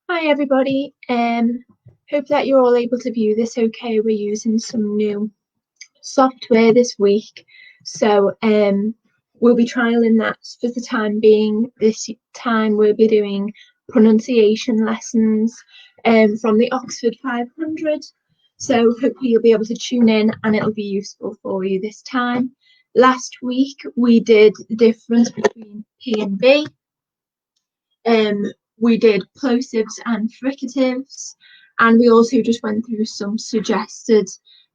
Hi everybody. Hope that you're all able to view this okay. We're using some new software this week. So we'll be trialing that for the time being. This time we'll be doing pronunciation lessons from the Oxford 500. So hopefully you'll be able to tune in and it'll be useful for you this time. Last week we did the difference between P and B. We did plosives and fricatives, and we also just went through some suggested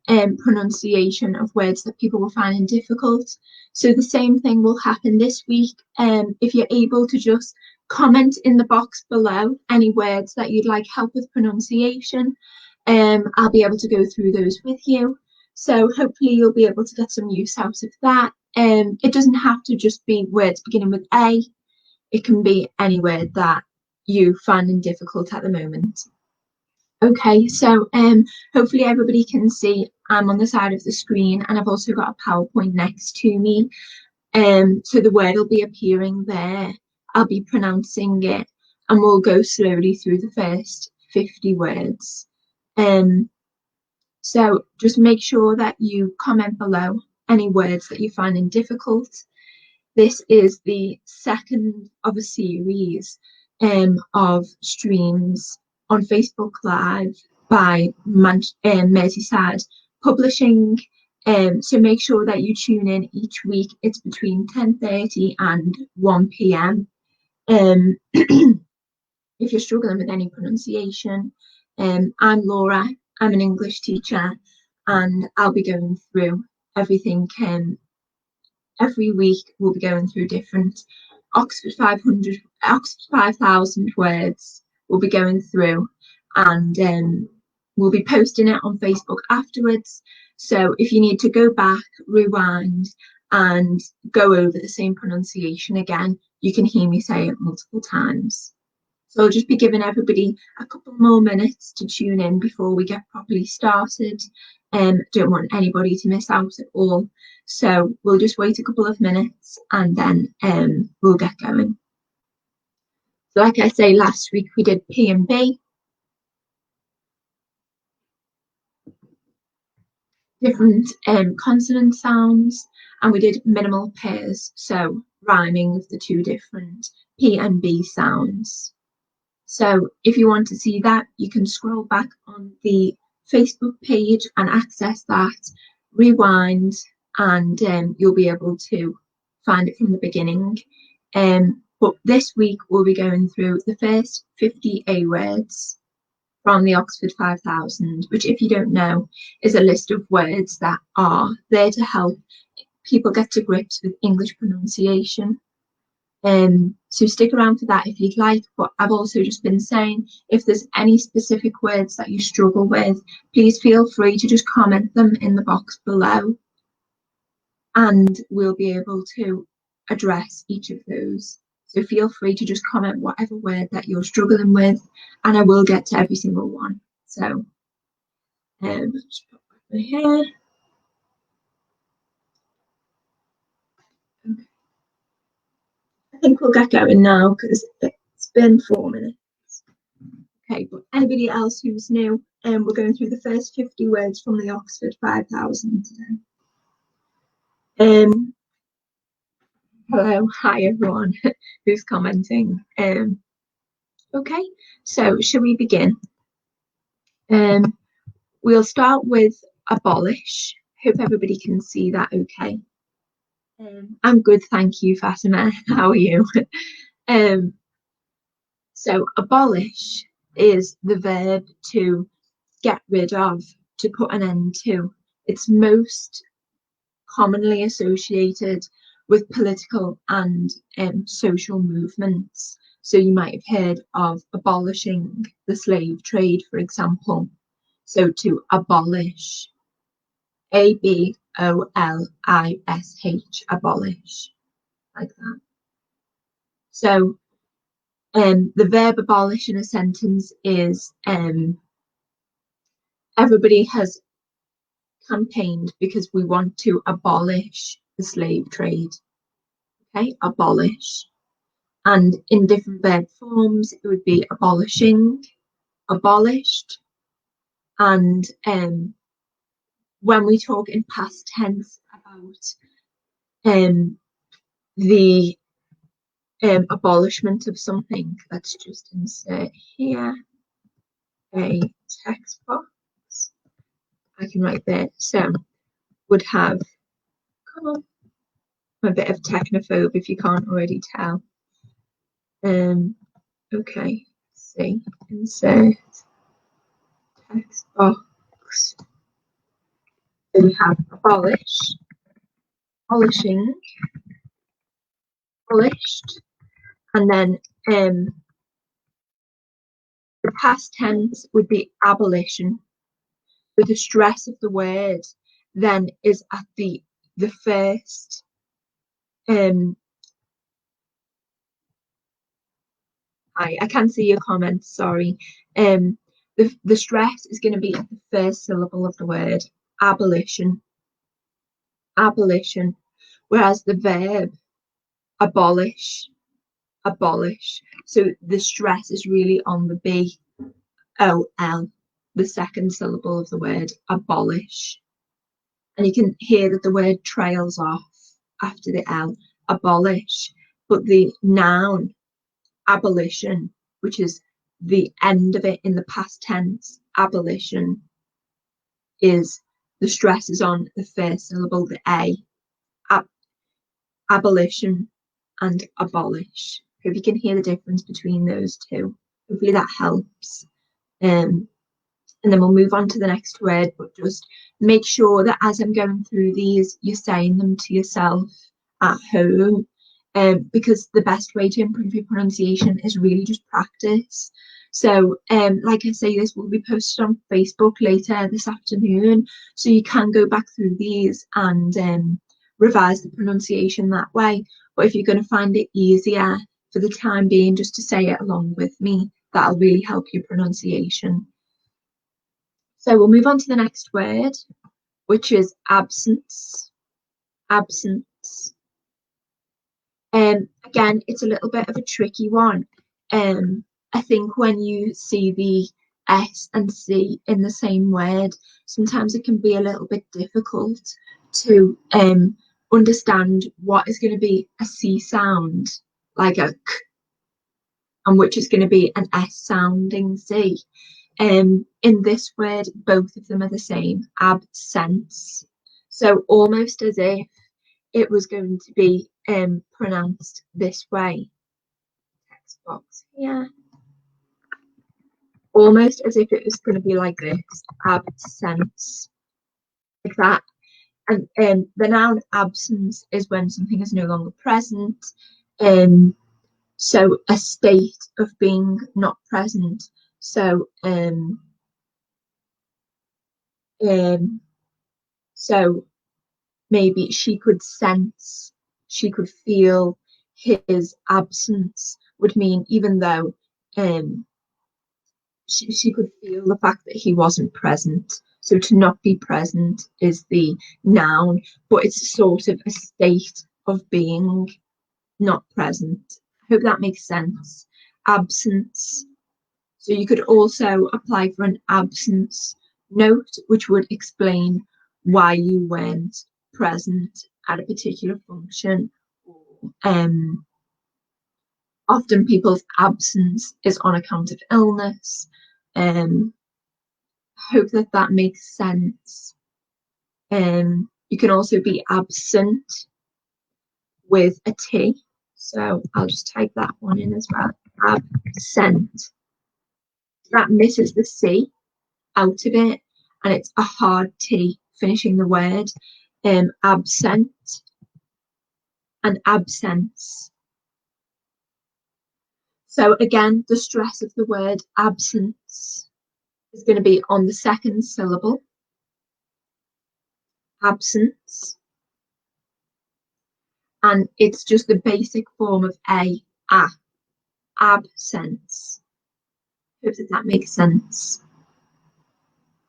pronunciation of words that people were finding difficult. So the same thing will happen this week. If you're able to just comment in the box below any words that you'd like help with pronunciation, I'll be able to go through those with you. So hopefully you'll be able to get some use out of that. It doesn't have to just be words beginning with A. It can be any word that you finding difficult at the moment. Okay, so hopefully everybody can see I'm on the side of the screen and I've also got a PowerPoint next to me. So the word will be appearing there. I'll be pronouncing it and we'll go slowly through the first 50 words. So just make sure that you comment below any words that you're finding difficult. This is the second of a series of streams on Facebook Live by Merseyside Publishing. So make sure that you tune in each week. It's between 10:30 and 1 p.m. If you're struggling with any pronunciation, I'm Laura. I'm an English teacher, and I'll be going through everything. Every week we'll be going through different Oxford 5,000 words we'll be going through, and we'll be posting it on Facebook afterwards. So if you need to go back, rewind and go over the same pronunciation again, you can hear me say it multiple times. So I'll just be giving everybody a couple more minutes to tune in before we get properly started. Don't want anybody to miss out at all. So we'll just wait a couple of minutes and then we'll get going. So like I say, last week we did P and B. Different consonant sounds, and we did minimal pairs, so rhyming of the two different P and B sounds. So if you want to see that, you can scroll back on the Facebook page and access that, rewind, and you'll be able to find it from the beginning. But this week we'll be going through the first 50 A words from the Oxford 5,000, which, if you don't know, is a list of words that are there to help people get to grips with English pronunciation. So stick around for that if you'd like, but I've also just been saying, if there's any specific words that you struggle with, please feel free to just comment them in the box below and we'll be able to address each of those. So feel free to just comment whatever word that you're struggling with and I will get to every single one. So just put that here. Okay. I think we'll get going now because it's been 4 minutes. Okay, but anybody else who's new, we're going through the first 50 words from the Oxford 5,000 today. Hello, hi everyone who's commenting. Okay, so shall we begin? We'll start with abolish. Hope everybody can see that okay. I'm good, thank you, Fatima. How are you? So abolish is the verb to get rid of, to put an end to. It's most commonly associated with political and social movements. So you might have heard of abolishing the slave trade, for example. So to abolish, abolish, abolish, like that. So the verb abolish in a sentence is everybody has campaigned because we want to abolish the slave trade. Okay, abolish. And in different verb forms, it would be abolishing, abolished. And when we talk in past tense about the abolishment of something, let's just insert here a text box. I can write there. So would have, come on, I'm a bit of technophobe if you can't already tell. Okay, let's see, insert text box. So we have abolish, abolishing, abolished, and then the past tense would be abolition. So the stress of the word then is at the first I can see your comments, sorry. The stress is going to be at the first syllable of the word, abolition, abolition, whereas the verb abolish, abolish. So the stress is really on the B-O-L, the second syllable of the word, abolish. And you can hear that the word trails off after the L, abolish. But the noun, abolition, which is the end of it in the past tense, abolition, is the stress is on the first syllable, the A, abolition and abolish. Hope you can hear the difference between those two. Hopefully that helps. And then we'll move on to the next word, but just make sure that as I'm going through these, you're saying them to yourself at home. Because the best way to improve your pronunciation is really just practice. So like I say, this will be posted on Facebook later this afternoon, so you can go back through these and revise the pronunciation that way. But if you're going to find it easier for the time being just to say it along with me, that'll really help your pronunciation. So we'll move on to the next word, which is absence. Absence. Again, it's a little bit of a tricky one. I think when you see the S and C in the same word, sometimes it can be a little bit difficult to understand what is going to be a C sound, like a K, and which is going to be an S sounding C. In this word, both of them are the same, absence. So almost as if it was going to be pronounced this way. Text box here. Almost as if it was going to be like this, absence, like that. And the noun absence is when something is no longer present. So a state of being not present. So so maybe she could sense, she could feel his absence, would mean even though she could feel the fact that he wasn't present. So to not be present is the noun, but it's sort of a state of being not present. I hope that makes sense. Absence. So you could also apply for an absence note, which would explain why you weren't present at a particular function. Often people's absence is on account of illness. Hope that makes sense. You can also be absent with a T. So I'll just type that one in as well. Absent. That misses the C out of it, and it's a hard T finishing the word. Absent and absence. So again, the stress of the word absence is going to be on the second syllable. Absence. And it's just the basic form of absence. Hope that makes sense.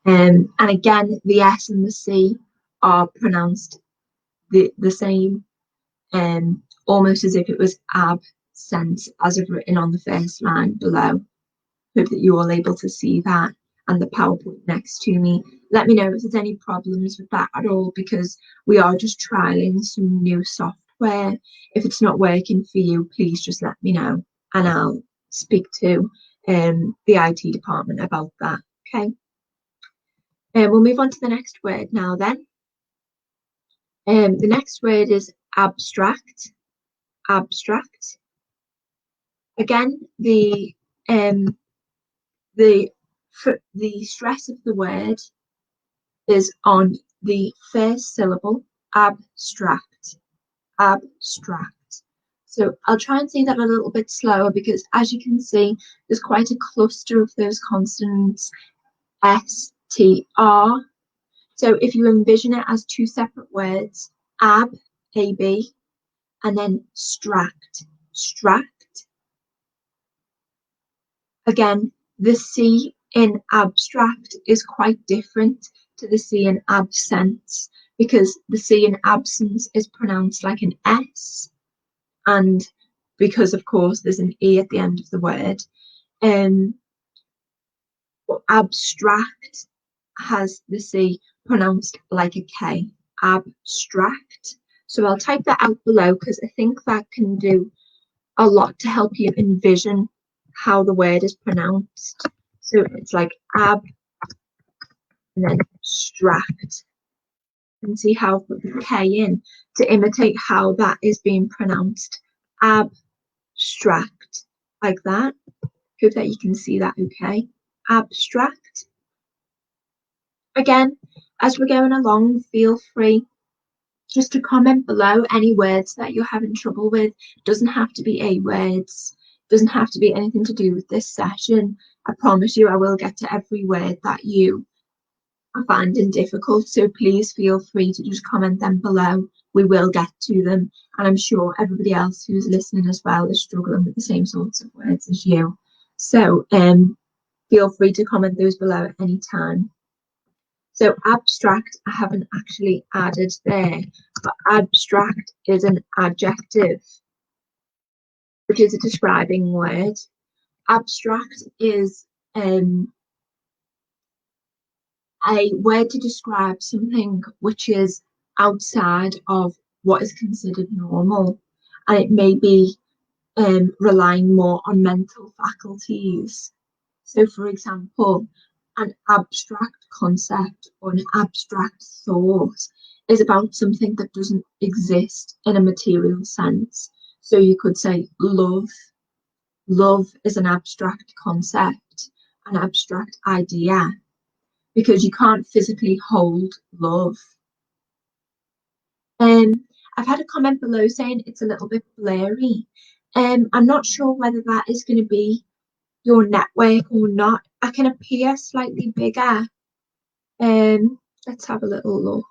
And again, the S and the C are pronounced the same, almost as if it was sense as I've written on the first line below. Hope that you're all able to see that, and the PowerPoint next to me. Let me know if there's any problems with that at all, because we are just trialing some new software. If it's not working for you, please just let me know and I'll speak to the IT department about that. Okay. We'll move on to the next word now then. The next word is abstract. Abstract. Again, the stress of the word is on the first syllable, abstract, abstract. So I'll try and say that a little bit slower, because as you can see, there's quite a cluster of those consonants, S, T, R. So if you envision it as two separate words, ab, A-B, and then stract, stract. Again, the C in abstract is quite different to the C in absence, because the C in absence is pronounced like an S, and because of course there's an E at the end of the word. But abstract has the C pronounced like a K, abstract. So I'll type that out below, because I think that can do a lot to help you envision how the word is pronounced. So it's like ab and then stract. And see how I put the K in to imitate how that is being pronounced. Abstract, like that. Hope that you can see that okay. Abstract. Again, as we're going along, feel free just to comment below any words that you're having trouble with. It doesn't have to be A words, doesn't have to be anything to do with this session. I promise you I will get to every word that you are finding difficult, so please feel free to just comment them below. We will get to them, and I'm sure everybody else who's listening as well is struggling with the same sorts of words as you. So feel free to comment those below at any time. So abstract, I haven't actually added there, but abstract is an adjective, which is a describing word. Abstract is a word to describe something which is outside of what is considered normal, and it may be relying more on mental faculties. So, for example, an abstract concept or an abstract thought is about something that doesn't exist in a material sense. So you could say love. Love is an abstract concept, an abstract idea, because you can't physically hold love. I've had a comment below saying it's a little bit blurry. I'm not sure whether that is going to be your network or not. I can appear slightly bigger. Let's have a little look.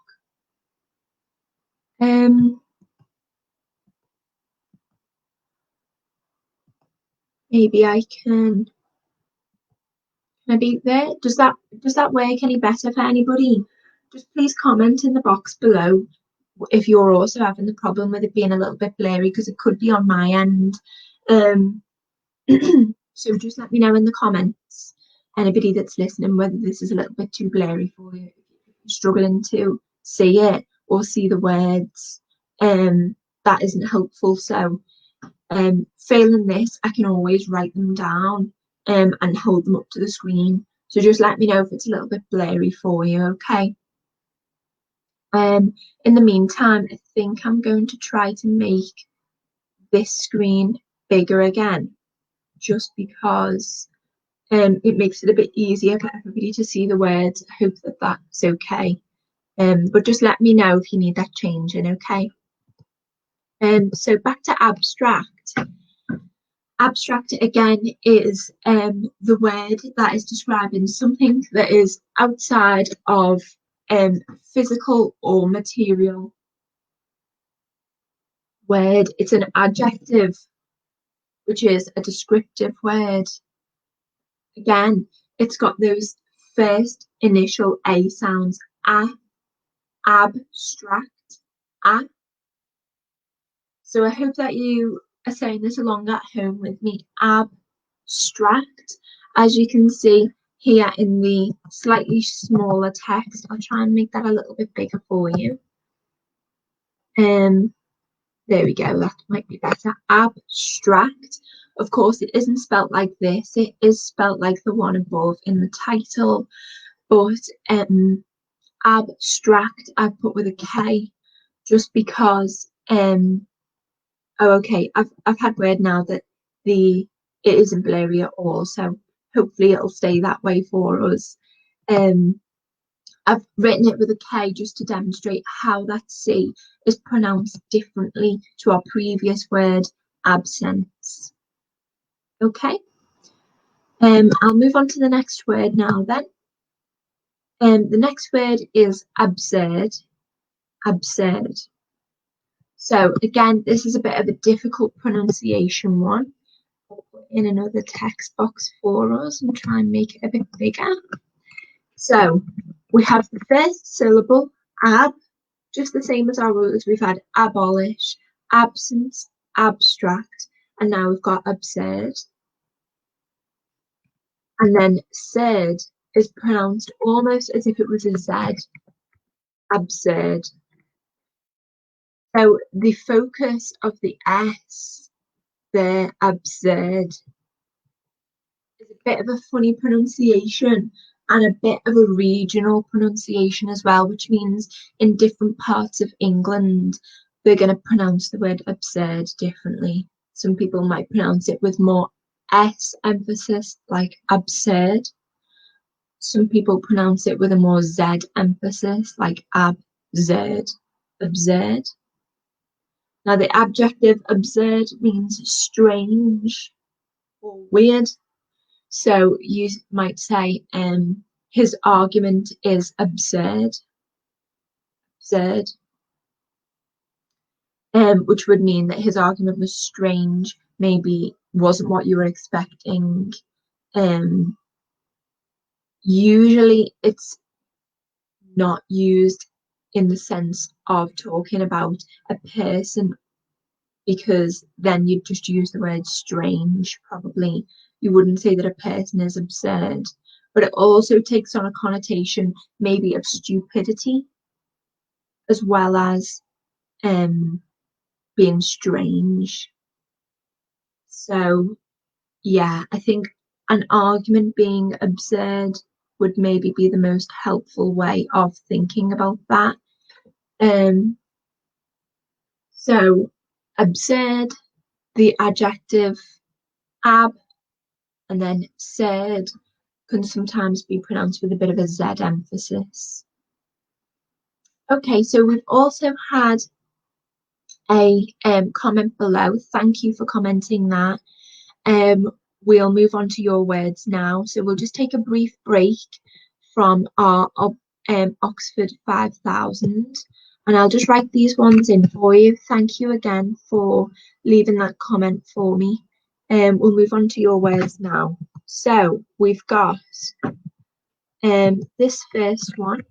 Maybe I can be there. Does that work any better for anybody? Just please comment in the box below if you're also having the problem with it being a little bit blurry, because it could be on my end. So just let me know in the comments, anybody that's listening, whether this is a little bit too blurry for you, if you're struggling to see it or see the words. That isn't helpful. So failing this, I can always write them down and hold them up to the screen. So just let me know if it's a little bit blurry for you, okay? In the meantime, I think I'm going to try to make this screen bigger again, just because it makes it a bit easier for everybody to see the words. I hope that that's okay. But just let me know if you need that changing, okay? So back to abstract. Abstract again is the word that is describing something that is outside of physical or material word. It's an adjective, which is a descriptive word. Again, it's got those first initial A sounds, abstract, a. So I hope that you are saying this along at home with me, abstract. As you can see here in the slightly smaller text, I'll try and make that a little bit bigger for you. There we go, that might be better. Abstract. Of course, it isn't spelt like this. It is spelt like the one above in the title, but abstract I've put with a K just because oh okay, I've had word now that it isn't blurry at all, so hopefully it'll stay that way for us. I've written it with a K just to demonstrate how that C is pronounced differently to our previous word, absence. Okay, I'll move on to the next word now then. The next word is absurd. Absurd. So again, this is a bit of a difficult pronunciation one. I'll put in another text box for us and try and make it a bit bigger. So we have the first syllable, ab, just the same as our others. We've had abolish, absence, abstract, and now we've got absurd. And then surd is pronounced almost as if it was a Z. Absurd. So the focus of the S there, absurd, is a bit of a funny pronunciation and a bit of a regional pronunciation as well, which means in different parts of England they're going to pronounce the word absurd differently. Some people might pronounce it with more S emphasis, like absurd. Some people pronounce it with a more Z emphasis, like absurd, absurd. Now the adjective absurd means strange or weird. So you might say, his argument is absurd, absurd, which would mean that his argument was strange, maybe wasn't what you were expecting. Usually it's not used in the sense of talking about a person, because then you'd just use the word strange, probably. You wouldn't say that a person is absurd, but it also takes on a connotation maybe of stupidity as well as being strange. So yeah, I think an argument being absurd would maybe be the most helpful way of thinking about that. So absurd, the adjective ab, and then surd can sometimes be pronounced with a bit of a Z emphasis. Okay, so we've also had a comment below. Thank you for commenting that. We'll move on to your words now. So we'll just take a brief break from our Oxford 5000, and I'll just write these ones in for you. Thank you again for leaving that comment for me. We'll move on to your words now. So we've got this first one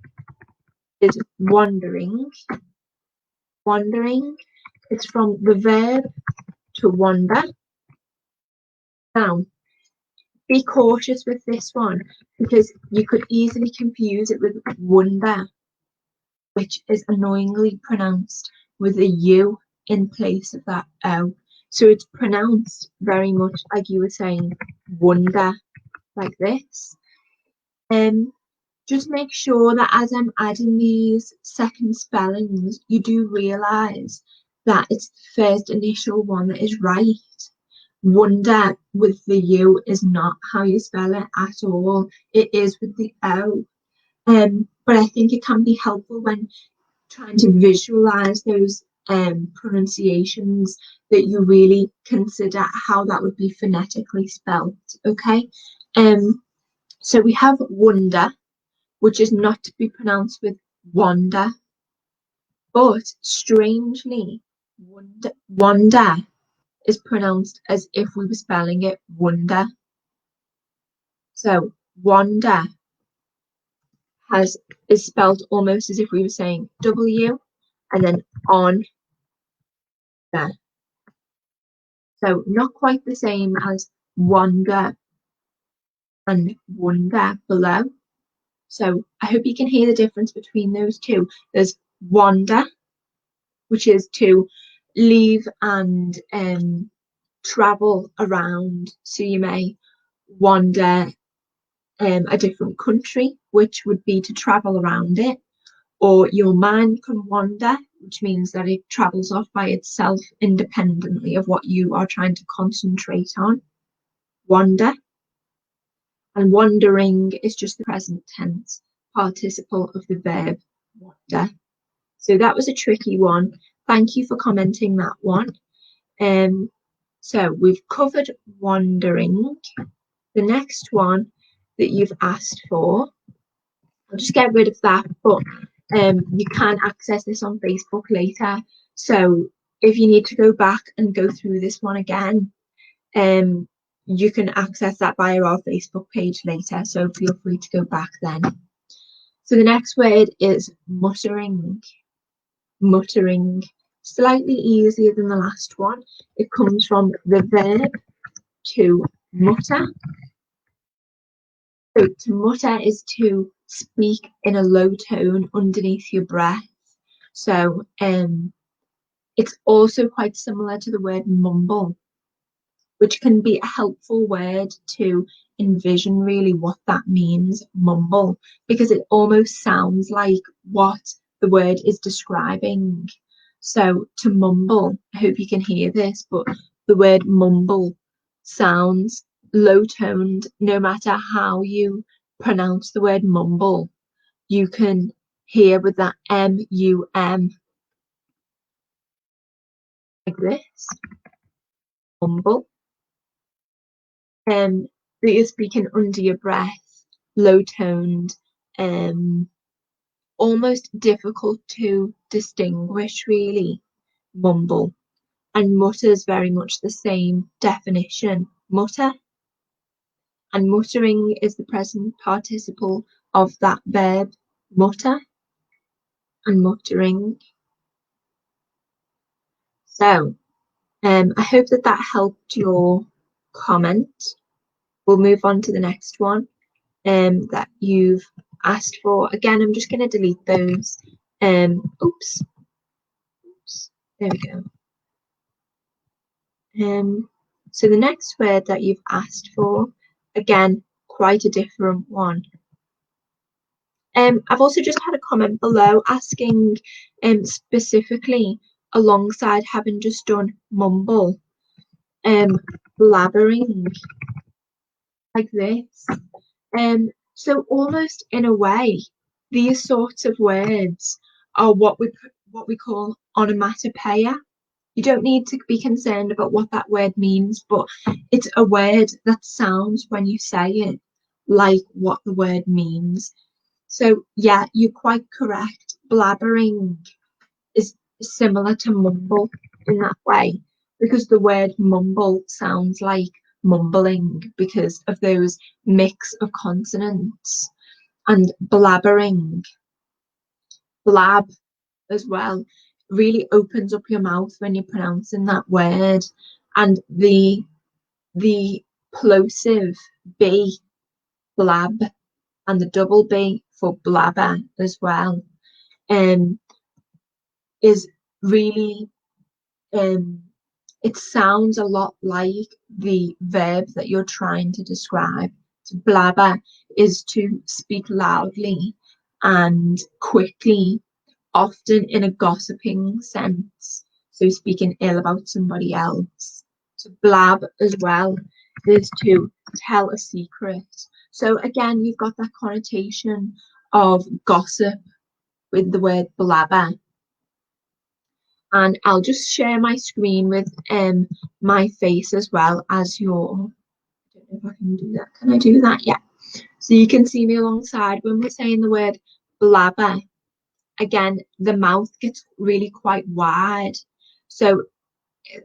is wandering. Wandering. It's from the verb to wander. Now, be cautious with this one because you could easily confuse it with wonder, which is annoyingly pronounced with a U in place of that O. So it's pronounced very much like you were saying, wonder, like this. Just make sure that as I'm adding these second spellings, you do realise that it's the first initial one that is right. Wonder with the U is not how you spell it at all. It is with the O. But I think it can be helpful when trying to visualise those pronunciations that you really consider how that would be phonetically spelt. Okay. So we have wonder, which is not to be pronounced with wonder, but strangely, wonder is pronounced as if we were spelling it wonder. So wonder is spelled almost as if we were saying W and then on there. So not quite the same as wander and wonder below. So I hope you can hear the difference between those two. There's wander, which is to leave and travel around. So you may wander a different country, which would be to travel around it, or your mind can wander, which means that it travels off by itself independently of what you are trying to concentrate on. Wander. And wandering is just the present tense participle of the verb wander. So that was a tricky one. Thank you for commenting that one. So we've covered wandering. The next one that you've asked for, I'll just get rid of that, but you can access this on Facebook later. So if you need to go back and go through this one again, you can access that via our Facebook page later. So feel free to go back then. So the next word is muttering. Muttering, slightly easier than the last one. It comes from the verb to mutter. So to mutter is to speak in a low tone underneath your breath. So it's also quite similar to the word mumble, which can be a helpful word to envision really what that means, mumble, because it almost sounds like what the word is describing. So to mumble, I hope you can hear this, but the word mumble sounds low toned no matter how you pronounce the word mumble. You can hear with that M-U-M like this, mumble. That you're speaking under your breath, low toned, almost difficult to distinguish really, mumble. And mutter is very much the same definition, mutter. And muttering is the present participle of that verb, mutter and muttering. So I hope that that helped your comment. We'll move on to the next one that you've asked for. Again, I'm just going to delete those. Oops, there we go. So the next word that you've asked for, again, quite a different one. I've also just had a comment below asking specifically alongside having just done mumble, blabbering like this. So almost in a way, these sorts of words are what we call onomatopoeia. You don't need to be concerned about what that word means, but it's a word that sounds when you say it like what the word means. So yeah, you're quite correct. Blabbering is similar to mumble in that way, because the word mumble sounds like mumbling because of those mix of consonants. And blabbering, blab as well, really opens up your mouth when you're pronouncing that word. And the plosive B, blab, and the double B for blabber as well, is really, it sounds a lot like the verb that you're trying to describe. To blabber is to speak loudly and quickly, often in a gossiping sense, so speaking ill about somebody else. To blab as well is to tell a secret. So again, you've got that connotation of gossip with the word blabber. And I'll just share my screen with my face as well as your, I don't know if I can do that. Can I do that? Yeah. So you can see me alongside when we're saying the word blabber. Again, the mouth gets really quite wide. So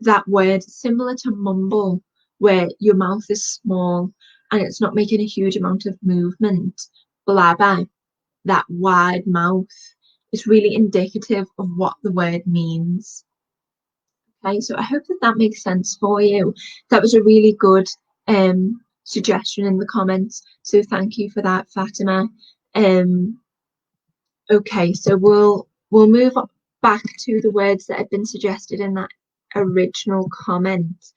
that word, similar to mumble, where your mouth is small and it's not making a huge amount of movement, blabber, that wide mouth, is really indicative of what the word means. Okay, so I hope that makes sense for you. That was a really good suggestion in the comments, so thank you for that, Fatima. Okay, so we'll move back to the words that had been suggested in that original comment.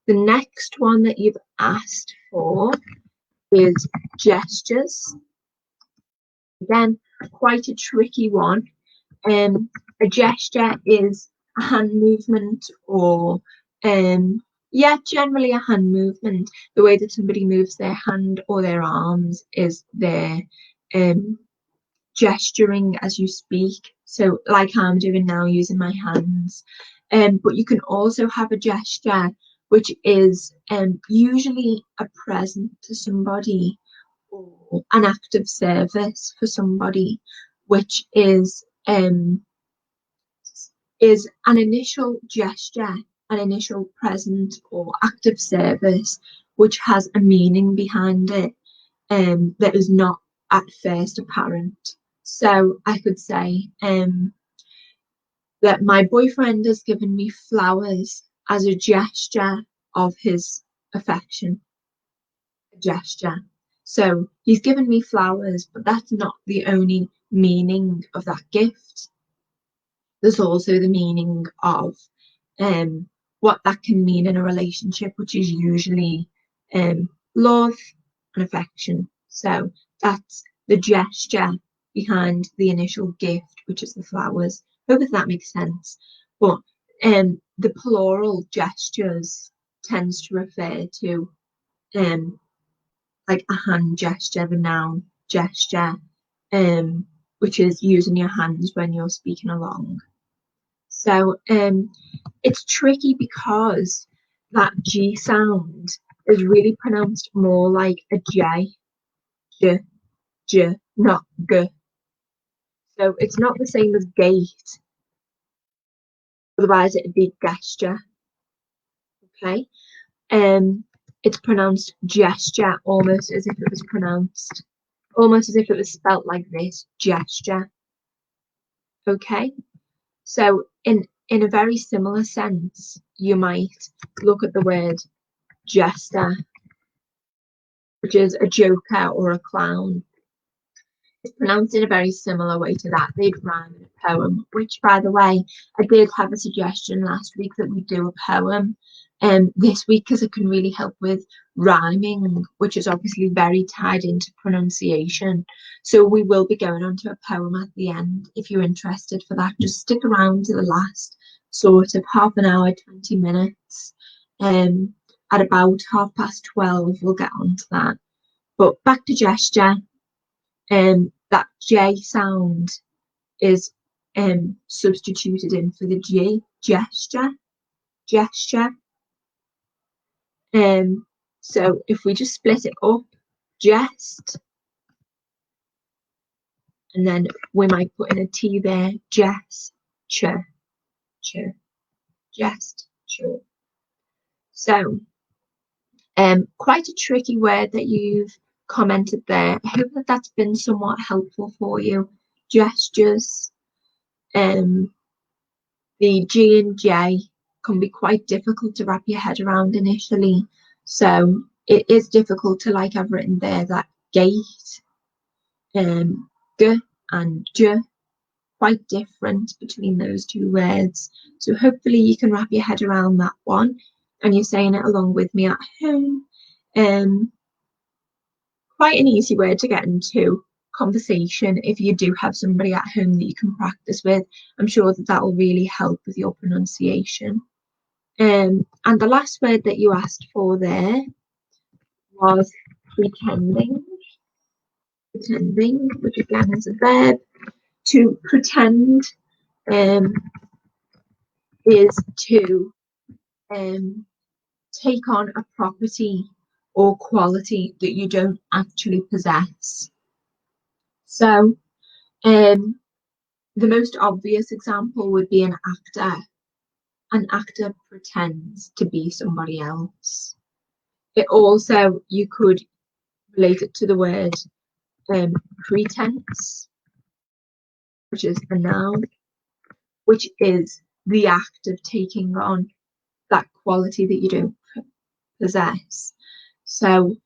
The next one that you've asked for is gestures. Again, quite a tricky one. A gesture is a hand movement, or generally a hand movement. The way that somebody moves their hand or their arms is their gesturing as you speak. So like I'm doing now, using my hands. But you can also have a gesture which is usually a present to somebody, or an act of service for somebody, which is an initial gesture, an initial present or act of service, which has a meaning behind it that is not at first apparent. So I could say that my boyfriend has given me flowers as a gesture of his affection. A gesture. So he's given me flowers, but that's not the only meaning of that gift. There's also the meaning of what that can mean in a relationship, which is usually love and affection. So that's the gesture behind the initial gift, which is the flowers. Hope that makes sense. But the plural gestures tends to refer to like a hand gesture, the noun gesture, which is using your hands when you're speaking along. So it's tricky because that G sound is really pronounced more like a J, not G. So it's not the same as gate. Otherwise it'd be gesture. Okay. It's pronounced gesture, almost as if it was pronounced, almost as if it was spelt like this, gesture. Okay. So in a very similar sense, you might look at the word jester, which is a joker or a clown. It's pronounced in a very similar way to that. They'd rhyme in a poem, which, by the way, I did have a suggestion last week that we do a poem this week, because it can really help with rhyming, which is obviously very tied into pronunciation. So we will be going on to a poem at the end. If you're interested for that, just stick around to the last sort of half an hour, 20 minutes. At about 12:30, we'll get on to that. But back to gesture. That J sound is substituted in for the G, gesture. So if we just split it up, jest, and then we might put in a T there, gesture, gesture. So quite a tricky word that you've commented there. I hope that that's been somewhat helpful for you. Gestures. The G and J can be quite difficult to wrap your head around initially. So it is difficult to, like I've written there, that gate, G and J, quite different between those two words. So hopefully you can wrap your head around that one, and you're saying it along with me at home. Quite an easy word to get into conversation if you do have somebody at home that you can practice with. I'm sure that will really help with your pronunciation. And the last word that you asked for there was pretending, which again is a verb. To pretend is to take on a property or quality that you don't actually possess. So the most obvious example would be an actor. An actor pretends to be somebody else. It also, you could relate it to the word pretense, which is a noun, which is the act of taking on that quality that you don't possess. So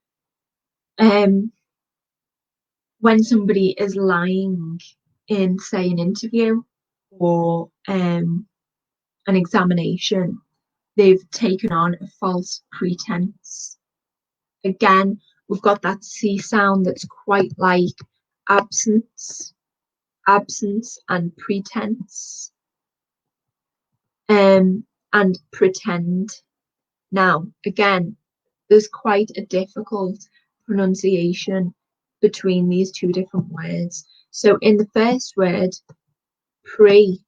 when somebody is lying in, say, an interview or an examination, they've taken on a false pretense. Again, we've got that C sound that's quite like absence and pretense, and pretend. Now, again, there's quite a difficult pronunciation between these two different words. So in the first word, pre,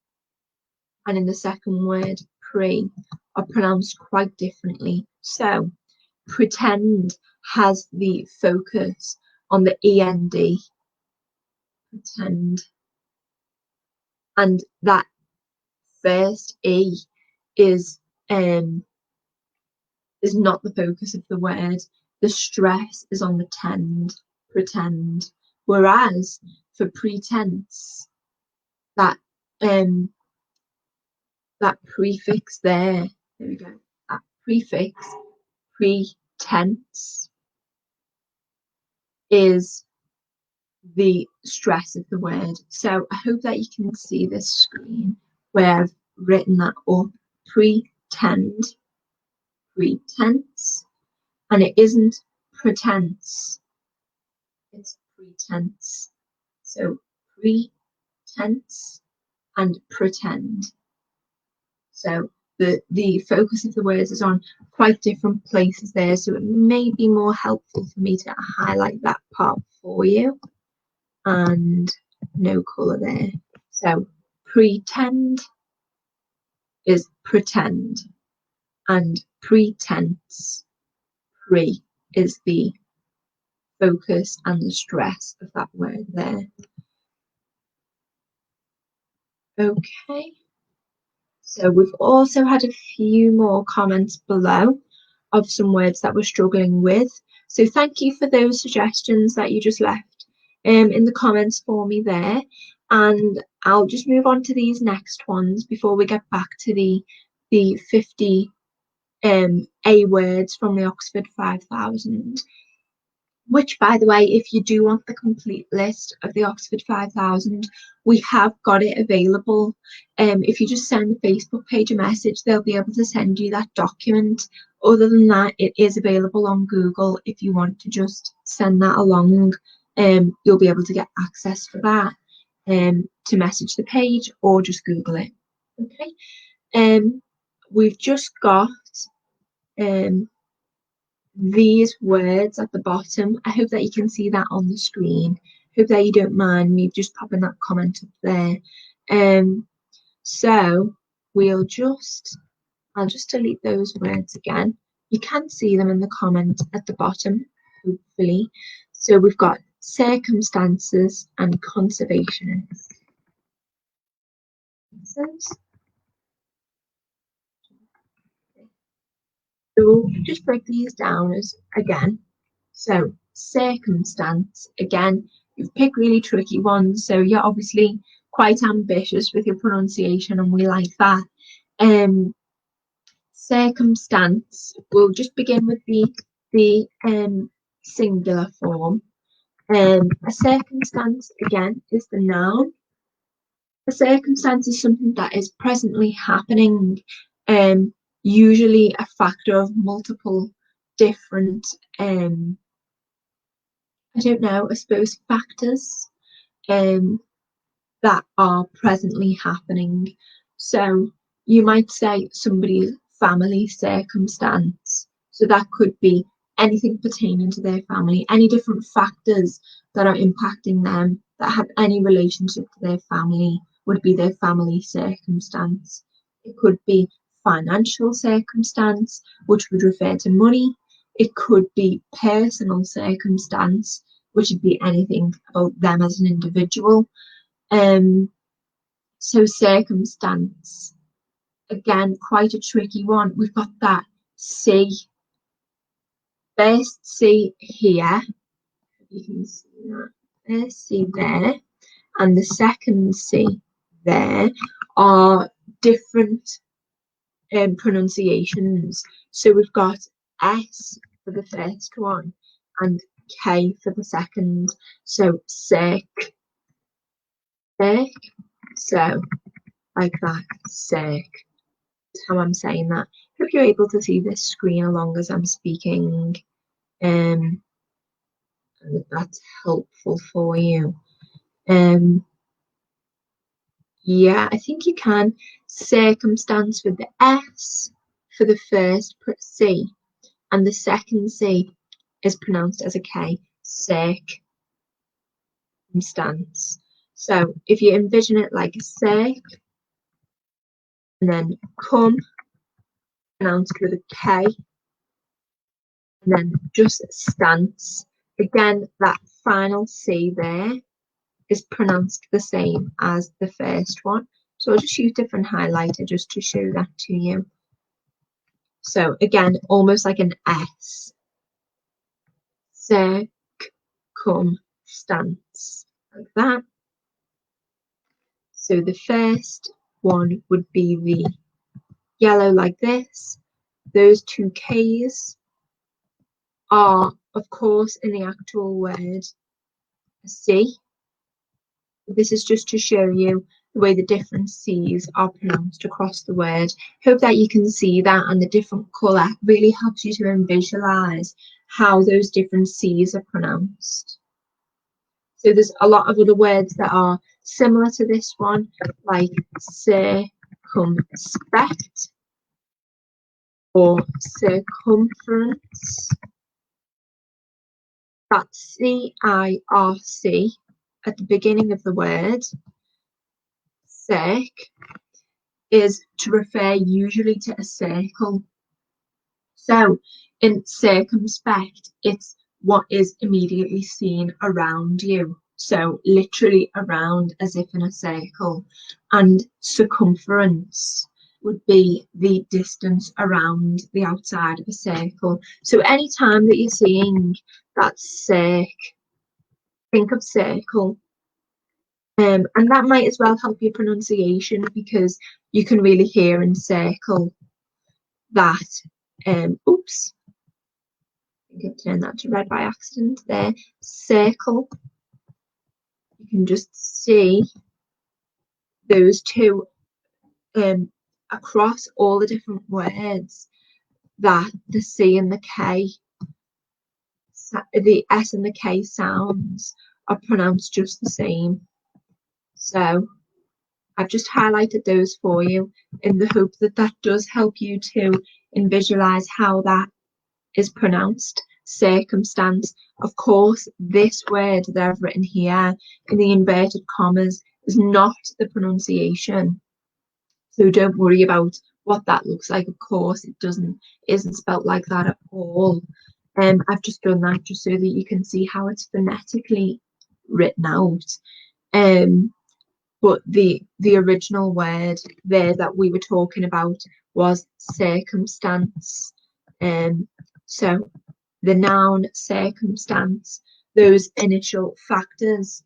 and in the second word, pre, are pronounced quite differently. So pretend has the focus on the END, pretend, and that first E is not the focus of the word. The stress is on the tend, pretend. Whereas for pretense, that that prefix there we go, that prefix, pretense, is the stress of the word. So I hope that you can see this screen where I've written that up. Pretend, pretense, and it isn't pretense, it's pretense. So pretense and pretend. So the focus of the words is on quite different places there, so it may be more helpful for me to highlight that part for you. And no colour there. So pretend is pretend, and pretense, pre, is the focus and the stress of that word there. Okay, so we've also had a few more comments below of some words that we're struggling with. So thank you for those suggestions that you just left in the comments for me there, and I'll just move on to these next ones before we get back to the 50 A words from the Oxford 5000, which, by the way, if you do want the complete list of the Oxford 5000, we have got it available. If you just send the Facebook page a message, they'll be able to send you that document. Other than that, it is available on Google. If you want to just send that along, you'll be able to get access for that, to message the page or just Google it. Okay. We've just got these words at the bottom. I hope that you can see that on the screen. Hope that you don't mind me just popping that comment up there. So I'll just delete those words again. You can see them in the comment at the bottom, hopefully. So we've got circumstances and conservationists. So we'll just break these down as again. So circumstance, again, you've picked really tricky ones, so you're obviously quite ambitious with your pronunciation, and we like that. Circumstance, we'll just begin with the singular form. A circumstance, again, is the noun. A circumstance is something that is presently happening, usually a factor of multiple different I don't know, I suppose factors that are presently happening. So you might say somebody's family circumstance. So that could be anything pertaining to their family, any different factors that are impacting them that have any relationship to their family would be their family circumstance. It could be financial circumstance, which would refer to money. It could be personal circumstance, which would be anything about them as an individual. So circumstance, again, quite a tricky one. We've got that C. First C here, you can see that. First C there, and the second C there are different pronunciations. So we've got S for the first one and K for the second. So sick, sick. So like that, sick. That's how I'm saying that. Hope you're able to see this screen along as I'm speaking. And that's helpful for you. Yeah, I think you can. Circumstance with the S for the first C, and the second C is pronounced as a K. Circumstance. So if you envision it like a circ, and then come, pronounced with a K, and then just stance. Again, that final C there is pronounced the same as the first one. So I'll just use different highlighter just to show that to you. So again, almost like an S. Circumstance, like that. So the first one would be the yellow like this. Those two K's are, of course, in the actual word, a C. This is just to show you the way the different C's are pronounced across the word. Hope that you can see that, and the different colour really helps you to visualise how those different C's are pronounced. So there's a lot of other words that are similar to this one, like circumspect or circumference. That's C-I-R-C at the beginning of the word. Circ is to refer usually to a circle. So in circumspect, it's what is immediately seen around you. So literally around, as if in a circle. And circumference would be the distance around the outside of a circle. So anytime that you're seeing that circ, think of circle. And that might as well help your pronunciation, because you can really hear in circle that, oops, I think I've turned that to red by accident there, circle. You can just see those two across all the different words, that the C and the K, the S and the K sounds are pronounced just the same. So I've just highlighted those for you in the hope that that does help you to visualize how that is pronounced. Circumstance. Of course, this word that I've written here in the inverted commas is not the pronunciation. So don't worry about what that looks like. Of course, it isn't spelt like that at all. I've just done that just so that you can see how it's phonetically written out. But the original word there that we were talking about was circumstance. So the noun circumstance, those initial factors.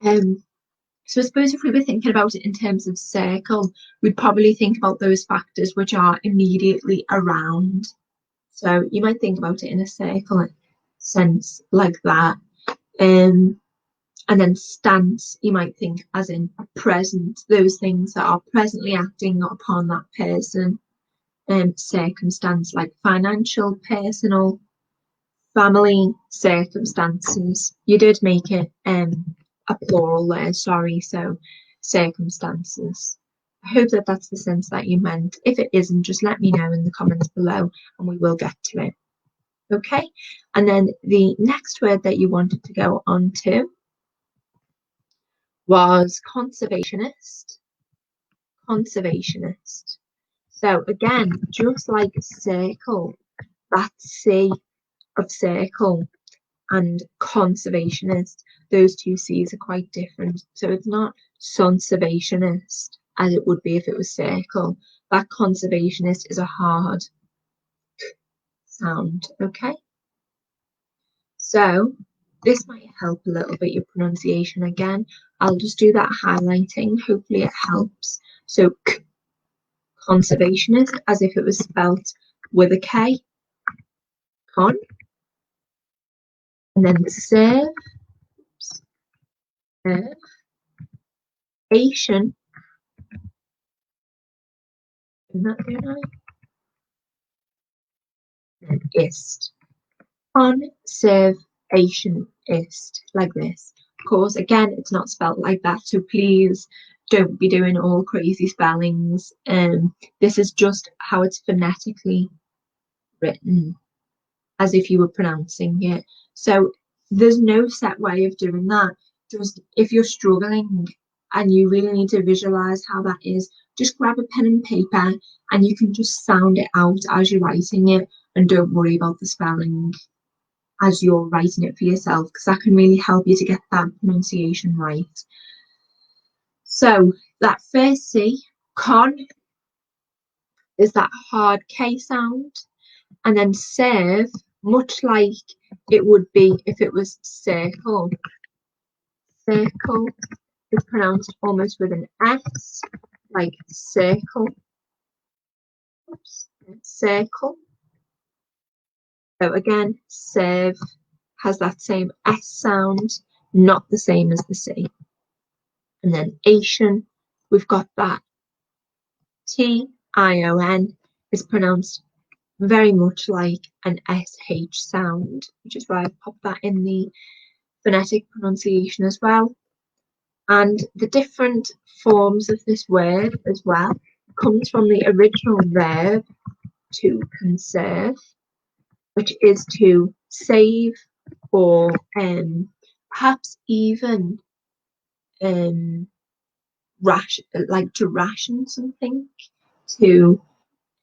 So I suppose if we were thinking about it in terms of circle, we'd probably think about those factors which are immediately around. So you might think about it in a circle sense like that. And then stance, you might think as in present, those things that are presently acting upon that person. Circumstance like financial, personal, family circumstances. You did make it a plural there, sorry, so circumstances. I hope that that's the sense that you meant. If it isn't, just let me know in the comments below and we will get to it. Okay, and then the next word that you wanted to go on to was conservationist. Conservationist. So again, just like circle, that C of circle and conservationist, those two C's are quite different. So it's not conservationist as it would be if it was circle. That conservationist is a hard sound, okay? So this might help a little bit your pronunciation again. I'll just do that highlighting. Hopefully it helps. So conservationist, as if it was spelt with a K. Con. And then serve. Asian. Isn't that good, right? And ist. Conservationist, like this. Of course, again, it's not spelled like that, so please don't be doing all crazy spellings. This is just how it's phonetically written, as if you were pronouncing it. So there's no set way of doing that. Just if you're struggling and you really need to visualize how that is, just grab a pen and paper and you can just sound it out as you're writing it, and don't worry about the spelling as you're writing it for yourself, because that can really help you to get that pronunciation right. So that first C, con, is that hard K sound, and then serve, much like it would be if it was circle. Circle is pronounced almost with an S, like circle. Oops, circle. So again, serve has that same S sound, not the same as the C. And then Asian, we've got that T-I-O-N is pronounced very much like an SH sound, which is why I've popped that in the phonetic pronunciation as well. And the different forms of this word as well comes from the original verb to conserve, which is to save, or perhaps even to ration something, to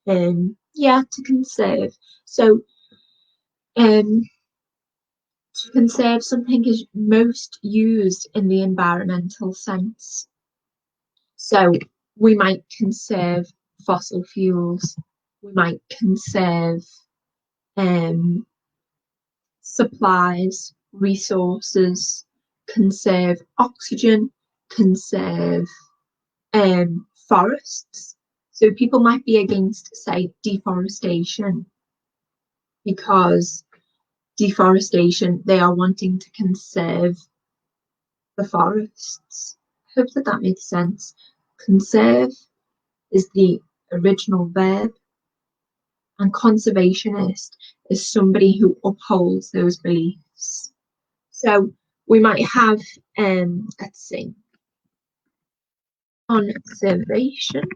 to conserve. So to conserve something is most used in the environmental sense. So we might conserve fossil fuels, we might conserve supplies, resources, conserve oxygen, conserve forests. So people might be against, say, deforestation, because deforestation, they are wanting to conserve the forests. Hope that makes sense. Conserve is the original verb, and conservationist is somebody who upholds those beliefs. So we might have, let's see, conservation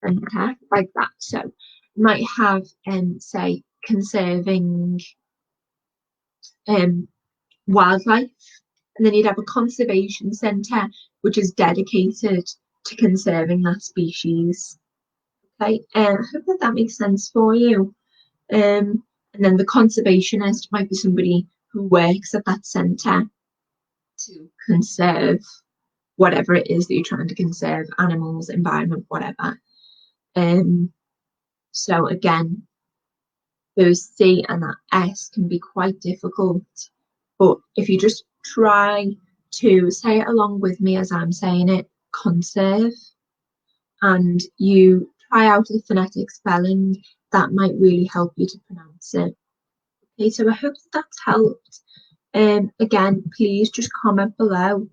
centre, like that. So we might have, say, conserving wildlife, and then you'd have a conservation centre which is dedicated to conserving that species. Okay, I hope that makes sense for you. And then the conservationist might be somebody who works at that centre to conserve whatever it is that you're trying to conserve, animals, environment, whatever. So again, those C and that S can be quite difficult, but if you just try to say it along with me as I'm saying it, conserve, and you try out the phonetic spelling, that might really help you to pronounce it. Okay, so I hope that's helped. Again, please just comment below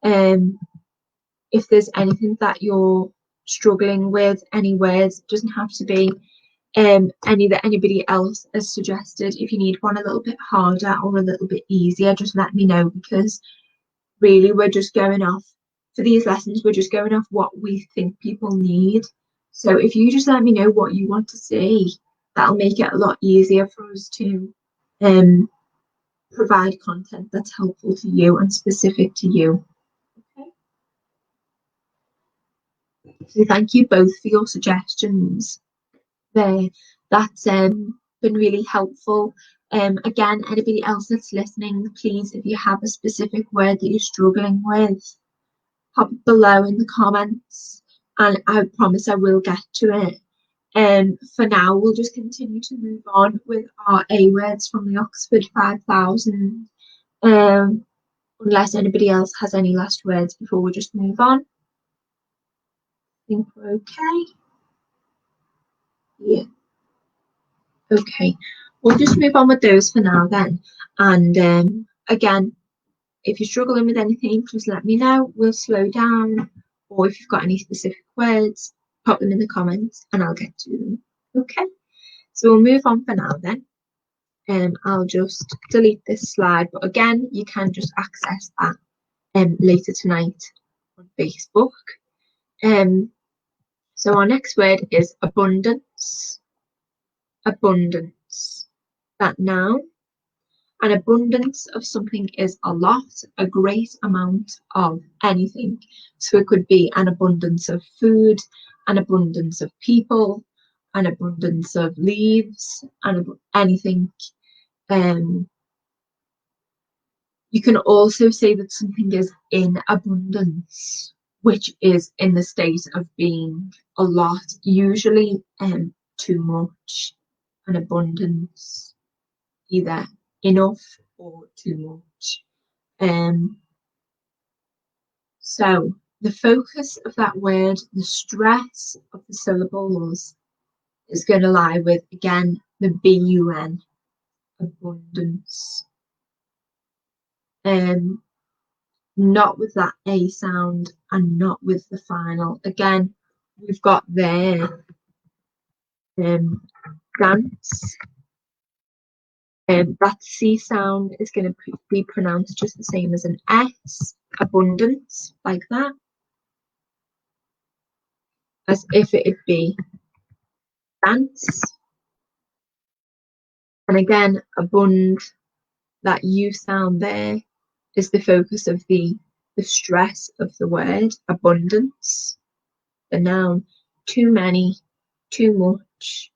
if there's anything that you're struggling with, any words. It doesn't have to be any that anybody else has suggested. If you need one a little bit harder or a little bit easier, just let me know, because really we're just going off, for these lessons, we're just going off what we think people need. So if you just let me know what you want to see, that'll make it a lot easier for us to provide content that's helpful to you and specific to you. Okay. So thank you both for your suggestions there. That's been really helpful. Again, anybody else that's listening, please, if you have a specific word that you're struggling with, pop it below in the comments, and I promise I will get to it. For now, we'll just continue to move on with our A words from the Oxford 5000, unless anybody else has any last words before we just move on. I think we're okay. Yeah. Okay. We'll just move on with those for now then. And again, if you're struggling with anything, just let me know. We'll slow down. Or if you've got any specific words, pop them in the comments and I'll get to them. Okay. So we'll move on for now then. I'll just delete this slide, but again, you can just access that later tonight on Facebook. So our next word is abundance. Abundance. That noun. An abundance of something is a lot, a great amount of anything. So it could be an abundance of food, an abundance of people, an abundance of leaves, and anything. You can also say that something is in abundance, which is in the state of being a lot, usually too much, an abundance, either enough or too much. So the focus of that word, the stress of the syllables, is going to lie with, again, the BUN, abundance. Not with that A sound and not with the final. Again, we've got there dance. That C sound is going to be pronounced just the same as an S, abundance, like that, as if it'd be dance. And again, abund, that U sound there is the focus of the stress of the word, abundance. The noun, too many, too much.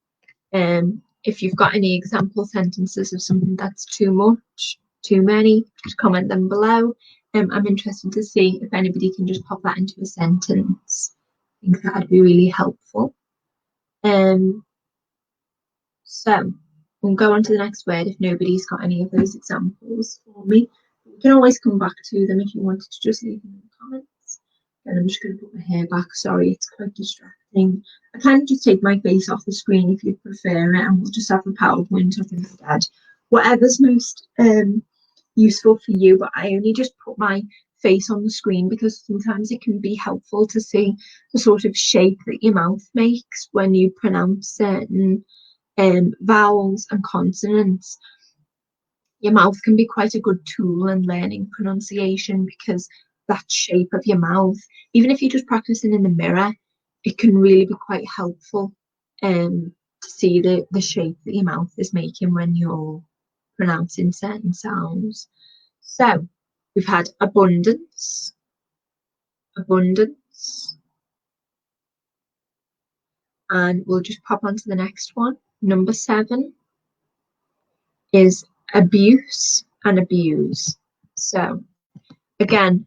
If you've got any example sentences of something that's too much, too many, just comment them below. I'm interested to see if anybody can just pop that into a sentence. I think that'd be really helpful. So we'll go on to the next word if nobody's got any of those examples for me. You can always come back to them if you wanted to just leave them in the comments. And I'm just going to put my hair back. Sorry, it's quite distracting. I can just take my face off the screen if you prefer it, and we'll just have a PowerPoint up instead. Whatever's most useful for you, but I only just put my face on the screen because sometimes it can be helpful to see the sort of shape that your mouth makes when you pronounce certain vowels and consonants. Your mouth can be quite a good tool in learning pronunciation because that shape of your mouth, even if you're just practicing in the mirror, it can really be quite helpful to see the shape that your mouth is making when you're pronouncing certain sounds. So we've had abundance, abundance, and we'll just pop on to the next one. Number 7 is abuse and abuse. So again,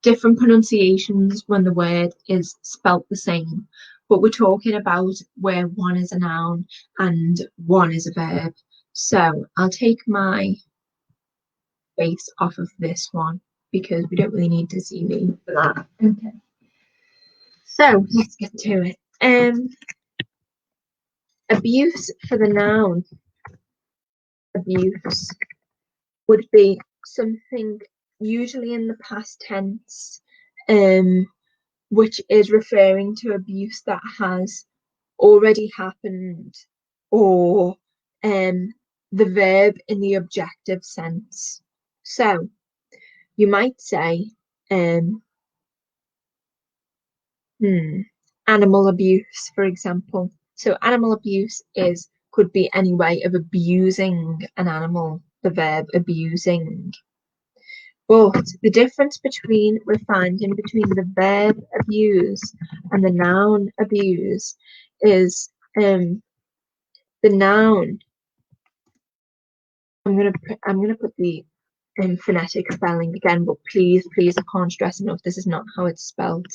different pronunciations when the word is spelt the same, but we're talking about where one is a noun and one is a verb. So I'll take my face off of this one because we don't really need to see me for that. Okay. So let's get to it. Abuse for the noun. Abuse would be something usually in the past tense, which is referring to abuse that has already happened, or the verb in the objective sense. So you might say animal abuse, for example. So animal abuse could be any way of abusing an animal, the verb abusing. But the difference we're finding between the verb abuse and the noun abuse is the noun. I'm gonna put the phonetic spelling again, but please, I can't stress enough, this is not how it's spelled.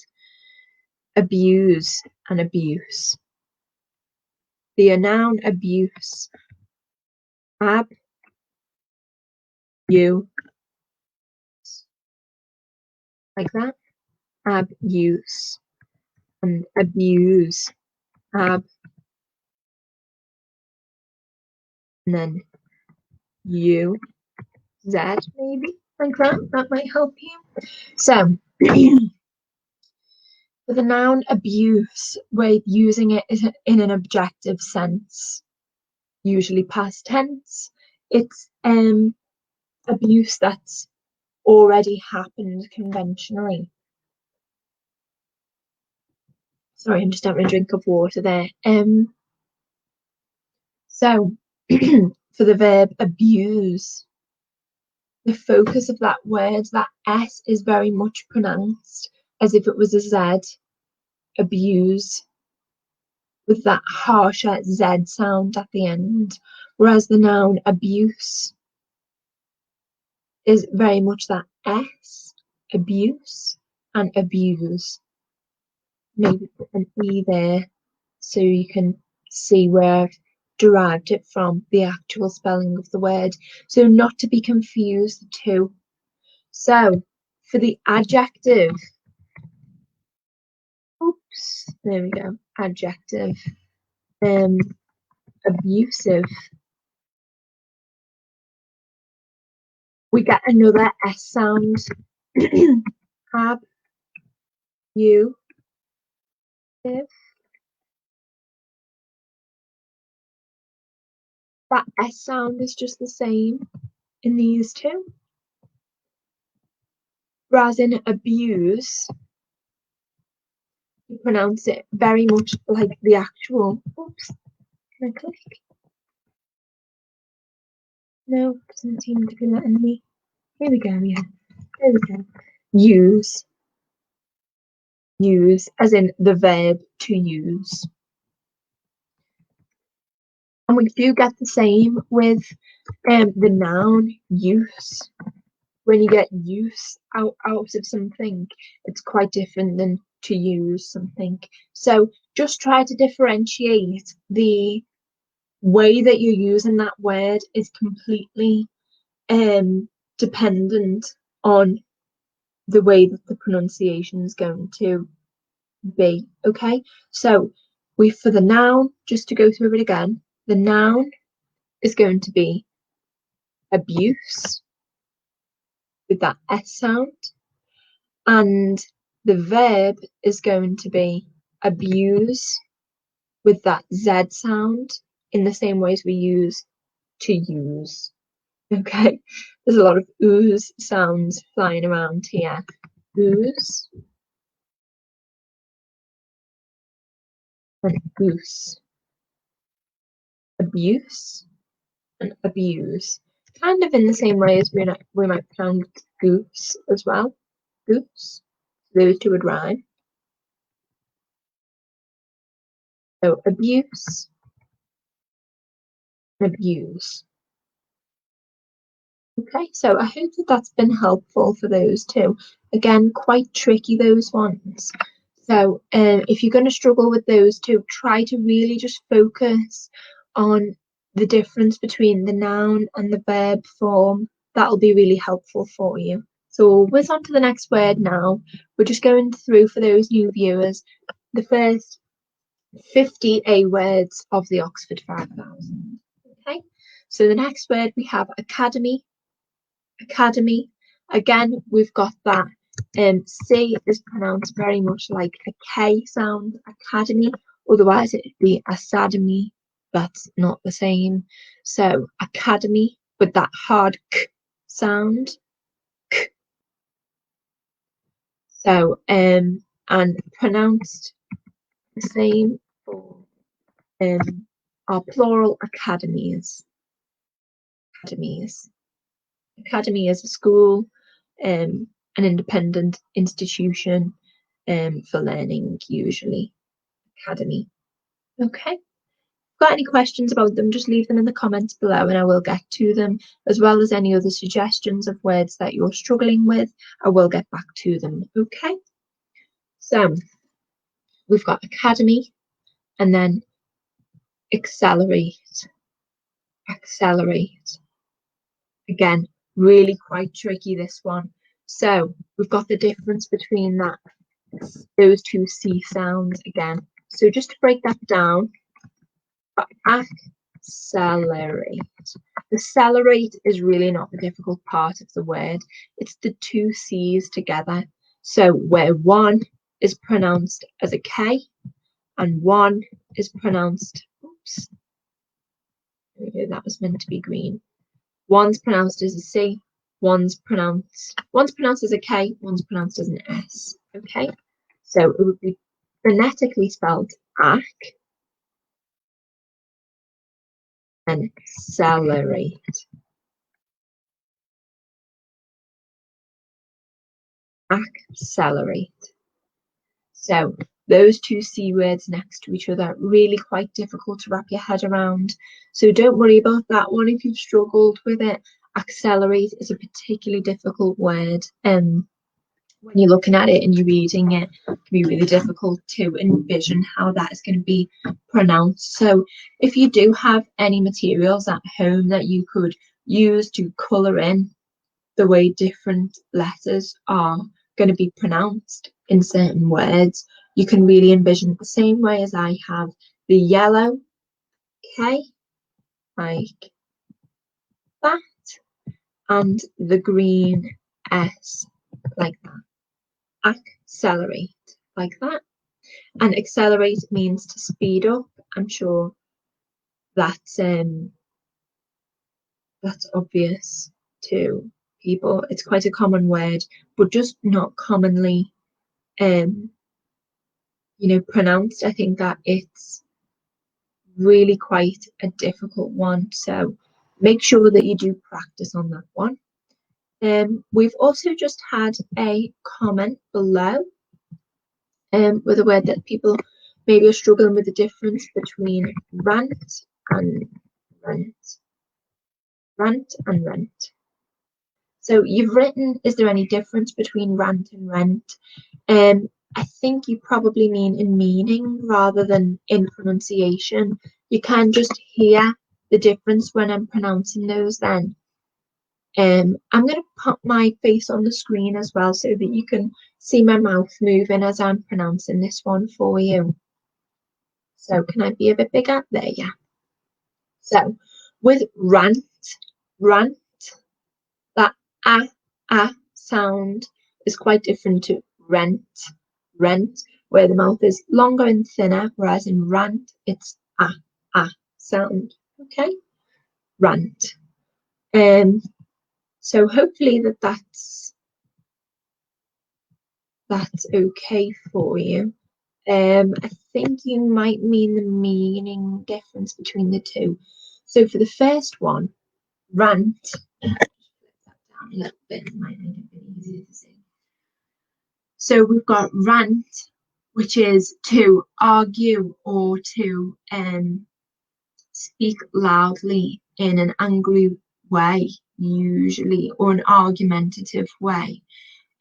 Abuse and abuse. the noun abuse, abuse, like that, abuse, and abuse, and then U, Z, maybe, like that. That might help you. So, for the noun abuse, we're using it in an objective sense, usually past tense. It's abuse that's already happened conventionally. Sorry, I'm just having a drink of water there. So, for the verb abuse, the focus of that word, that S, is very much pronounced as if it was a Z, abuse, with that harsher Z sound at the end, whereas the noun abuse is very much that S, abuse, and abuse. Maybe put an E there so you can see where I've derived it from, the actual spelling of the word, so not to be confused the two. So for the adjective, oops, there we go, adjective, abusive, we get another S sound. Have you, if, that S sound is just the same in these two. Whereas in abuse, you pronounce it very much like the actual, oops, can I click? No, it doesn't seem to be letting me. Here we go, yeah. There we go. Use. Use, as in the verb to use. And we do get the same with the noun use. When you get use out of something, it's quite different than to use something. So just try to differentiate. The way that you're using that word is completely dependent on the way that the pronunciation is going to be. Okay, so for the noun, just to go through it again, the noun is going to be abuse with that S sound, and the verb is going to be abuse with that Z sound, in the same way as we use to use. Okay, there's a lot of ooze sounds flying around here. Ooze and goose. Abuse and abuse. Kind of in the same way as we might pronounce goose as well. Goose. Those two would rhyme. So abuse and abuse. Okay, so I hope that that's been helpful for those two. Again, quite tricky, those ones. So if you're going to struggle with those two, try to really just focus on the difference between the noun and the verb form. That'll be really helpful for you. So we'll whiz on to the next word now. We're just going through, for those new viewers, the first 50 A words of the Oxford 5000. Okay, so the next word we have academy. Academy. Again, we've got that C is pronounced very much like a K sound, academy, otherwise it'd be academy. That's not the same. So academy with that hard K sound. K. So and pronounced the same for our plural academies. Academies. Academy is a school, an independent institution for learning, usually. Academy. Okay. Got any questions about them, just leave them in the comments below and I will get to them, as well as any other suggestions of words that you're struggling with. I will get back to them. Okay. So we've got academy, and then accelerate, accelerate. Again, really quite tricky, this one. So we've got the difference between those two C sounds again. So just to break that down, accelerate. The celerate is really not the difficult part of the word. It's the two C's together. So where one is pronounced as a K and one is pronounced, oops, that was meant to be green. One's pronounced as a C, one's pronounced as a K, one's pronounced as an S. Okay, so it would be phonetically spelled ac and accelerate. Accelerate. So those two C words next to each other are really quite difficult to wrap your head around. So don't worry about that one if you've struggled with it. Accelerate is a particularly difficult word. When you're looking at it and you're reading it, it can be really difficult to envision how that is going to be pronounced. So if you do have any materials at home that you could use to colour in the way different letters are going to be pronounced in certain words, you can really envision it the same way as I have the yellow K, like that, and the green S, like that. Accelerate, like that. And accelerate means to speed up. I'm sure that's obvious to people. It's quite a common word, but just not commonly pronounced. I think that it's really quite a difficult one, so make sure that you do practice on that one. We've also just had a comment below with a word that people maybe are struggling with the difference between rant and rent. Rant and rent. So you've written, is there any difference between rant and rent? I think you probably mean in meaning rather than in pronunciation. You can just hear the difference when I'm pronouncing those then. I'm going to put my face on the screen as well so that you can see my mouth moving as I'm pronouncing this one for you. So can I be a bit bigger? There, yeah. So with rant, that a sound is quite different to rent, where the mouth is longer and thinner, whereas in rant, it's a sound. Okay, rant. So hopefully that's okay for you. I think you might mean the meaning difference between the two. So for the first one, rant. Down a little bit, might make it a bit easier to see. So we've got rant, which is to argue or to speak loudly in an angry way, usually, or an argumentative way,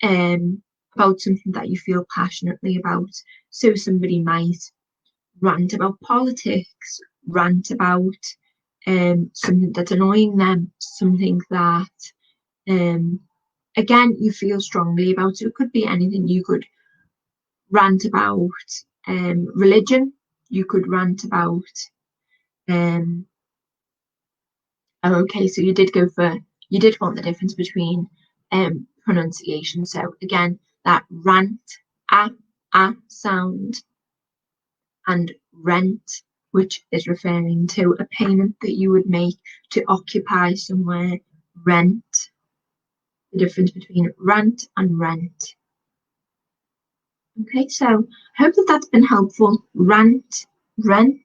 about something that you feel passionately about. So somebody might rant about politics, rant about something that's annoying them, something that again you feel strongly about. So it could be anything. You could rant about religion, you could rant about okay, so you did want the difference between pronunciation. So again, that rant, a sound, and rent, which is referring to a payment that you would make to occupy somewhere, rent. The difference between rant and rent. Okay, so I hope that's been helpful. Rant, rent.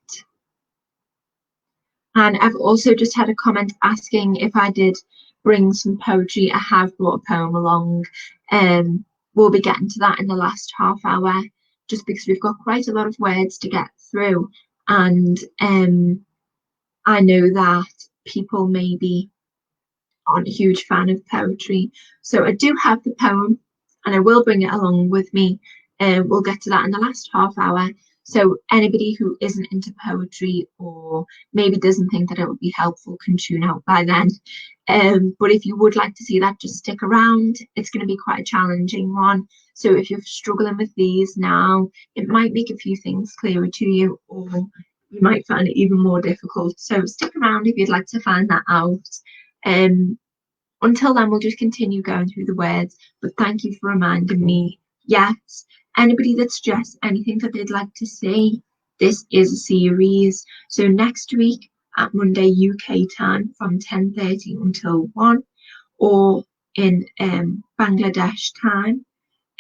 And I've also just had a comment asking if I did bring some poetry. I have brought a poem along. We'll be getting to that in the last half hour, just because we've got quite a lot of words to get through. And I know that people maybe aren't a huge fan of poetry. So I do have the poem and I will bring it along with me. We'll get to that in the last half hour. So anybody who isn't into poetry or maybe doesn't think that it would be helpful can tune out by then. But if you would like to see that, just stick around. It's going to be quite a challenging one. So if you're struggling with these now, it might make a few things clearer to you, or you might find it even more difficult. So stick around if you'd like to find that out. Until then, we'll just continue going through the words. But thank you for reminding me. Yes, anybody that suggests anything that they'd like to see, this is a series. So next week at Monday UK time from 10:30 until 1, or in Bangladesh time,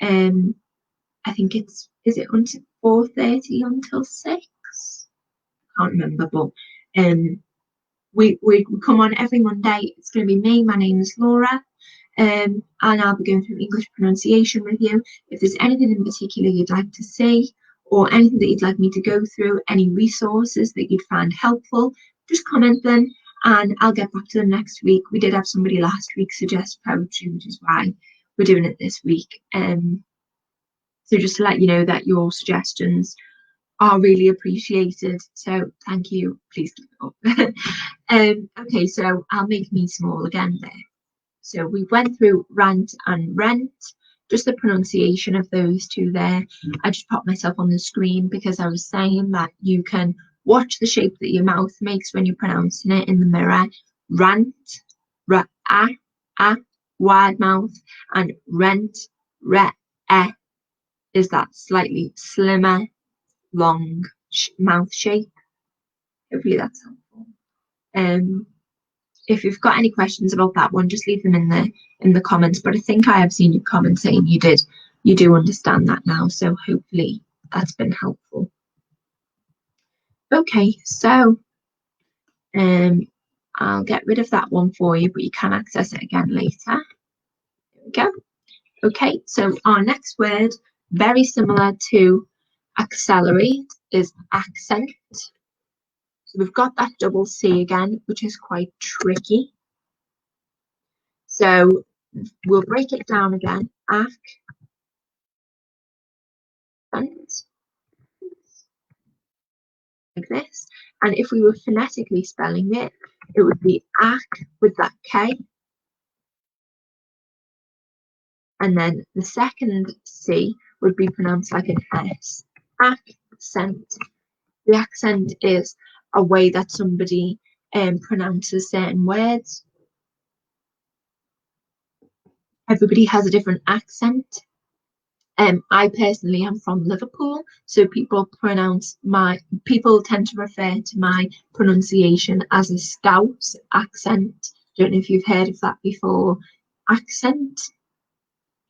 I think is it until 4:30 until 6? I can't remember, but we come on every Monday. It's going to be me. My name is Laura. And I'll be going through English pronunciation with you. If there's anything in particular you'd like to see, or anything that you'd like me to go through, any resources that you'd find helpful, just comment them and I'll get back to them next week. We did have somebody last week suggest poetry, which is why we're doing it this week. So just to let you know that your suggestions are really appreciated. So thank you. Please keep it up. Okay, so I'll make me small again there. So we went through rant and rent, just the pronunciation of those two there. I just popped myself on the screen because I was saying that you can watch the shape that your mouth makes when you're pronouncing it in the mirror. Rant, wide mouth, and rent, is that slightly slimmer, long mouth shape. Hopefully that's helpful. If you've got any questions about that one, just leave them in the comments. But I think I have seen your comment saying you do understand that now. So hopefully that's been helpful. Okay, so I'll get rid of that one for you, but you can access it again later. There we go. Okay, so our next word, very similar to accelerate, is accent. So we've got that double C again, which is quite tricky. So we'll break it down again. Accent, like this. And if we were phonetically spelling it, it would be ac with that K. And then the second C would be pronounced like an S. Accent. The accent is a way that somebody pronounces certain words. Everybody has a different accent. I personally am from Liverpool, so people tend to refer to my pronunciation as a Scouse accent. Don't know if you've heard of that before. Accent.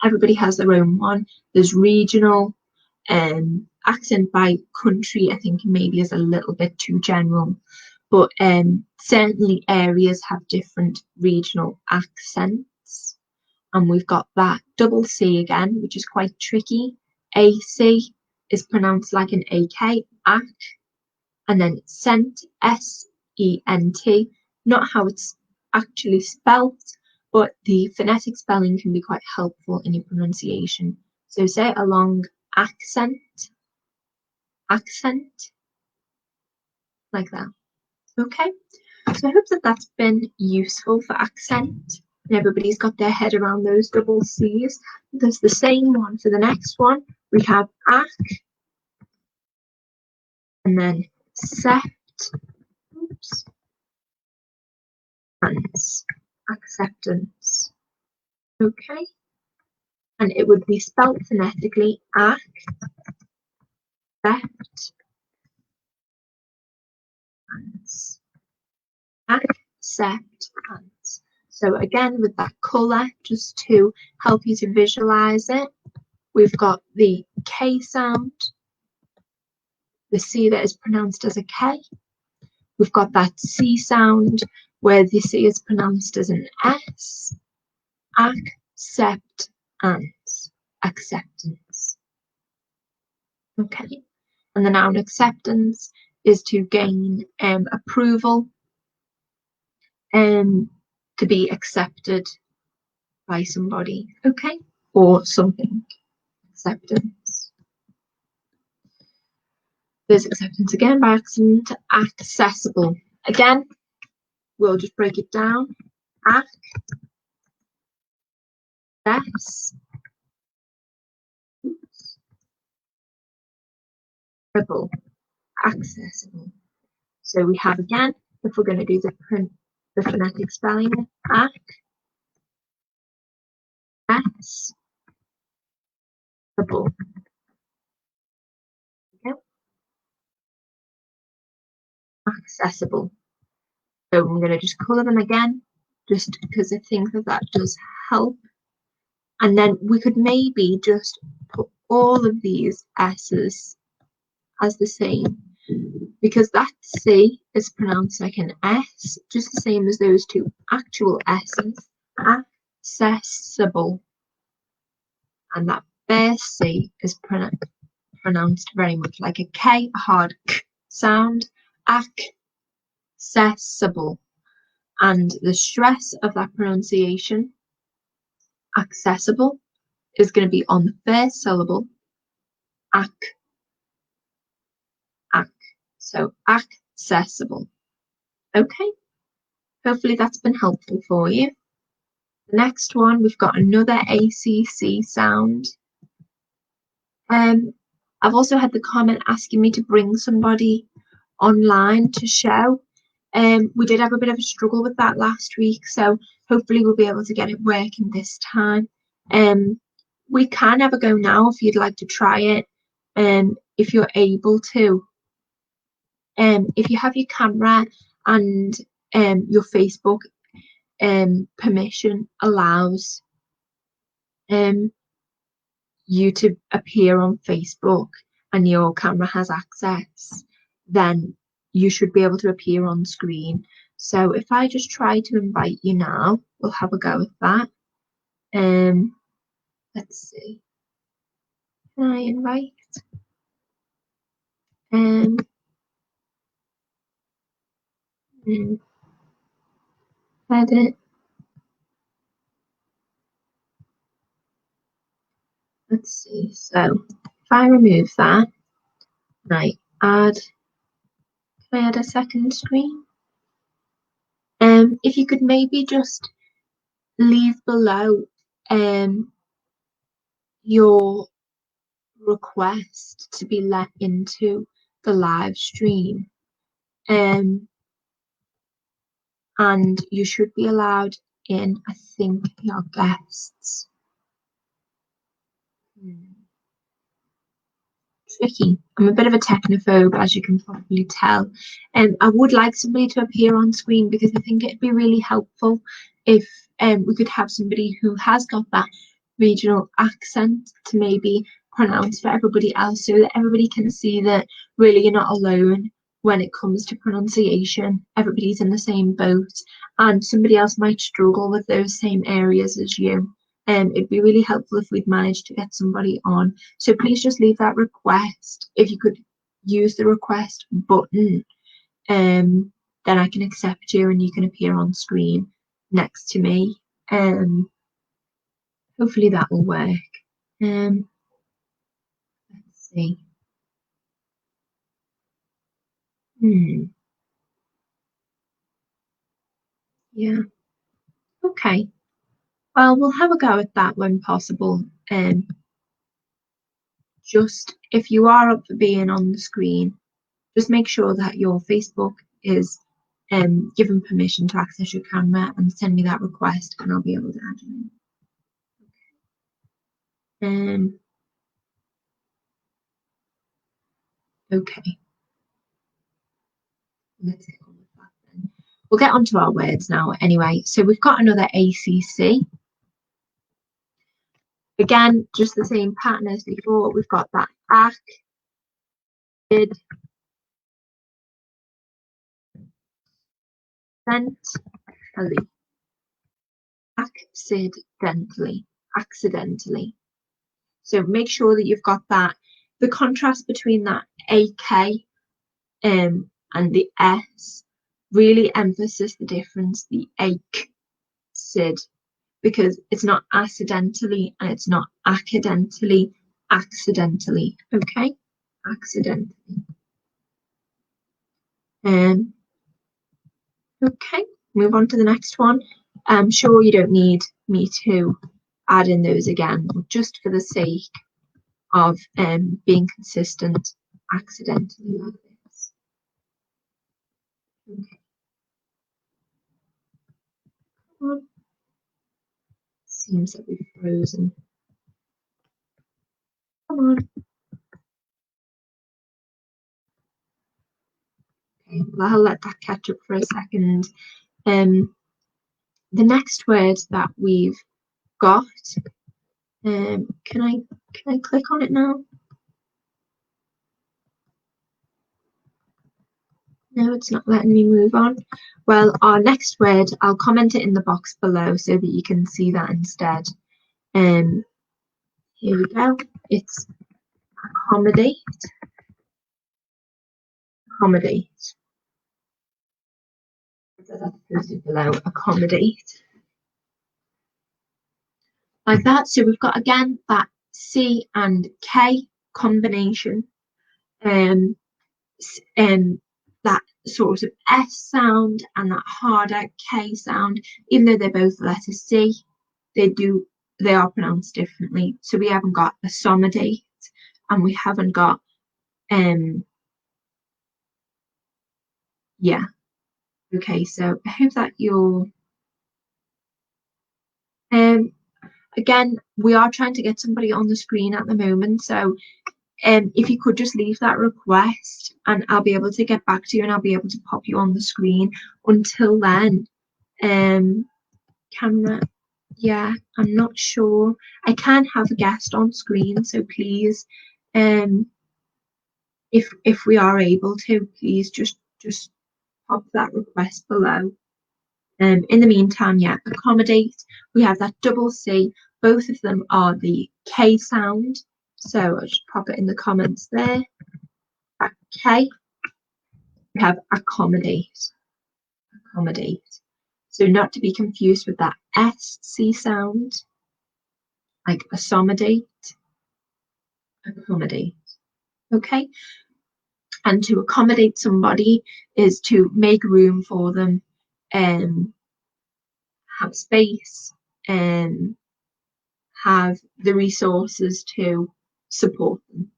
Everybody has their own one. There's regional. Accent by country, I think maybe is a little bit too general, but certainly areas have different regional accents. And we've got that double C again, which is quite tricky. AC is pronounced like an AK, ac, and then sent, S-E-N-T, not how it's actually spelt, but the phonetic spelling can be quite helpful in your pronunciation. So say it along, accent, like that. Okay, so I hope that that's been useful for accent. And everybody's got their head around those double C's. There's the same one for the next one. We have ac, and then sept, acceptance. Okay, and it would be spelt phonetically ac, sept, acceptance. So again, with that colour, just to help you to visualize it, we've got the K sound, the C that is pronounced as a K. We've got that C sound where the C is pronounced as an S. Accept and acceptance. Okay, and the noun acceptance is to gain approval, to be accepted by somebody, okay, or something. Acceptance. There's acceptance again by accident. Accessible. Again, we'll just break it down. Accessible. So we have again, if we're going to do the phonetic spelling, accessible. Okay. Accessible. So I'm going to just colour them again, just because I think that does help. And then we could maybe just put all of these S's as the same, because that C is pronounced like an S, just the same as those two actual S's. Accessible. And that first C is pronounced very much like a K, a hard K sound. Accessible. And the stress of that pronunciation, accessible, is going to be on the first syllable, so accessible. Okay, hopefully that's been helpful for you. The next one, we've got another ACC sound. I've also had the comment asking me to bring somebody online to show. We did have a bit of a struggle with that last week, so hopefully we'll be able to get it working this time. We can have a go now if you'd like to try it, if you're able to. If you have your camera and your Facebook permission allows you to appear on Facebook and your camera has access, then you should be able to appear on screen. So if I just try to invite you now, we'll have a go at that. Let's see. Can I invite? Edit. Let's see. So if I remove that, right, can I add a second screen? If you could maybe just leave below your request to be let into the live stream, and you should be allowed in, I think, your guests. Tricky. I'm a bit of a technophobe, as you can probably tell, and I would like somebody to appear on screen because I think it'd be really helpful if we could have somebody who has got that regional accent to maybe pronounce for everybody else, so that everybody can see that really you're not alone when it comes to pronunciation. Everybody's in the same boat, and somebody else might struggle with those same areas as you. It'd be really helpful if we'd managed to get somebody on. So please just leave that request. If you could use the request button, then I can accept you and you can appear on screen next to me. Hopefully that will work. Let's see. Yeah. Okay. Well, we'll have a go at that when possible. Just if you are up for being on the screen, just make sure that your Facebook is given permission to access your camera and send me that request and I'll be able to add you in. Okay. Let's get on with that then. We'll get onto our words now anyway. So we've got another ACC. Again, just the same pattern as before. We've got that accidentally. So make sure that you've got that, the contrast between that AK and the S really emphasizes the difference, the acid, because it's not accidentally and it's not accidentally, okay? Accidentally. Okay, move on to the next one. I'm sure you don't need me to add in those again, but just for the sake of being consistent, accidentally like this. Okay. Come on. Seems that we've frozen. Come on. Okay, well, I'll let that catch up for a second. The next word that we've got, can I click on it now? No, it's not letting me move on. Well, our next word, I'll comment it in the box below so that you can see that instead. Here we go. It's accommodate. Accommodate. So that's posted below. Accommodate. Like that. So we've got again that C and K combination. That sort of S sound and that harder K sound, even though they're both letter C, they are pronounced differently. So we haven't got accommodate and we haven't got yeah. Okay, so I hope that you're again, we are trying to get somebody on the screen at the moment, so if you could just leave that request and I'll be able to get back to you and I'll be able to pop you on the screen. Until then, camera, yeah, I'm not sure. I can have a guest on screen, so please, if we are able to, please just pop that request below. In the meantime, yeah, accommodate. We have that double C. Both of them are the K sound. So I'll just pop it in the comments there. At K, we have accommodate. Accommodate. So not to be confused with that SC sound, like accommodate. Accommodate. Okay. And to accommodate somebody is to make room for them, have space, have the resources to support them.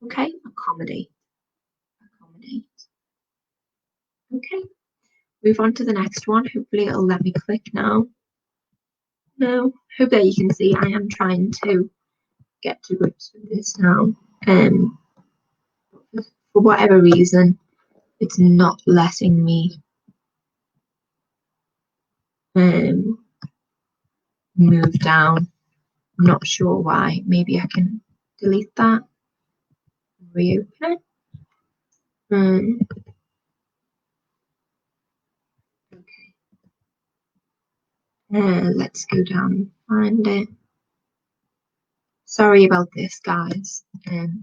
Okay, accommodate. Accommodate. Okay, move on to the next one. Hopefully it'll let me click now. No, hope that you can see I am trying to get to grips with this now. For whatever reason, it's not letting me move down. I'm not sure why. Maybe I can delete that, reopen it. Okay. Let's go down and find it. Sorry about this, guys.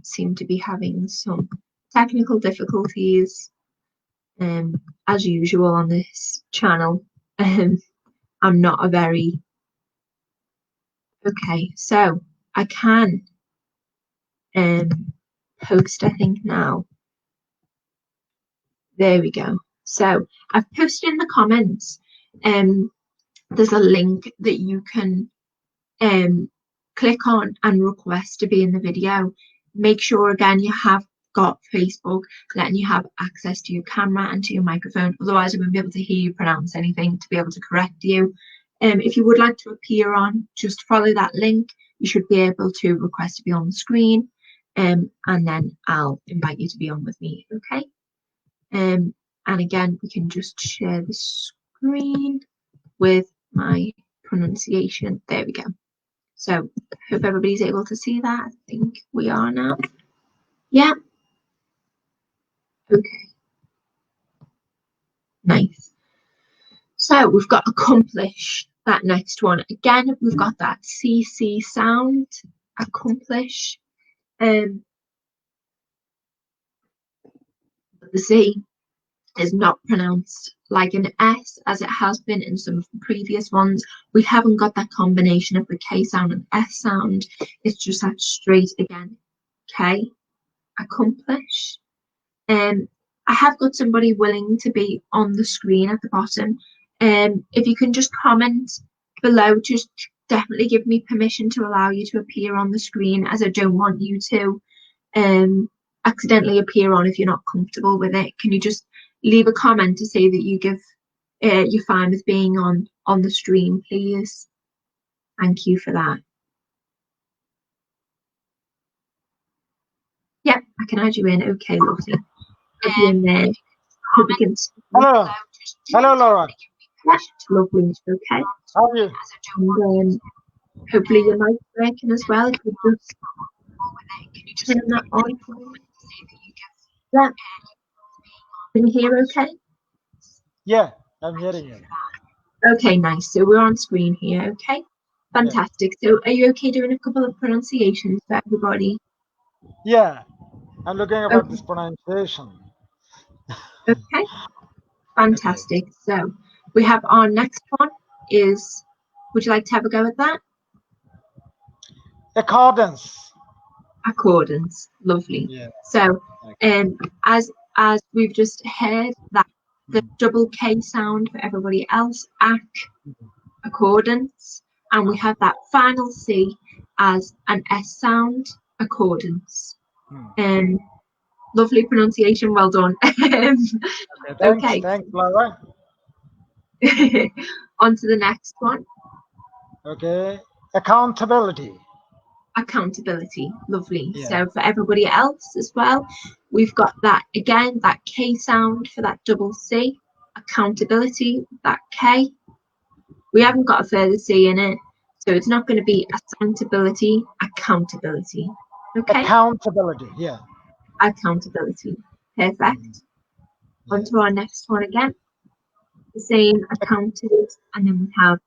Seem to be having some technical difficulties, as usual on this channel. I'm not a very... Okay, so I can post, I think now. There we go. So I've posted in the comments, there's a link that you can click on and request to be in the video. Make sure again you have got Facebook letting you have access to your camera and to your microphone, otherwise I won't be able to hear you pronounce anything to be able to correct you. If you would like to appear on, just follow that link. You should be able to request to be on the screen, and then I'll invite you to be on with me. Okay. And again, we can just share the screen with my pronunciation. There we go. So hope everybody's able to see that. I think we are now. Yeah. Okay. Nice. So we've got accomplish, that next one. Again, we've got that CC sound, accomplish. But the C is not pronounced like an S as it has been in some of the previous ones. We haven't got that combination of the K sound and S sound. It's just that straight again K, accomplish. I have got somebody willing to be on the screen at the bottom. If you can just comment below, just definitely give me permission to allow you to appear on the screen, as I don't want you to accidentally appear on if you're not comfortable with it. Can you just leave a comment to say that you're fine with being on the stream, please? Thank you for that. Yep, I can add you in. Okay, lovely. Add you in there. Hello. Hello, Laura. Yeah, lovely. Okay. How are you? And hopefully your mic's working as well. If you just turn that on. Yeah. Can you hear okay? Yeah, I'm hearing you. Okay, nice. So we're on screen here. Okay. Fantastic. Yeah. So are you okay doing a couple of pronunciations for everybody? Yeah, I'm looking about this pronunciation. Okay. Fantastic. Okay. So we have our next one is, would you like to have a go at that? Accordance. Accordance. Lovely. Yeah. So as we've just heard, that the double K sound for everybody else, accordance, and we have that final C as an S sound, accordance. Lovely pronunciation, well done. Okay, thanks, Laura. On to the next one. Okay, accountability. Accountability, lovely. Yeah. So for everybody else as well, we've got that again, that K sound for that double C, accountability, that K. We haven't got a further C in it, so it's not going to be accountability, accountability. Okay. Accountability, yeah. Accountability, perfect. Yeah. On to our next one again. The same accounted, and then we have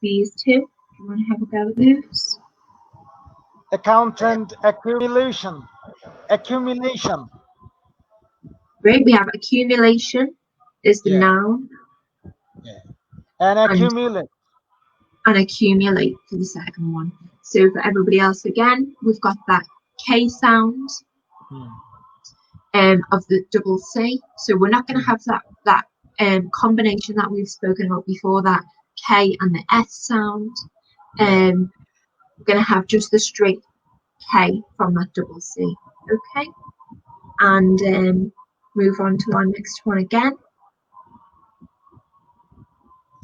these two. Do you want to have a go at those? Accountant accumulation. Accumulation. Great, we have accumulation is the noun. Yeah. And accumulate. And accumulate for the second one. So for everybody else again, we've got that K sound of the double C. So we're not going to have that combination that we've spoken about before, that K and the S sound. We're going to have just the straight K from that double C. Okay. And move on to our next one again.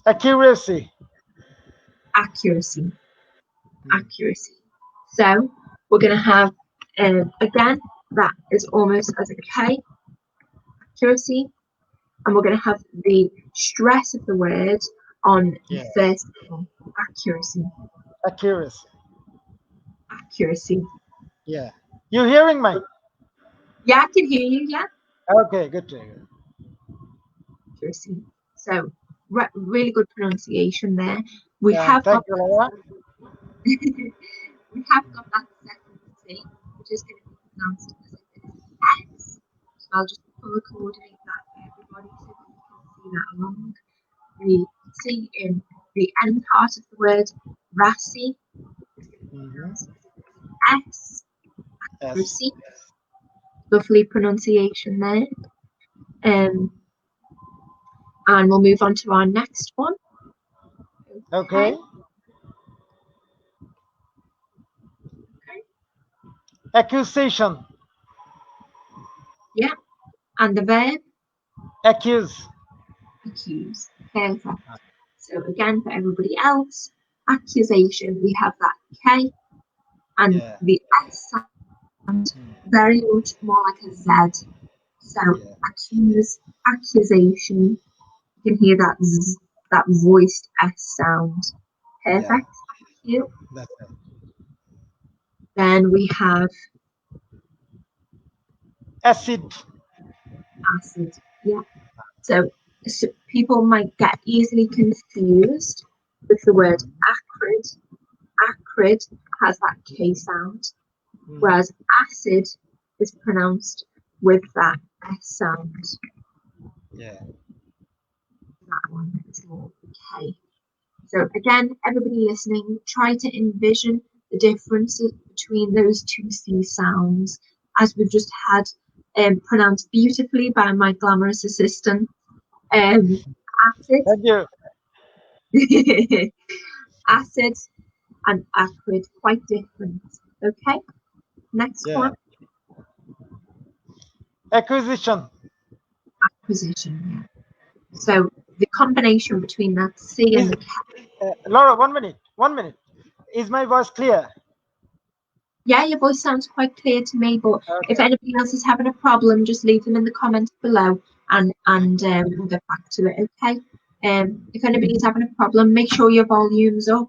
Accuracy. Accuracy. Accuracy. So we're going to have, again, that is almost as a K, accuracy, and we're going to have the stress of the word on the first one, accuracy. Accuracy. Accuracy. Yeah. You hearing me? Yeah, I can hear you, yeah. Okay, good to hear. Accuracy. So, really good pronunciation there. We have got that second C, which is going to be pronounced as X. So I'll just color coordinate that for everybody so that you can see that along. The C in the end part of the word, Rasi, is going to be pronounced as S. Accuracy. Lovely pronunciation there. And we'll move on to our next one. Okay. Accusation. Yeah. And the verb? Accuse. Accuse. Perfect. So again, for everybody else, accusation, we have that K and the S sound, very much more like a Z. So accuse, accusation, you can hear that Z, that voiced S sound. Perfect. Thank you. That's it. Then we have acid. Acid. Yeah. So people might get easily confused with the word acrid. Acrid has that K sound, whereas acid is pronounced with that S sound. Yeah. That one is more K. So again, everybody listening, try to envision the differences between those two C sounds, as we've just had pronounced beautifully by my glamorous assistant. Acid, Thank you. acid and acrid, quite different. Okay, next Yeah. one, Acquisition. acquisition. Yeah. So the combination between that C and Is the K. Laura, 1 minute. 1 minute. Is my voice clear? Yeah, your voice sounds quite clear to me, but if Okay. anybody else is having a problem, just leave them in the comments below and we'll get back to it, okay? If anybody's having a problem, make sure your volume's up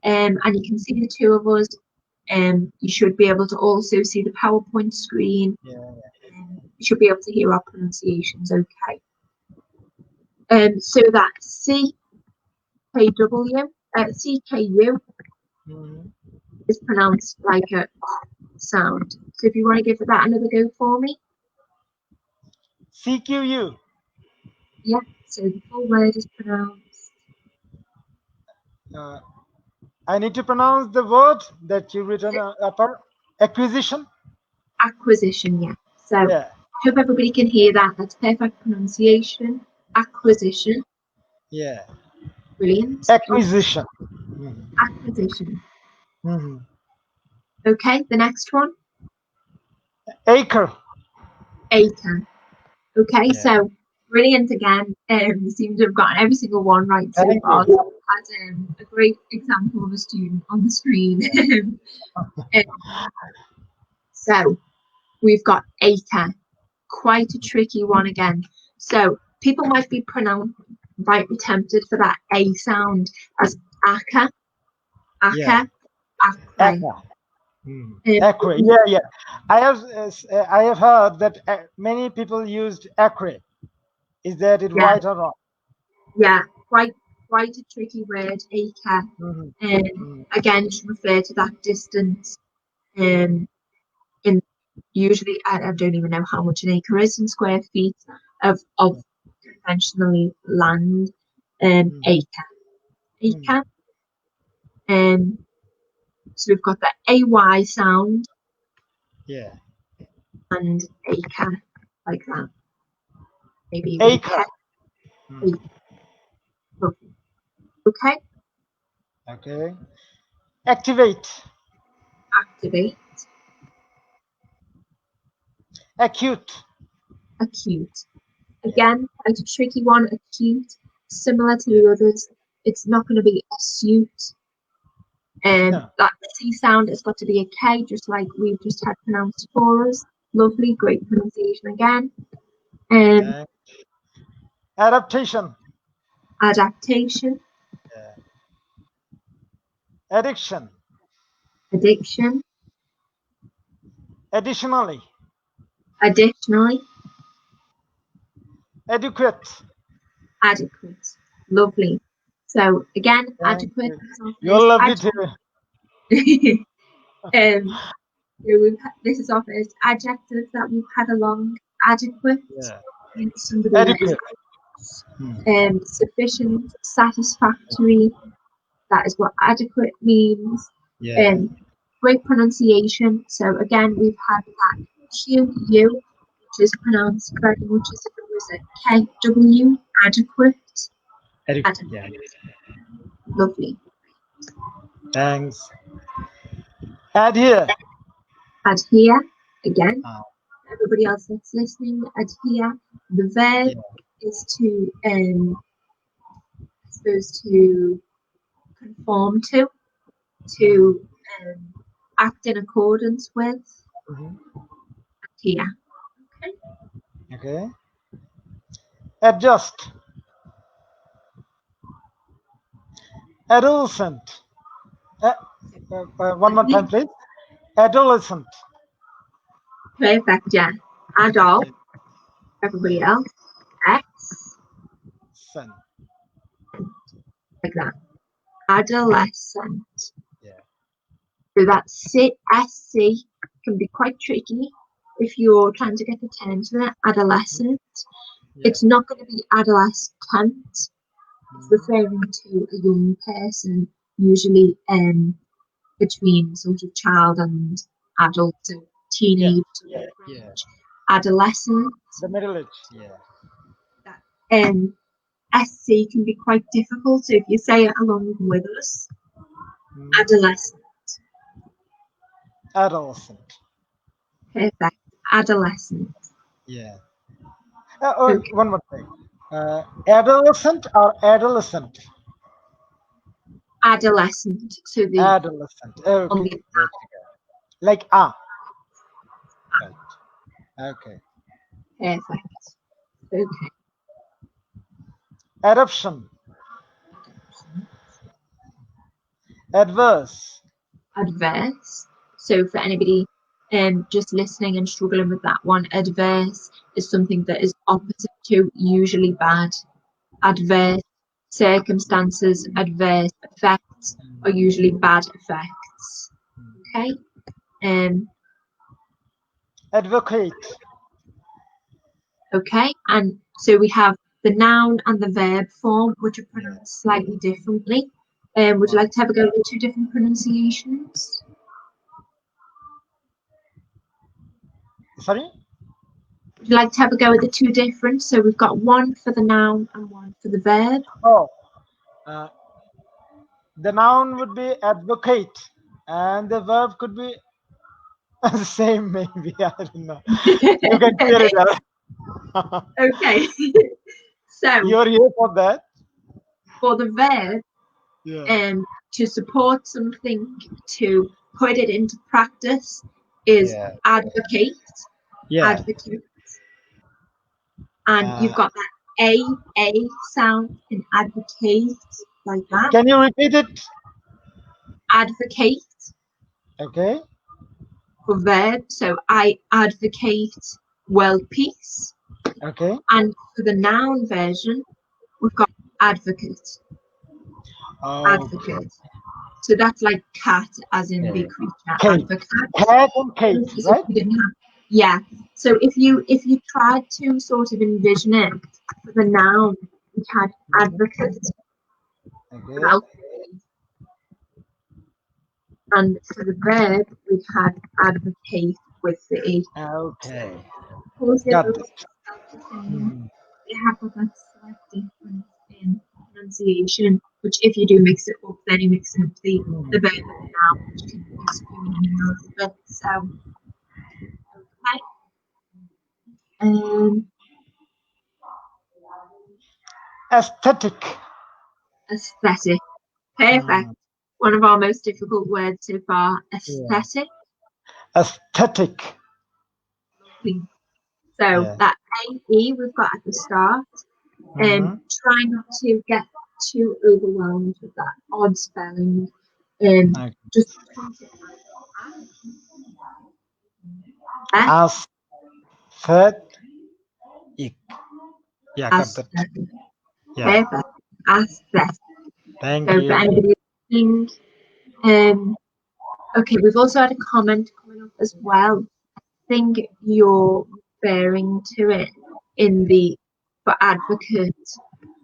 and you can see the two of us. You should be able to also see the PowerPoint screen. Yeah. You should be able to hear our pronunciations, okay? So that CKU Mhm. is pronounced like a sound. So if you want to give that another go for me. CQU. Yeah, so the full word is pronounced Uh, I need to pronounce the word that you written upper. Acquisition. acquisition, yeah. So Yeah. I hope everybody can hear that. That's perfect pronunciation. Acquisition, Yeah. brilliant. Acquisition. Mhm. Acquisition. Mhm. Okay, the next one, Acre. acre. Okay, Yeah. so brilliant again. You seem to have gotten every single one right so Thank far. you. So had a great example of a student on the screen. Um, so we've got acre, quite a tricky one again. So people might be tempted for that A sound as aka, Yeah. aka, acre. Acre. Mhm. Um, Acre. Yeah. Yeah. I have heard that many people used acre. Is that it yeah, right or wrong? yeah, quite a tricky word, acre. Mhm. Again, just refer to that distance. Um, in usually, I don't even know how much an acre is in square feet of conventionally land. Mhm. Acre, Mhm. acre. So we've got the AY sound Yeah. and acre like that. Maybe with a Acre. K. Mhm. Okay, Okay. Activate. activate, Acute. acute. Yeah. Again, quite a tricky one, acute. Similar to Yeah. the others, it's not going to be a suit. No. That C sound has got to be a K, just like we've just had pronounced for us. Lovely, great pronunciation again. Um, Okay. Adaptation. adaptation, Yeah. Addiction. addiction, Additionally. additionally, Adequate. adequate. Lovely. So again, Thank adequate you. is our You're first lovely too. adjective. So this is our first adjective that we've had along. Adequate Yeah. means somebody that is Adequate. Hmm. sufficient, satisfactory. That is what adequate means. Yeah. Great pronunciation. So again, we've had that QU, which is pronounced very much as if it was a KW, adequate. Adequate. Adequate. Yeah. Lovely. Thanks. Adhere. Adhere, again, Uh, everybody else that's listening, adhere. The verb yeah. is to, I suppose, to conform to act in accordance with. Mhm. Adhere. Okay. Okay. Adjust. Adolescent. Uh, one more time, please. Adolescent. Perfect, yeah. Adult, everybody Yeah. else, X, Son. like that. Adolescent. Yeah. So that SC can be quite tricky if you're trying to get the terms of it. Adolescent. Yeah. It's not going to be adolescent. It's Mhm. referring to a young person, usually between sort of child and adult, so Yeah. teenage sort of Yeah. range. adolescent. The middle age. Yeah. SC can be quite difficult. So if you say it along with us, adolescent. Adolescent. Perfect. Adolescent. Yeah. Okay. One more thing. Adolescent or adolescent? Adolescent. So the Adolescent. on Okay. the Like ah. Right. Okay. perfect. Okay. Adoption. Adverse. Adverse. So for anybody just listening and struggling with that one, adverse is something that is opposite to usually bad. Adverse circumstances, adverse effects are usually bad effects. Okay. Advocate. Okay, and so we have the noun and the verb form, which are pronounced slightly differently. Would you like to have a go at the two different pronunciations? Sorry? Would you like to have a go at the two different? So we've got one for the noun and one for the verb. Oh. The noun would be advocate, and the verb could be the same, maybe. I don't know. You can clear it out. Okay, so You're here for that? for the verb, Yeah. to support something, to put it into practice, is Yeah. advocate, Yeah. advocate. And you've got that A sound in advocate, like that. Can you repeat it? Advocate Okay. for verb. So I advocate world peace. Okay. And for the noun version, we've got advocate. Advocate. So that's like cat, as in the creature. Kate. Advocate. Cat and Kate, As if right? we didn't have, yeah. So if you tried to sort of envision it for the noun, we had advocate. Okay. And for the verb, we had advocate with the E. Okay. Of course, it Got looks it. the same. They have got that slight difference in pronunciation, which if you do mix it up, then you mix up the verb and the noun, which can screw me a little bit. So, okay. Aesthetic. Aesthetic. Perfect. One of our most difficult words so far. Aesthetic. Aesthetic. So that AE we've got at the start. Try not to get too overwhelmed with that odd spelling. Just treat it as Aesthetic. Yeah, got that. aesthetic. Yeah. Perfect. Aesthetic. Thank So for you. anybody listening, okay, we've also had a comment coming up as well. I think you're referring to it in the for advocate.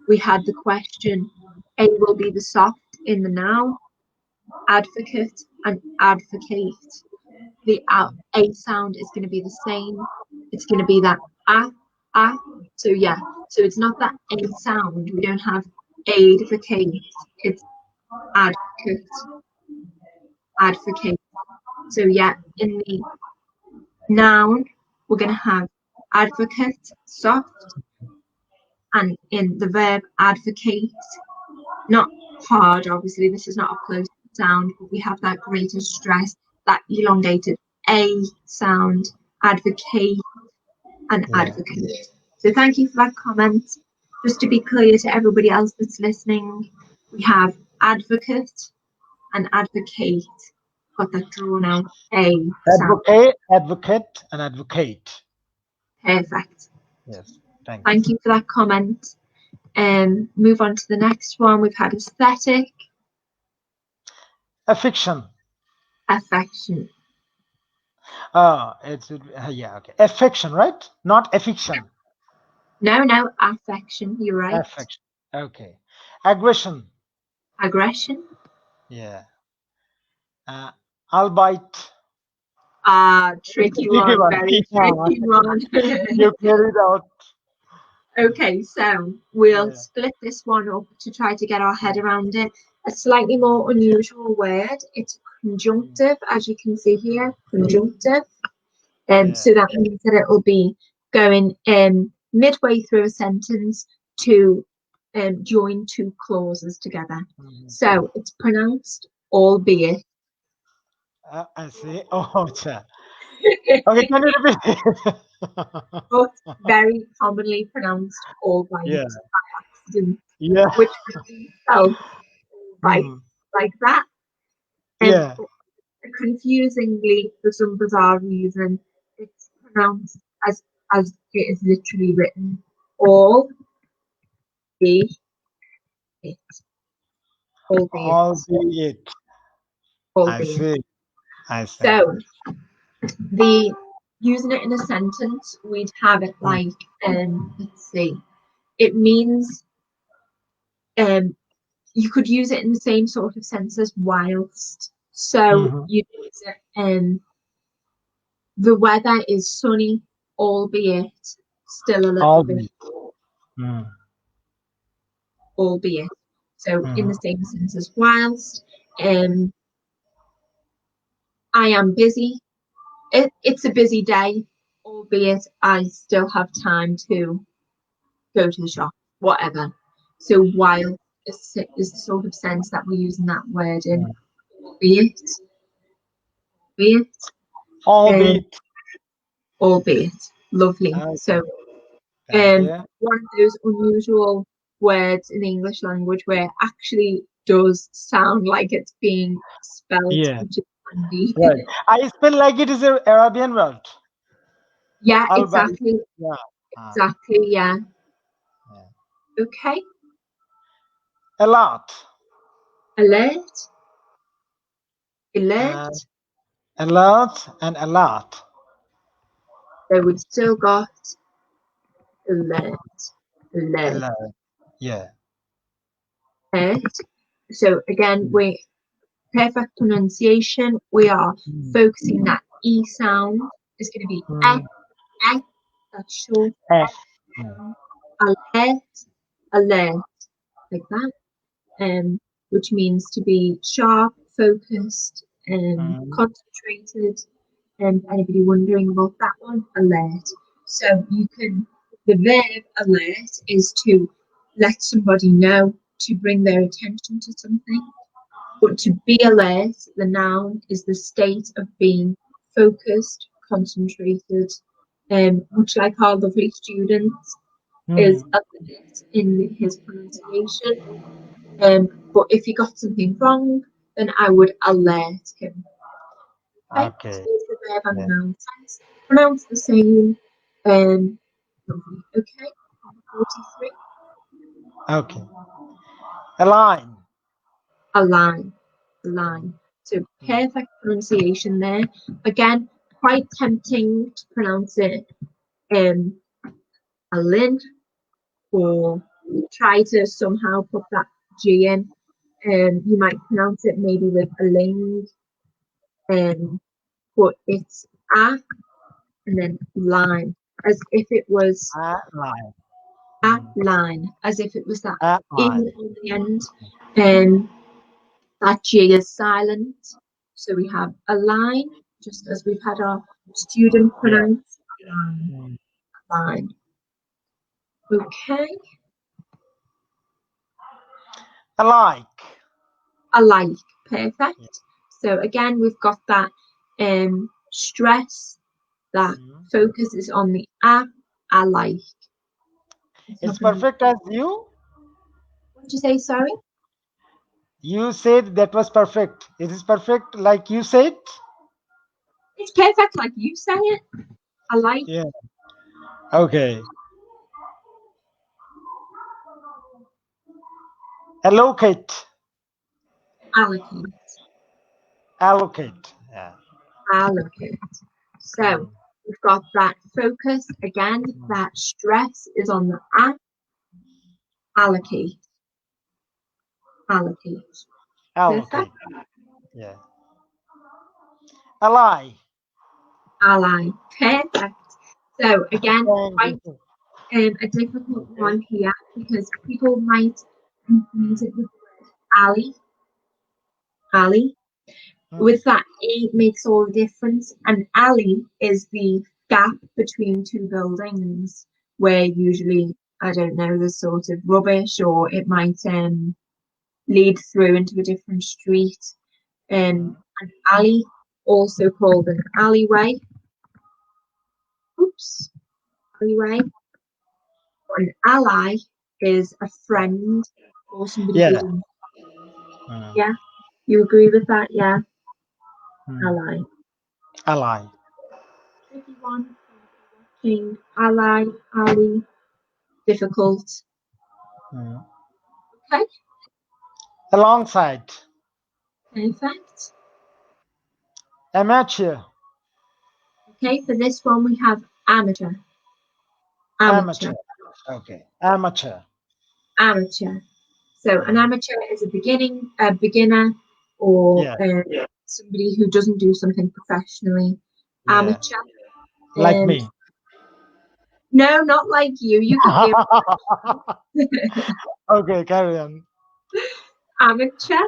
We had the question, A will be the soft in the noun, advocate and advocate. The A sound is going to be the same. It's going to be that a. So yeah, so it's not that A sound. We don't have advocate. It's advocate, advocate. So yeah, in the noun, we're going to have advocate, soft, and in the verb advocate, not hard, obviously, this is not a close sound, but we have that greater stress, that elongated A sound, advocate and advocate. So thank you for that comment. Just to be clear to everybody else that's listening, we have advocate and advocate. Got that drawn out A sound. Advocate, and advocate. Perfect. Yes. Thank you. Thank you for that comment. Move on to the next one. We've had aesthetic. Affection. Affection. It's yeah, okay. Affection, right? Not affection. No, affection. You're right. Affection. Okay. Aggression. Aggression. Yeah. Albeit. Tricky Tricky one, one. very Yeah. tricky one. You carried out. Okay, so we'll Yeah. split this one up to try to get our head around it. A slightly more unusual word. It's conjunctive, as you can see here, conjunctive. Yeah. So that means that it will be going midway through a sentence to join two clauses together. So it's pronounced albeit. I see. Oh, cha. Okay, can you repeat it? But very commonly pronounced albeit Yeah. by accident, Yeah. which would be spelled right Mhm. like that. Yeah. But confusingly, for some bizarre reason, it's pronounced as it is literally written, all be it, albeit, Albeit. I albeit. see. I see. So the using it in a sentence, we'd have it Mm. like, let's see, it means um you could use it in the same sort of sense as whilst. So Mhm. you use it the weather is sunny, albeit still a little bit, Albeit. Mm. albeit. So in Mhm. the same sense as whilst. Um, I am busy. It's a busy day, albeit I still have time to go to the shop, whatever. So while is the sort of sense that we're using that word in, Mm. albeit, albeit, um, Albeit. albeit. Lovely. Okay. So Thank you. one of those unusual words in the English language where it actually does sound like it's being spelt, Yeah. which is handy. Right. I feel like it is a Arabian word. Yeah, Albeit. exactly. Yeah. Exactly, yeah. Yeah. Okay. A lot. Alert, Uh, alert. a lot and a lot. So we've still got alert, A alert, lot. Yeah. alert. So again, we perfect pronunciation. We are Mm. focusing that E sound is going to be Mm. eh, that's short. Eh. Mm. Alert, alert, like that. Which means to be sharp, focused, Mm. concentrated. Anybody wondering about that one? Alert. So you can, the verb alert is to let somebody know, to bring their attention to something. But to be alert, the noun is the state of being focused, concentrated, much like our lovely student is Mm. alert in his pronunciation. But if he got something wrong, then I would alert him. Okay, so Okay. there's the verb and the Yeah. noun tense. Pronounce the same. Lovely. Okay, 43. Okay. A line. A line. A line. So Mm. perfect pronunciation there. Again, quite tempting to pronounce it um, a lin, or try to somehow put that G in. You might pronounce it maybe with a ling, but it's a and then line, as if it was A line. a Mm. line, as if it was that A in line. on the end. Um, that G is silent. So we have a line, just as we've had our student Yeah. pronounce line, Mm. line. Okay, Alike. alike, Yeah. perfect. So again, we've got that stress, that Mm. focus is on the a, alike. There's It's nothing. perfect as you. What did you say? Sorry. You said that was perfect. It is perfect like you said. It's perfect like you say it. Alike, Yeah. Okay. Allocate. allocate, Allocate. Yeah. allocate. So Mm. we've got that focus again. Mm. That stress is on the a, allocate, allocate. Perfect. Allocate. Yeah. Ally. ally. Perfect. So again, Thank quite you. a difficult Okay. one here because people might confuse it with alley. Alley. Hmm. With that E makes all the difference. An alley is the gap between two buildings where usually, I don't know, there's sort of rubbish or it might lead through into a different street. Hmm. An alley, also called an alleyway. Oops, alleyway. An ally is a friend or somebody Yeah. who's, Hmm. yeah, you agree with that? Yeah, Hmm. ally. Ally. Tricky one. King, ally, ally, difficult. Hmm. Okay, Alongside. perfect. Amateur. Okay, for this one we have amateur, amateur, Amateur. Okay. Amateur. amateur. So an Hmm. amateur is a beginner, or Yeah. somebody who doesn't do something professionally. Yeah. Amateur. Like Um, me. no, not like you. You could be Okay, carry on. amateur.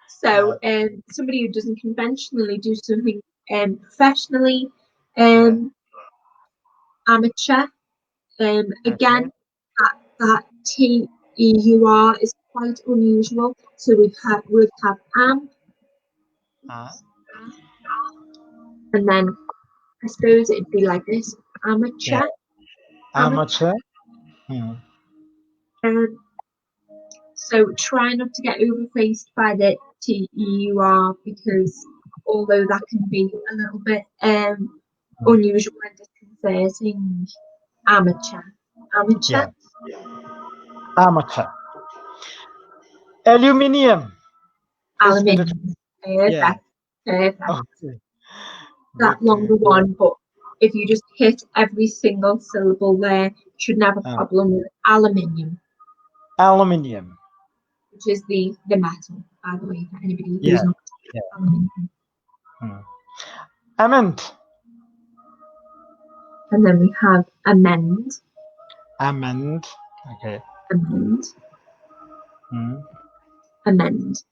So Okay. somebody who doesn't conventionally do something professionally. Yeah. Amateur. Okay. Again, that TEUR is quite unusual. So we'd have Uh, and then I suppose it'd be like this: yeah. amateur, amateur. Amateur. Hmm. Um, so try not to get overfaced by the TEUR because although that can be a little bit unusual and disconcerting, amateur, amateur, Yeah. Amateur. Aluminium is with it. aluminium. Yeah. Perfect, perfect. Okay. That Good. longer Good. one, but if you just hit every single syllable there, you shouldn't have a Uh, problem with aluminium, aluminium. which is the metal, by the way, for anybody who's Yeah. not Yeah. aluminium. Hmm. Amend. And then we have amend, Amend. Okay. amend, Hmm. amend.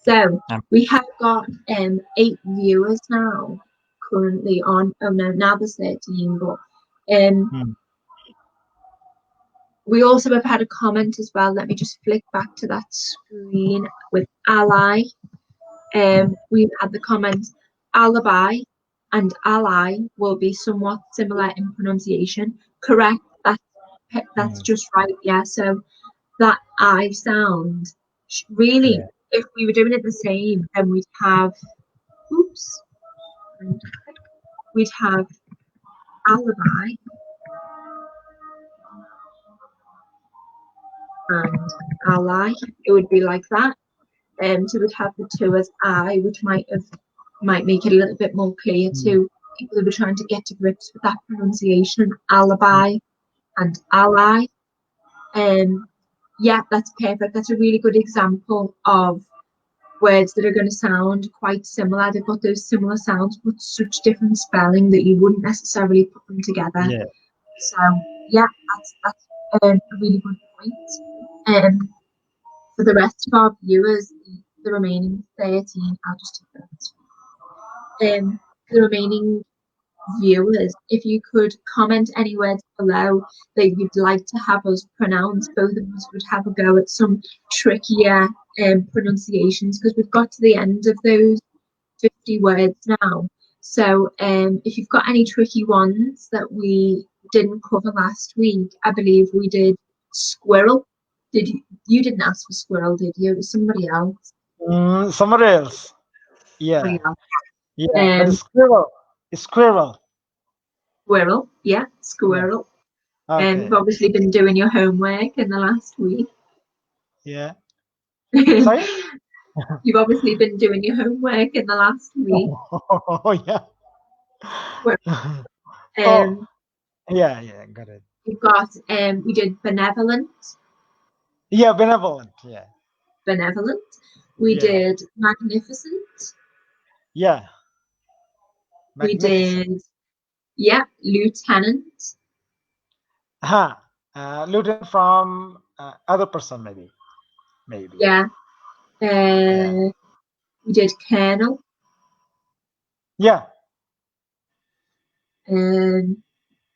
So Am- we have got 8 viewers now currently on. Oh no, now there's 13, but hmm. we also have had a comment as well. Let me just flick back to that screen with ally. We've had the comment alibi and ally will be somewhat similar in pronunciation. Correct. That's Hmm. just right. Yeah. So that I sound really, Yeah. if we were doing it the same, then oops, we'd have alibi and ally. It would be like that. So we'd have the two as I, which might make it a little bit more clear Hmm. to people who are trying to get to grips with that pronunciation. Alibi and ally. Yeah, that's perfect. That's a really good example of words that are going to sound quite similar. They've got those similar sounds, but such different spelling that you wouldn't necessarily put them together. Yeah. So yeah, that's a really good point. For the rest of our viewers, the remaining 13, I'll just take that. The remaining viewers, if you could comment any words below that you'd like to have us pronounce, both of us would have a go at some trickier pronunciations because we've got to the end of those 50 words now. So if you've got any tricky ones that we didn't cover last week, I believe we did squirrel. Did you? You didn't ask for squirrel, did you? It was somebody else. Somewhere else. Somebody Yeah. else. Yeah. But Um, squirrel. Squirrel. squirrel. Yeah, Yeah. squirrel. You've Okay. obviously been doing your homework in the last week. Yeah. Sorry? You've obviously been doing your homework in the last week. Oh, yeah. Oh, Um, yeah. Yeah. Got it. you've got we did benevolent, Yeah. Benevolent. Yeah. benevolent. We Yeah. did magnificent. Yeah. We Magnificent. did. Yeah, lieutenant. Huh. Lieutenant from other person, maybe. Maybe. Yeah. Yeah. We did colonel. Yeah.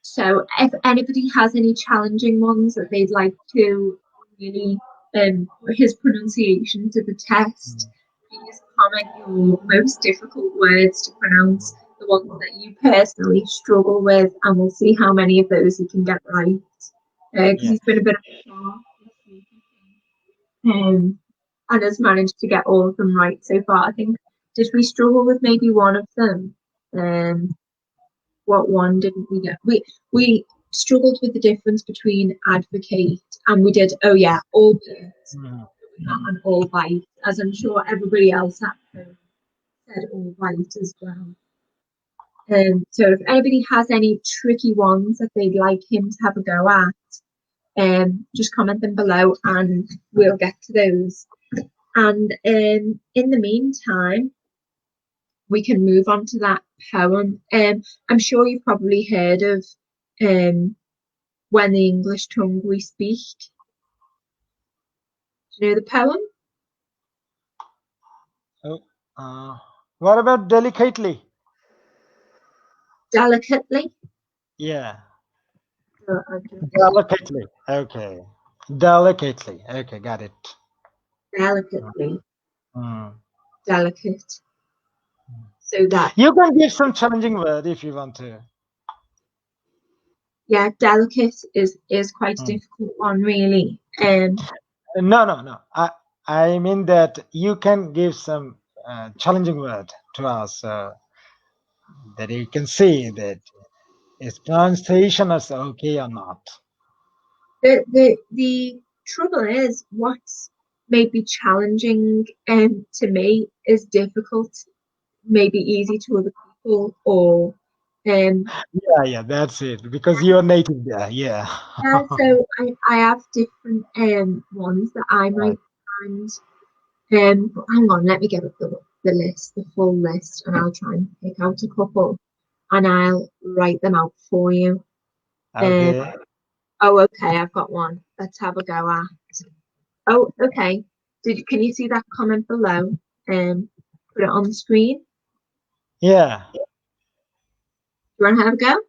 So if anybody has any challenging ones that they'd like to really his pronunciation to the test, please comment your most difficult words to pronounce, the ones that you personally struggle with, and we'll see how many of those he can get right. Because Yeah. he's been a bit of a star this week, and has managed to get all of them right so far. I think, did we struggle with maybe one of them? What one didn't we get? We struggled with the difference between advocate and we did, oh yeah, all birds, Mhm. and all white, as I'm sure everybody else at home said all white as well. So if anybody has any tricky ones that they'd like him to have a go at, just comment them below and we'll get to those. And in the meantime, we can move on to that poem. I'm sure you've probably heard of When the English Tongue We Speak. Do you know the poem? Oh, uh, what about delicately? Delicately. Yeah. I'm just Delicately. Okay. Delicately. Okay, got it. delicately, Mm. delicate. So that, You can give some challenging word if you want to. yeah, delicate is quite a Mm. difficult one, really. No, no, no. I mean that you can give some challenging word to us that you can see that its pronunciation is okay or not. The trouble is, what's maybe challenging to me is difficult, maybe easy to other people, or Yeah, yeah, that's it. Because you're native there. Yeah. yeah. So I have different ones that I Right. might find. But hang on, let me get up the list, the full list, and I'll try and pick out a couple, and I'll write them out for you. Um, Okay. oh, okay, I've got one. Let's have a go at. Oh, okay. Can you see that comment below? Put it on the screen. Yeah. You want to have a go?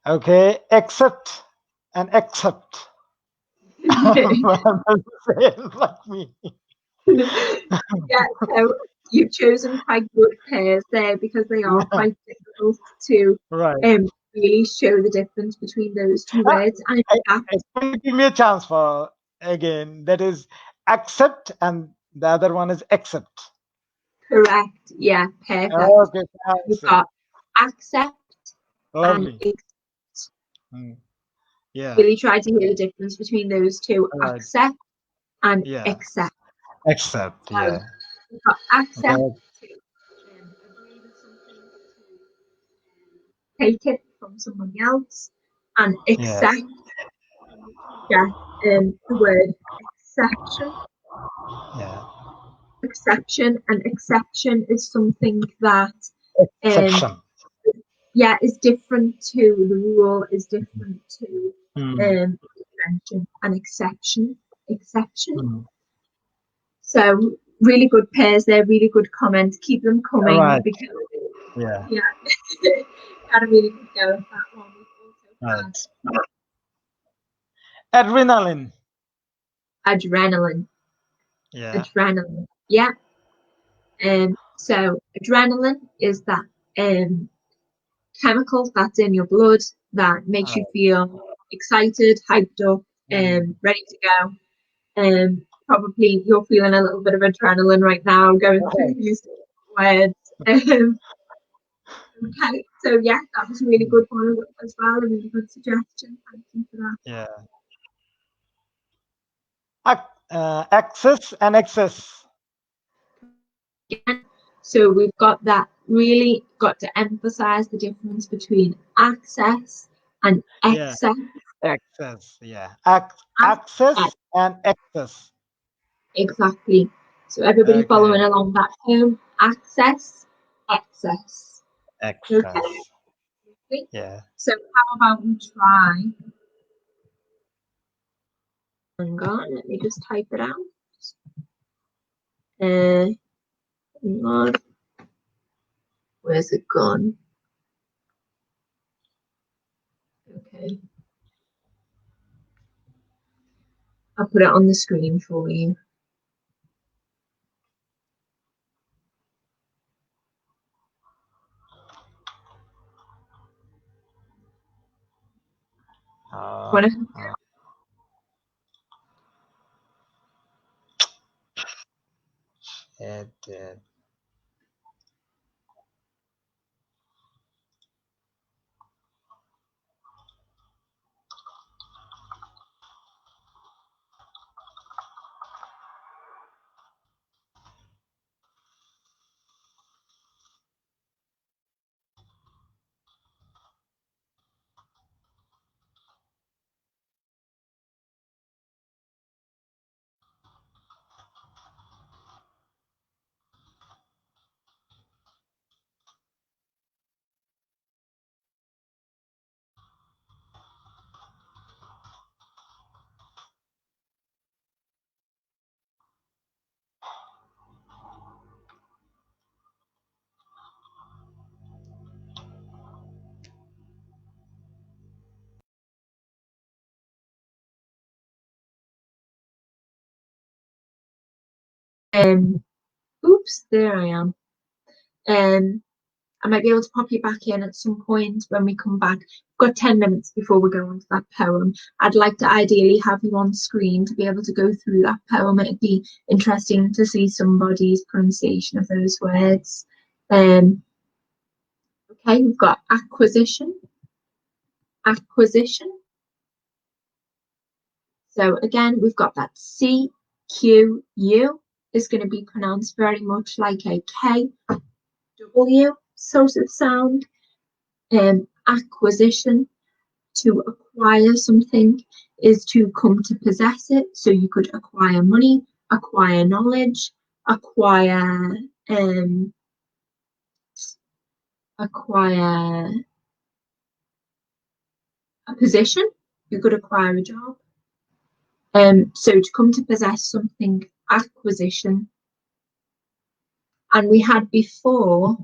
Okay. Accept and accept. Same like me. Yeah, so you've chosen quite good pairs there because they are Yeah. quite difficult to Right. really show the difference between those two Uh, words. And in fact, Can you give me a chance for again? That is accept, and the other one is accept. correct, yeah, perfect. Okay, We've thanks. got accept and Lovely. accept. Mm, yeah. Really try to hear the difference between those two, All right. accept and Yeah. accept. Accept. So Yeah. we've got accept Okay. to agree with something, to take it from someone else, and Yeah. accept, from which we get the word exception. Yeah. Exception, and exception is something that um Exception. yeah, is different to the rule, is different to Mm, convention, and exception. mm. So really good pairs there, really good comments. Keep them All coming right. because Yeah. yeah, had a really good go at that one. We've also Right. Adrenaline. had adrenaline, Yeah. adrenaline. Yeah. So adrenaline is that chemical that's in your blood that makes you Right. feel excited, hyped up, Mm. ready to go. Probably you're feeling a little bit of adrenaline right now going through Right. these words. Okay, so yeah, that was a really good one as well, a really good suggestion. Thank you for that. Yeah. Access and excess. Again, so we've got that really got to emphasize the difference between access and Yeah. excess. Access. Yeah. Access, Access and excess. exactly. So everybody following Okay. along that home, access, excess. Okay. Excess. Okay. Yeah. So how about we try? Hang on, let me just type it out. Hang on. Where's it gone? Okay. I'll put it on the screen for you. Uh, uh, it, Oops, there I am. I might be able to pop you back in at some point when we come back. We've got 10 minutes before we go on to that poem. I'd like to ideally have you on screen to be able to go through that poem. It'd be interesting to see somebody's pronunciation of those words. Okay, we've got acquisition. Acquisition. So again, we've got that CQU is going to be pronounced very much like a KW sort of sound. Acquisition, to acquire something, is to come to possess it. So you could acquire money, acquire knowledge, acquire acquire a position. You could acquire a job. So to come to possess something, acquisition. And we had before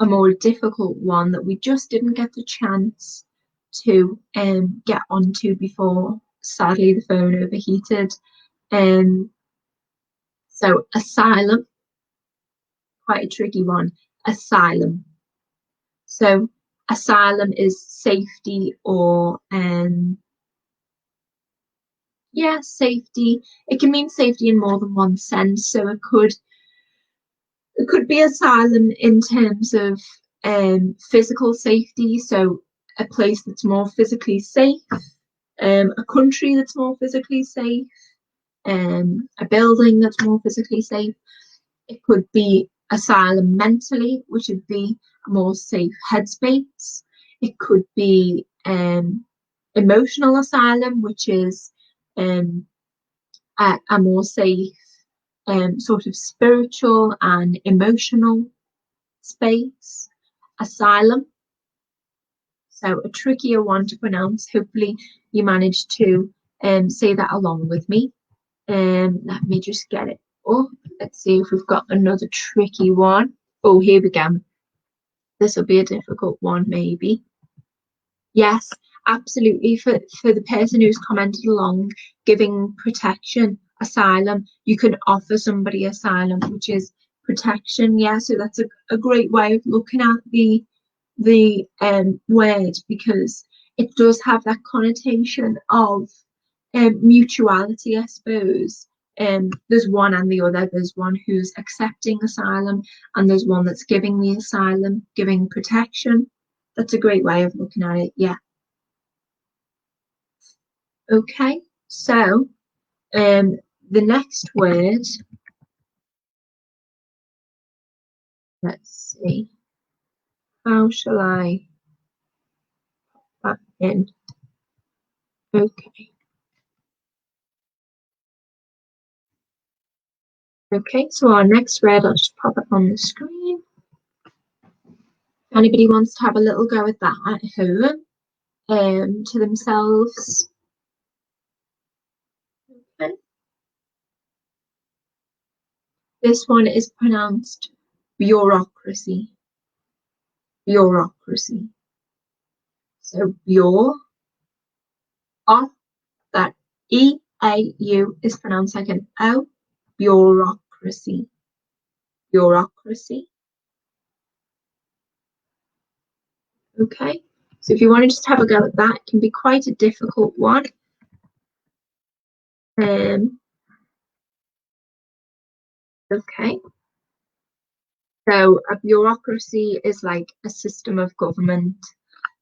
a more difficult one that we just didn't get the chance to get onto before. Sadly, the phone overheated. So asylum, quite a tricky one. Asylum. So asylum is safety, or safety. It can mean safety in more than one sense. So it could be asylum in terms of physical safety, so a place that's more physically safe, a country that's more physically safe, a building that's more physically safe. It could be asylum mentally, which would be a more safe headspace. It could be emotional asylum, which is a more safe sort of spiritual and emotional space. Asylum, so a trickier one to pronounce. Hopefully you managed to say that along with me. Let me just get it up. Let's see if we've got another tricky one. Oh, here we go. This will be a difficult one, maybe. Yes, absolutely. For the person who's commented along, giving protection, asylum, you can offer somebody asylum, which is protection. Yeah, so that's a great way of looking at the word, because it does have that connotation of mutuality, I suppose. There's one and the other. There's one who's accepting asylum, and there's one that's giving the asylum, giving protection. That's a great way of looking at it. Yeah. Okay. So, the next word. Let's see. How shall I put that in? Okay. Okay, so our next word, I'll just pop it on the screen. If anybody wants to have a little go at that at home, to themselves. Okay. This one is pronounced bureaucracy. Bureaucracy. So bureau, that E-A-U is pronounced like an O. Bureaucracy. Bureaucracy. Okay. So if you want to just have a go at that, it can be quite a difficult one. Okay. So a bureaucracy is like a system of government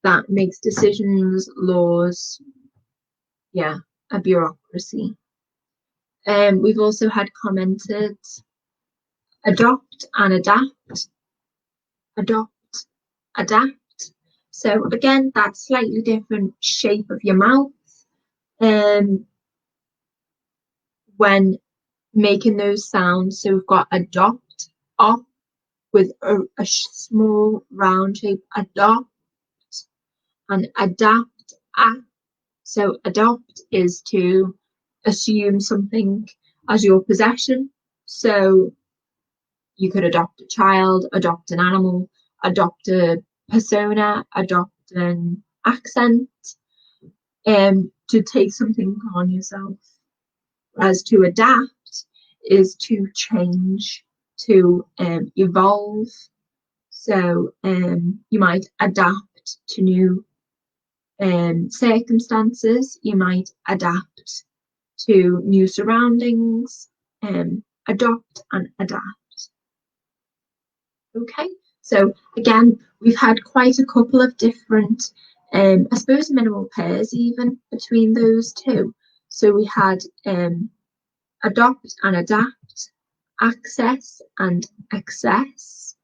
that makes decisions, laws. Yeah, a bureaucracy. We've also had commented adopt and adapt. Adopt, adapt. So again, that's slightly different shape of your mouth. When making those sounds, so we've got adopt, op, with a small round shape, adopt, and adapt, act. So adopt is to assume something as your possession. So you could adopt a child, adopt an animal, adopt a persona, adopt an accent, to take something on yourself. Whereas to adapt is to change, to evolve. So you might adapt to new circumstances, you might adapt to new surroundings, adopt and adapt. Okay, so again, we've had quite a couple of different, I suppose, minimal pairs even between those two. So we had adopt and adapt, access and access,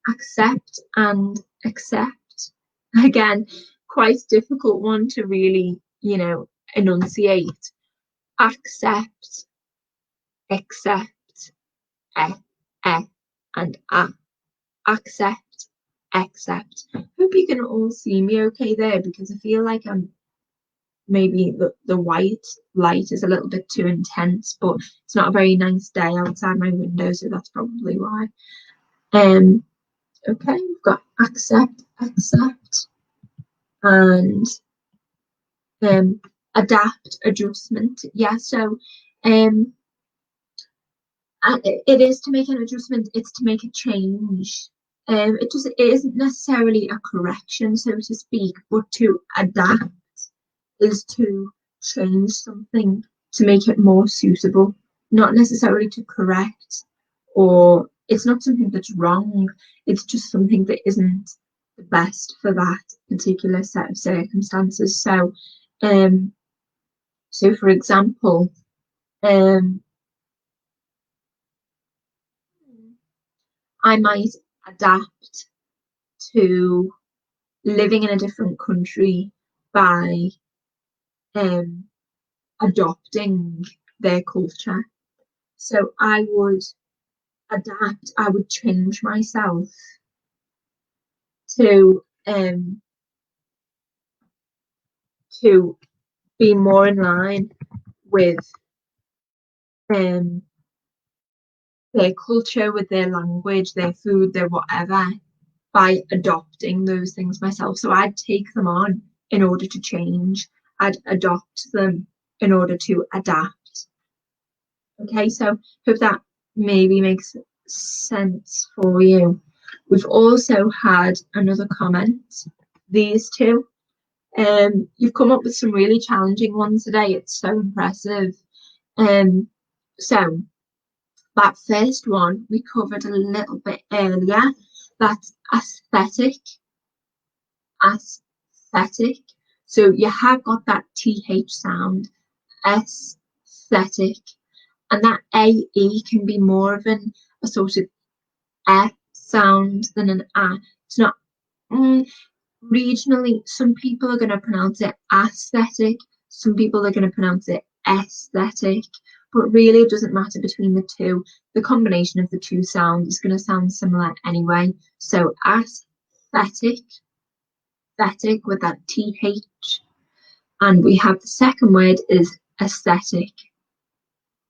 accept and accept. Again, quite difficult one to really, enunciate. Accept, accept, and accept, accept. Hope you can all see me okay there, because I feel like I'm maybe the white light is a little bit too intense, but it's not a very nice day outside my window, so that's probably why. Okay, we've got accept, accept, and adapt, adjustment. Yeah, so it is to make an adjustment, it's to make a change. It isn't necessarily a correction, so to speak, but to adapt is to change something to make it more suitable, not necessarily to correct, or it's not something that's wrong, it's just something that isn't the best for that particular set of circumstances. So for example, I might adapt to living in a different country by adopting their culture. So I would adapt, I would change myself to be more in line with their culture, with their language, their food, their whatever, by adopting those things myself. So I'd take them on in order to change. I'd adopt them in order to adapt. Okay, so hope that maybe makes sense for you. We've also had another comment, these two. You've come up with some really challenging ones today. It's so impressive. So that first one we covered a little bit earlier. That's aesthetic. Aesthetic. So you have got that TH sound, aesthetic, and that AE can be more of a sort of sound than an A. It's not regionally. Some people are going to pronounce it aesthetic, some people are going to pronounce it aesthetic, but really it doesn't matter between the two. The combination of the two sounds is going to sound similar anyway. So aesthetic, aesthetic with that TH. And we have the second word is aesthetic.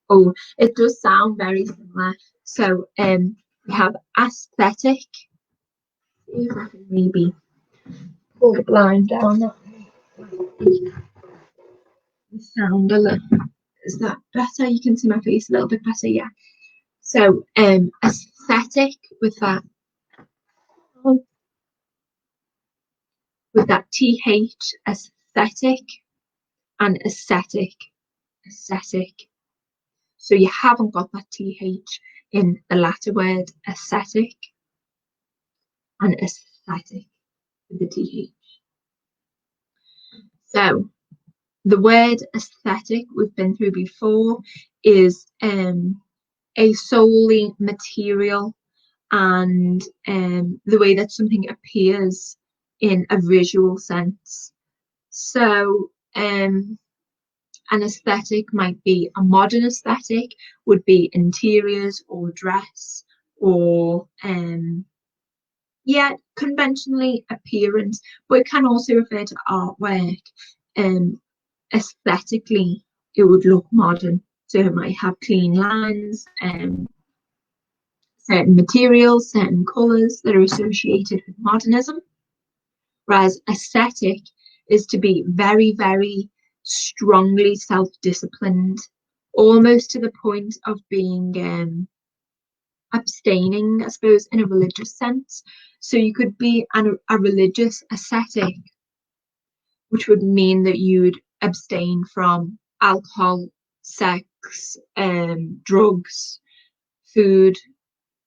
Oh, it does sound very similar. So we have aesthetic. See if I can maybe pull the blind down. That sound a little. Is that better? You can see my face a little bit better, yeah. So aesthetic with that TH, aesthetic, and aesthetic. So you haven't got that TH in the latter word, aesthetic, and aesthetic with the TH. So the word aesthetic we've been through before is a solely material and the way that something appears in a visual sense. So an aesthetic might be a modern aesthetic, would be interiors or dress or conventionally appearance, but it can also refer to artwork. Aesthetically, it would look modern, so it might have clean lines, certain materials, certain colours that are associated with modernism. Whereas aesthetic is to be very, very strongly self-disciplined, almost to the point of being abstaining, I suppose, in a religious sense. So you could be a religious ascetic, which would mean that you'd abstain from alcohol, sex, drugs, food,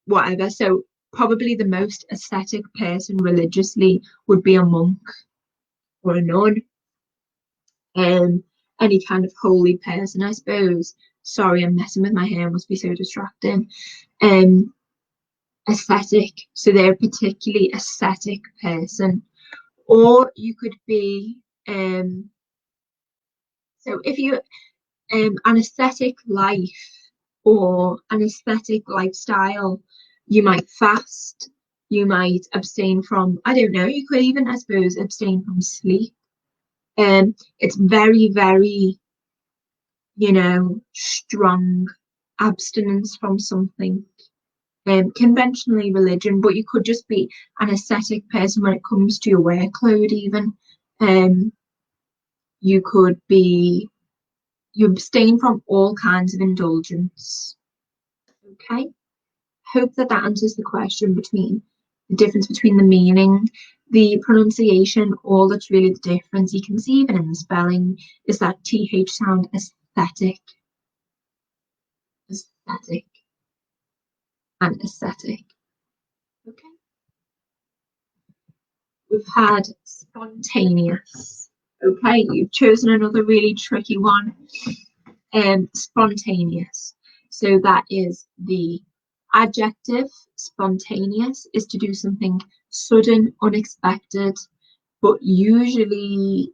whatever. So probably the most ascetic person religiously would be a monk or a nun, any kind of holy person, I suppose. Sorry, I'm messing with my hair, it must be so distracting. Ascetic, so they're a particularly ascetic person. Or you could be so if you an aesthetic life or an aesthetic lifestyle, you might fast, you might abstain from, I don't know, you could even, I suppose, abstain from sleep. It's very, very, strong abstinence from something. Conventionally religion, but you could just be an ascetic person when it comes to your workload even. You could be, you abstain from all kinds of indulgence. Okay, hope that answers the question between the difference between the meaning, the pronunciation. All that's really the difference, you can see even in the spelling, is that TH sound, aesthetic and aesthetic. Okay, we've had spontaneous. Okay, you've chosen another really tricky one. Spontaneous. So that is the adjective. Spontaneous is to do something sudden, unexpected, but usually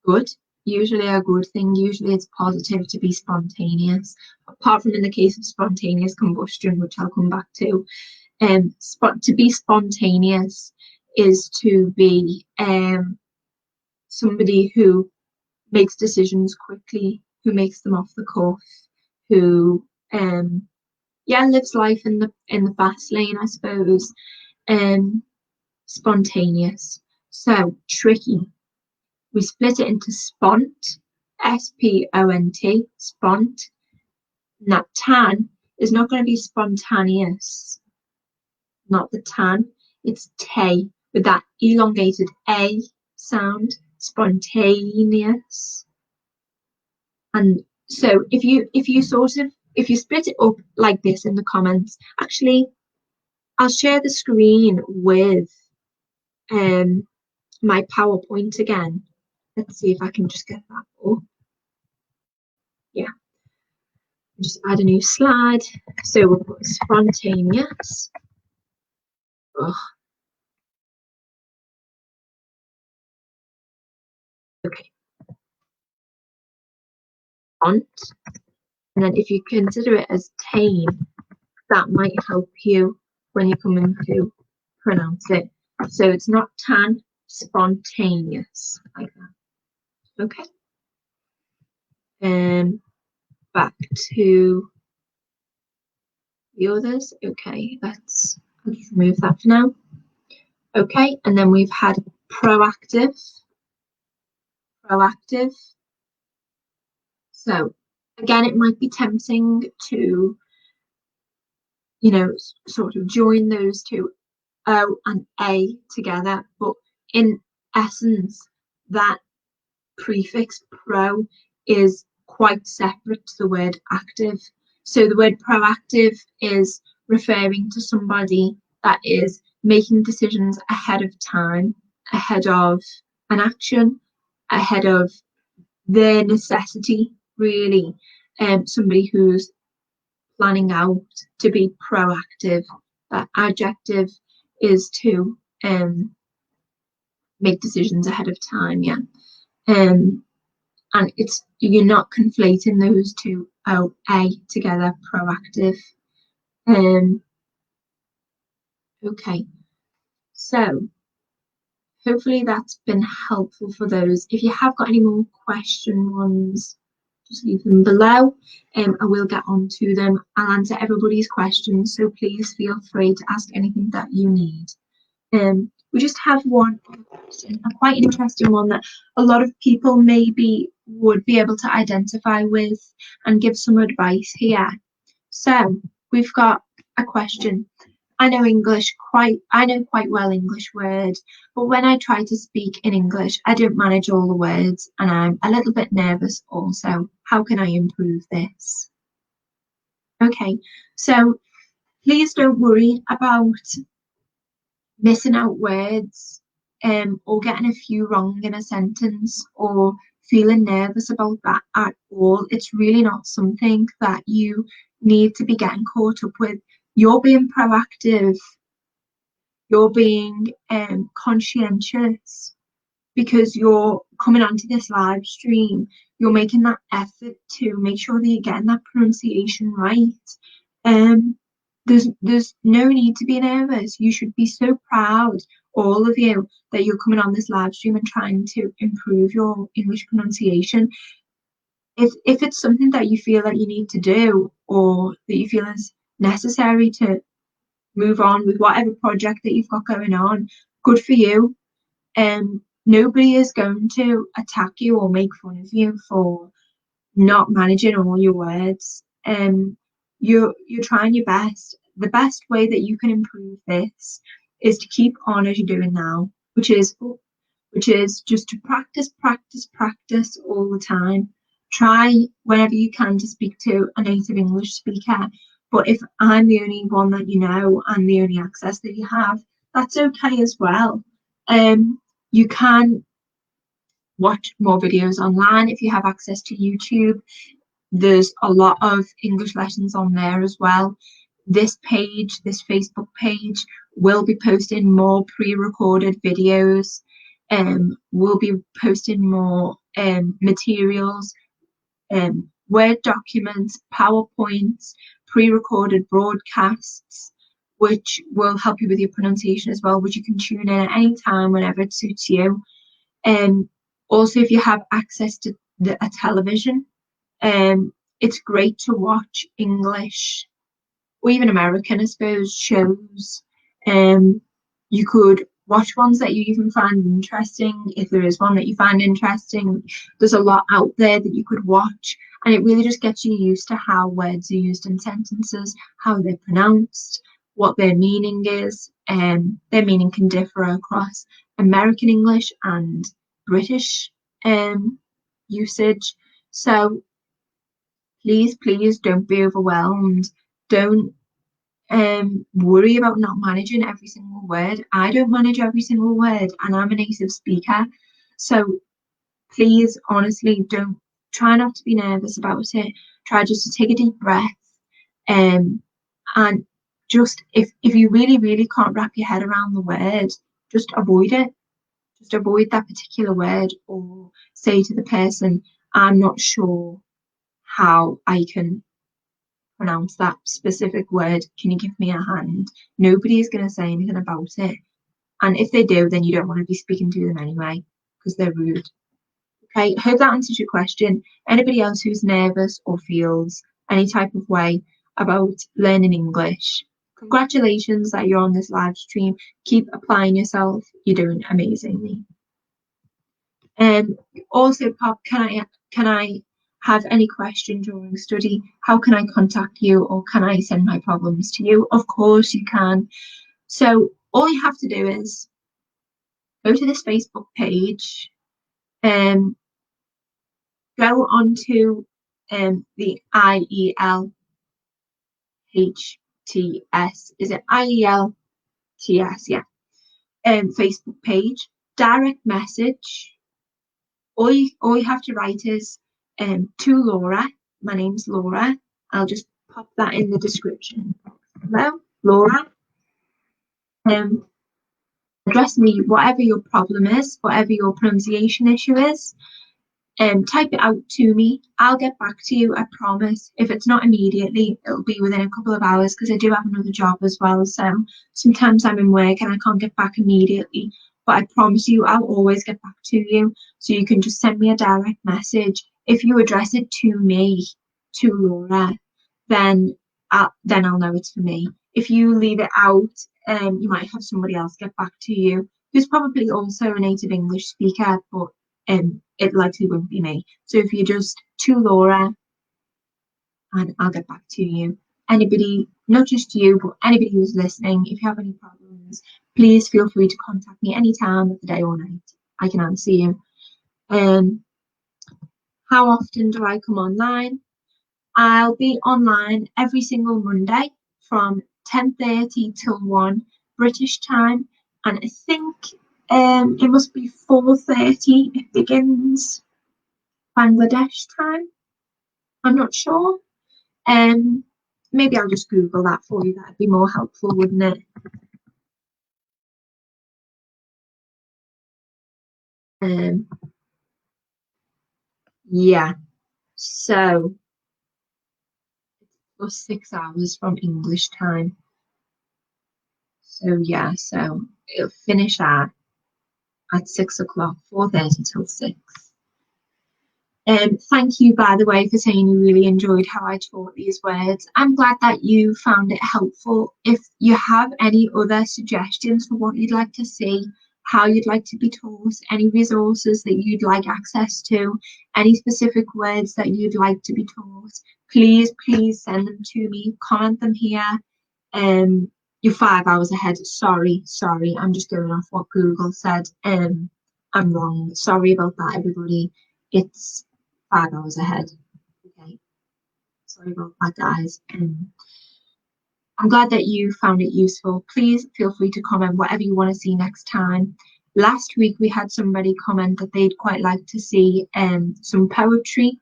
good. Usually a good thing. Usually it's positive to be spontaneous. Apart from in the case of spontaneous combustion, which I'll come back to. To be spontaneous is to be somebody who makes decisions quickly, who makes them off the cuff, who lives life in the fast lane, I suppose. Spontaneous. So tricky. We split it into spont, S-P-O-N-T, spont. And that tan is not going to be spontaneous. Not the tan, it's te with that elongated A sound, spontaneous. And so if you split it up like this in the comments, actually I'll share the screen with my PowerPoint again. Let's see if I can just get that up. Yeah, just add a new slide. So we'll put spontaneous. Oh. Okay. want. And then if you consider it as tame, that might help you when you're coming to pronounce it. So it's not tan, spontaneous, like that. Okay. Back to the others. Okay, I'll just remove that for now. Okay, and then we've had proactive. So again, it might be tempting to, sort of join those two O and A together, but in essence, that prefix pro is quite separate to the word active. So the word proactive is referring to somebody that is making decisions ahead of time, ahead of an action, ahead of the necessity, really. Somebody who's planning out to be proactive. That adjective is to make decisions ahead of time, yeah. And you're not conflating those two A together, proactive. Okay, so hopefully that's been helpful for those. If you have got any more ones, just leave them below, and we'll get on to them. I'll answer everybody's questions, so please feel free to ask anything that you need. We just have one question, a quite interesting one that a lot of people maybe would be able to identify with and give some advice here. So we've got a question. I know quite well English words, but when I try to speak in English, I don't manage all the words and I'm a little bit nervous also. How can I improve this? Okay, so please don't worry about missing out words or getting a few wrong in a sentence or feeling nervous about that at all. It's really not something that you need to be getting caught up with. You're being proactive, you're being conscientious because you're coming onto this live stream. You're making that effort to make sure that you're getting that pronunciation right. There's no need to be nervous. You should be so proud, all of you, that you're coming on this live stream and trying to improve your English pronunciation. If it's something that you feel that you need to do or that you feel is necessary to move on with whatever project that you've got going on, good for you. Nobody is going to attack you or make fun of you for not managing all your words. You're trying your best. The best way that you can improve this is to keep on as you're doing now, which is just to practice all the time. Try whenever you can to speak to a native English speaker. But if I'm the only one that you know and the only access that you have, that's okay as well. You can watch more videos online if you have access to YouTube. There's a lot of English lessons on there as well. This Facebook page, will be posting more pre-recorded videos. We'll be posting more materials, Word documents, PowerPoints, pre-recorded broadcasts, which will help you with your pronunciation as well, which you can tune in at any time whenever it suits you. Also, if you have access to a television, it's great to watch English or even American, I suppose, shows. You could watch ones that you even find interesting. If there is one that you find interesting, there's a lot out there that you could watch, and it really just gets you used to how words are used in sentences, how they're pronounced, what their meaning is. Their meaning can differ across American English and British usage. So please don't be overwhelmed. Don't worry about not managing every single word. I don't manage every single word, and I'm a native speaker. So please, honestly, don't try not to be nervous about it. Try just to take a deep breath, and just if you really can't wrap your head around the word, just avoid it. Just avoid that particular word, or say to the person, I'm not sure how I can pronounce that specific word. Can you give me a hand? Nobody is going to say anything about it. And if they do, then you don't want to be speaking to them anyway, because they're rude. Okay, hope that answers your question. Anybody else who's nervous or feels any type of way about learning English, congratulations that you're on this live stream. Keep applying yourself. You're doing amazingly. Also, Pop, can I have any question during study? How can I contact you, or can I send my problems to you? Of course you can. So all you have to do is go to this Facebook page, go onto the IELTS, is it IELTS? Yeah. Facebook page, direct message. All you have to write is to Laura. My name's Laura. I'll just pop that in the description. Hello, Laura. Address me whatever your problem is, whatever your pronunciation issue is. Type it out to me. I'll get back to you, I promise. If it's not immediately, it'll be within a couple of hours, because I do have another job as well. So sometimes I'm in work and I can't get back immediately. But I promise you, I'll always get back to you. So you can just send me a direct message. If you address it to me, to Laura, then I'll know it's for me. If you leave it out, you might have somebody else get back to you, who's probably also a native English speaker, but it likely won't be me. So if you just to Laura, and I'll get back to you. Anybody, not just you, but anybody who's listening, if you have any problems, please feel free to contact me any time of the day or night. I can answer you. How often do I come online? I'll be online every single Monday from 10:30 till 1 British time, and I think it must be 4:30 it begins Bangladesh time. I'm not sure. Maybe I'll just Google that for you. That'd be more helpful, wouldn't it? Yeah. So it was 6 hours from English time. So yeah, so it'll finish at 6 o'clock, 4:30 till 6. Thank you, by the way, for saying you really enjoyed how I taught these words. I'm glad that you found it helpful. If you have any other suggestions for what you'd like to see, how you'd like to be taught, any resources that you'd like access to, any specific words that you'd like to be taught, please send them to me, comment them here. You're 5 hours ahead. Sorry, I'm just going off what Google said. I'm wrong. Sorry about that, everybody. It's 5 hours ahead. Okay, sorry about that, guys. I'm glad that you found it useful. Please feel free to comment whatever you want to see next time. Last week we had somebody comment that they'd quite like to see some poetry.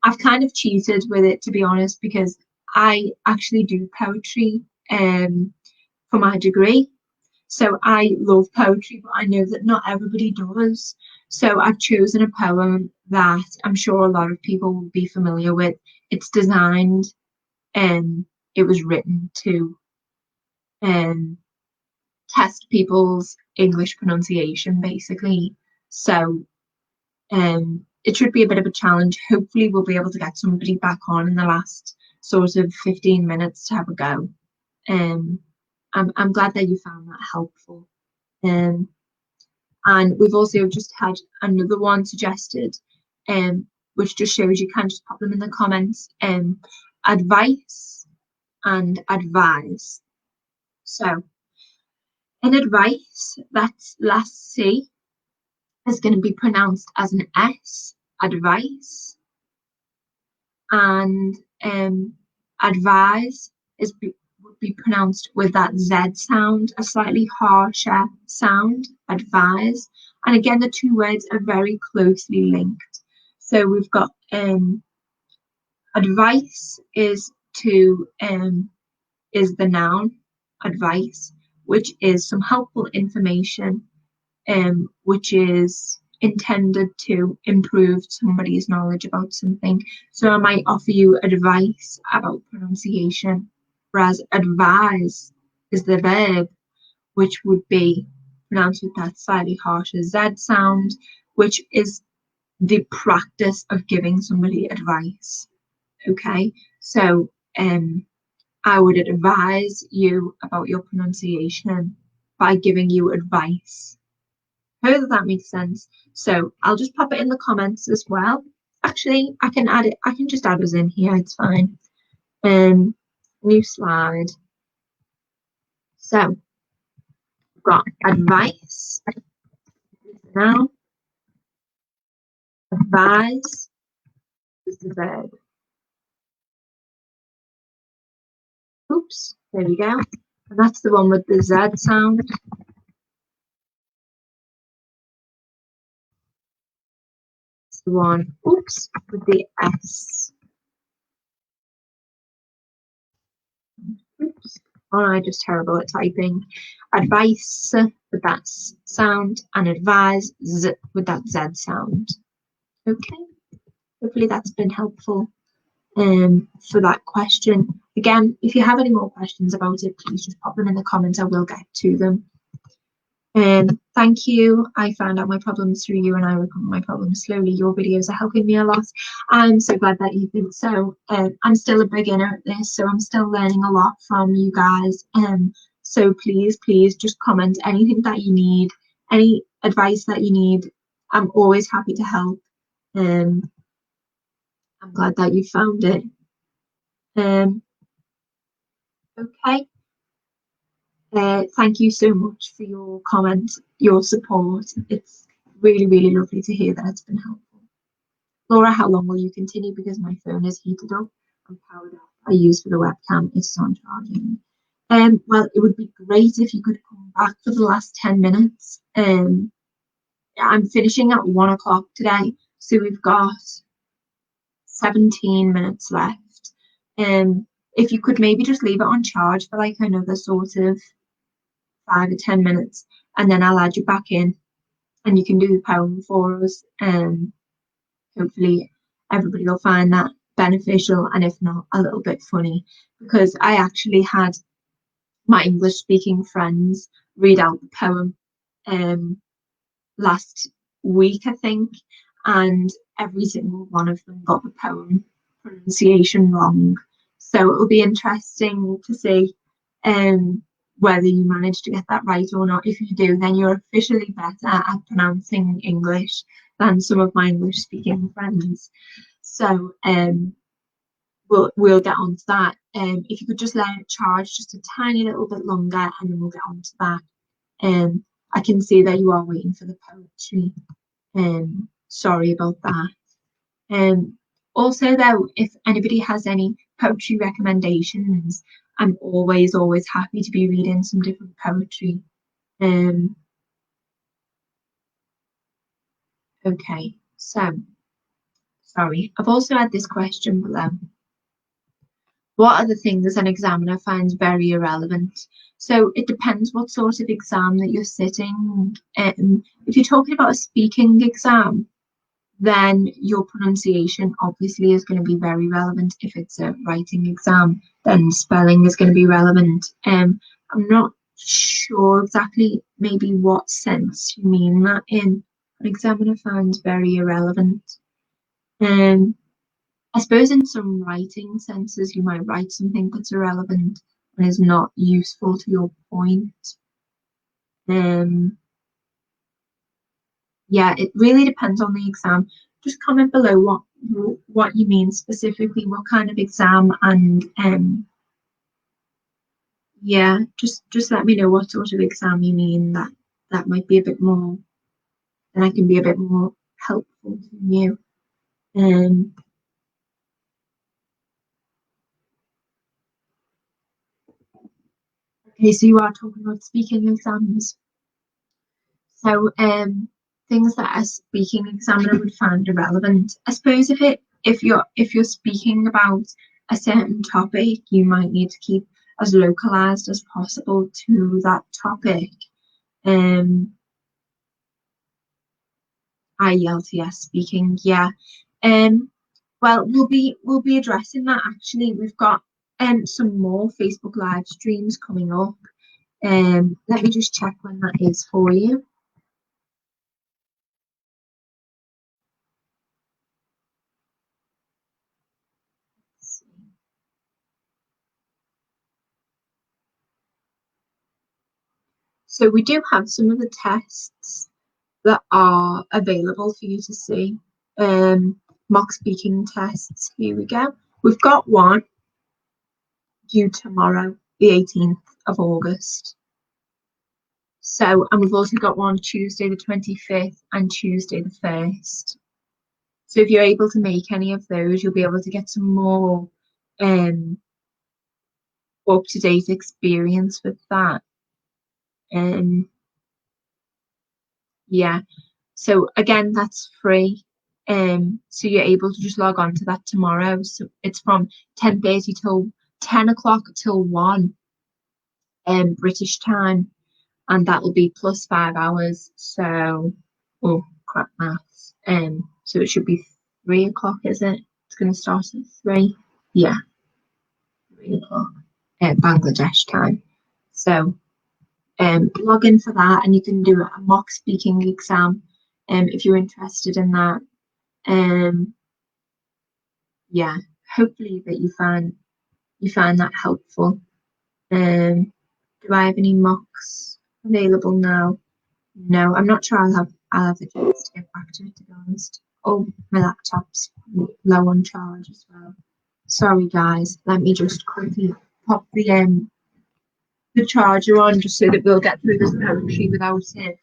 I've kind of cheated with it, to be honest, because I actually do poetry for my degree. So I love poetry, but I know that not everybody does. So I've chosen a poem that I'm sure a lot of people will be familiar with. It's designed and it was written to test people's English pronunciation, basically. So it should be a bit of a challenge. Hopefully we'll be able to get somebody back on in the last sort of 15 minutes to have a go. I'm glad that you found that helpful. And we've also just had another one suggested, which just shows you can just pop them in the comments. Advice and advise. So in advice, that's last C is going to be pronounced as an S, advice. And advise would be pronounced with that Z sound, a slightly harsher sound, advise. And again, the two words are very closely linked. So we've got advice is the noun, advice, which is some helpful information, which is intended to improve somebody's knowledge about something. So I might offer you advice about pronunciation, whereas advise is the verb, which would be pronounced with that slightly harsher Z sound, which is the practice of giving somebody advice. Okay, so I would advise you about your pronunciation by giving you advice. Hope that makes sense. So I'll just pop it in the comments as well. Actually, I can add it. I can just add us in here. It's fine. New slide. So we've got advice. Now, advise is the verb. Oops, there we go. And that's the one with the Z sound. It's the one, oops, with the S. Oops. Oh, I'm just terrible at typing. Advice with that sound, and advise with that Z sound. Okay, hopefully that's been helpful for that question. Again, if you have any more questions about it, please just pop them in the comments. I will get to them. Thank you. I found out my problems through you, and I recover my problems slowly. Your videos are helping me a lot. I'm so glad that you think so. I'm still a beginner at this, so I'm still learning a lot from you guys. So please just comment anything that you need, any advice that you need. I'm always happy to help. I'm glad that you found it. Okay. Thank you so much for your comment, your support. It's really lovely to hear that it's been helpful. Laura, how long will you continue? Because my phone is heated up and powered up. I use for the webcam. It's on charging. Well, it would be great if you could come back for the last 10 minutes. I'm finishing at 1 o'clock today, so we've got 17 minutes left. If you could maybe just leave it on charge for like another sort of 5 or 10 minutes, and then I'll add you back in and you can do the poem for us. Hopefully everybody will find that beneficial, and if not, a little bit funny, because I actually had my English speaking friends read out the poem last week, I think, and every single one of them got the poem pronunciation wrong. So it'll be interesting to see whether you manage to get that right or not. If you do, then you're officially better at pronouncing English than some of my English speaking friends. So we'll get on to that. If you could just let it charge just a tiny little bit longer, and then we'll get on to that. I can see that you are waiting for the poetry. Sorry about that. Also, though, if anybody has any poetry recommendations, I'm always happy to be reading some different poetry. Okay, so sorry, I've also had this question below. What are the things an examiner finds very irrelevant? So it depends what sort of exam that you're sitting. If you're talking about a speaking exam, then your pronunciation obviously is going to be very relevant. If it's a writing exam, then spelling is going to be relevant. I'm not sure exactly maybe what sense you mean that in. An examiner finds very irrelevant. I suppose in some writing senses, you might write something that's irrelevant and is not useful to your point. Yeah, it really depends on the exam. Just comment below what you mean specifically, what kind of exam, and yeah, just let me know what sort of exam you mean. That might be a bit more, and I can be a bit more helpful to you. Okay, so you are talking about speaking exams. So things that a speaking examiner would find irrelevant. I suppose if you're speaking about a certain topic, you might need to keep as localized as possible to that topic. IELTS speaking, yeah. Well, we'll be addressing that actually. We've got some more Facebook live streams coming up. Let me just check when that is for you. So we do have some of the tests that are available for you to see. Mock speaking tests. Here we go. We've got one due tomorrow, the 18th of August. So, and we've also got one Tuesday the 25th and Tuesday the 1st. So if you're able to make any of those, you'll be able to get some more up-to-date experience with that. Yeah. So again, that's free. So you're able to just log on to that tomorrow. So it's from 10:30 till 10 o'clock till 1 British time, and that will be plus 5 hours. So, oh crap, maths. So it should be 3 o'clock, is it? It's going to start at 3. Yeah, 3 o'clock Bangladesh time. So log in for that, and you can do a mock speaking exam if you're interested in that. Yeah, hopefully that you find that helpful. Do I have any mocks available now? No, I'm not sure I'll have the chance to get back to it, to be honest. Oh, my laptop's low on charge as well. Sorry guys, let me just quickly pop the charger on just so that we'll get through this poetry without it.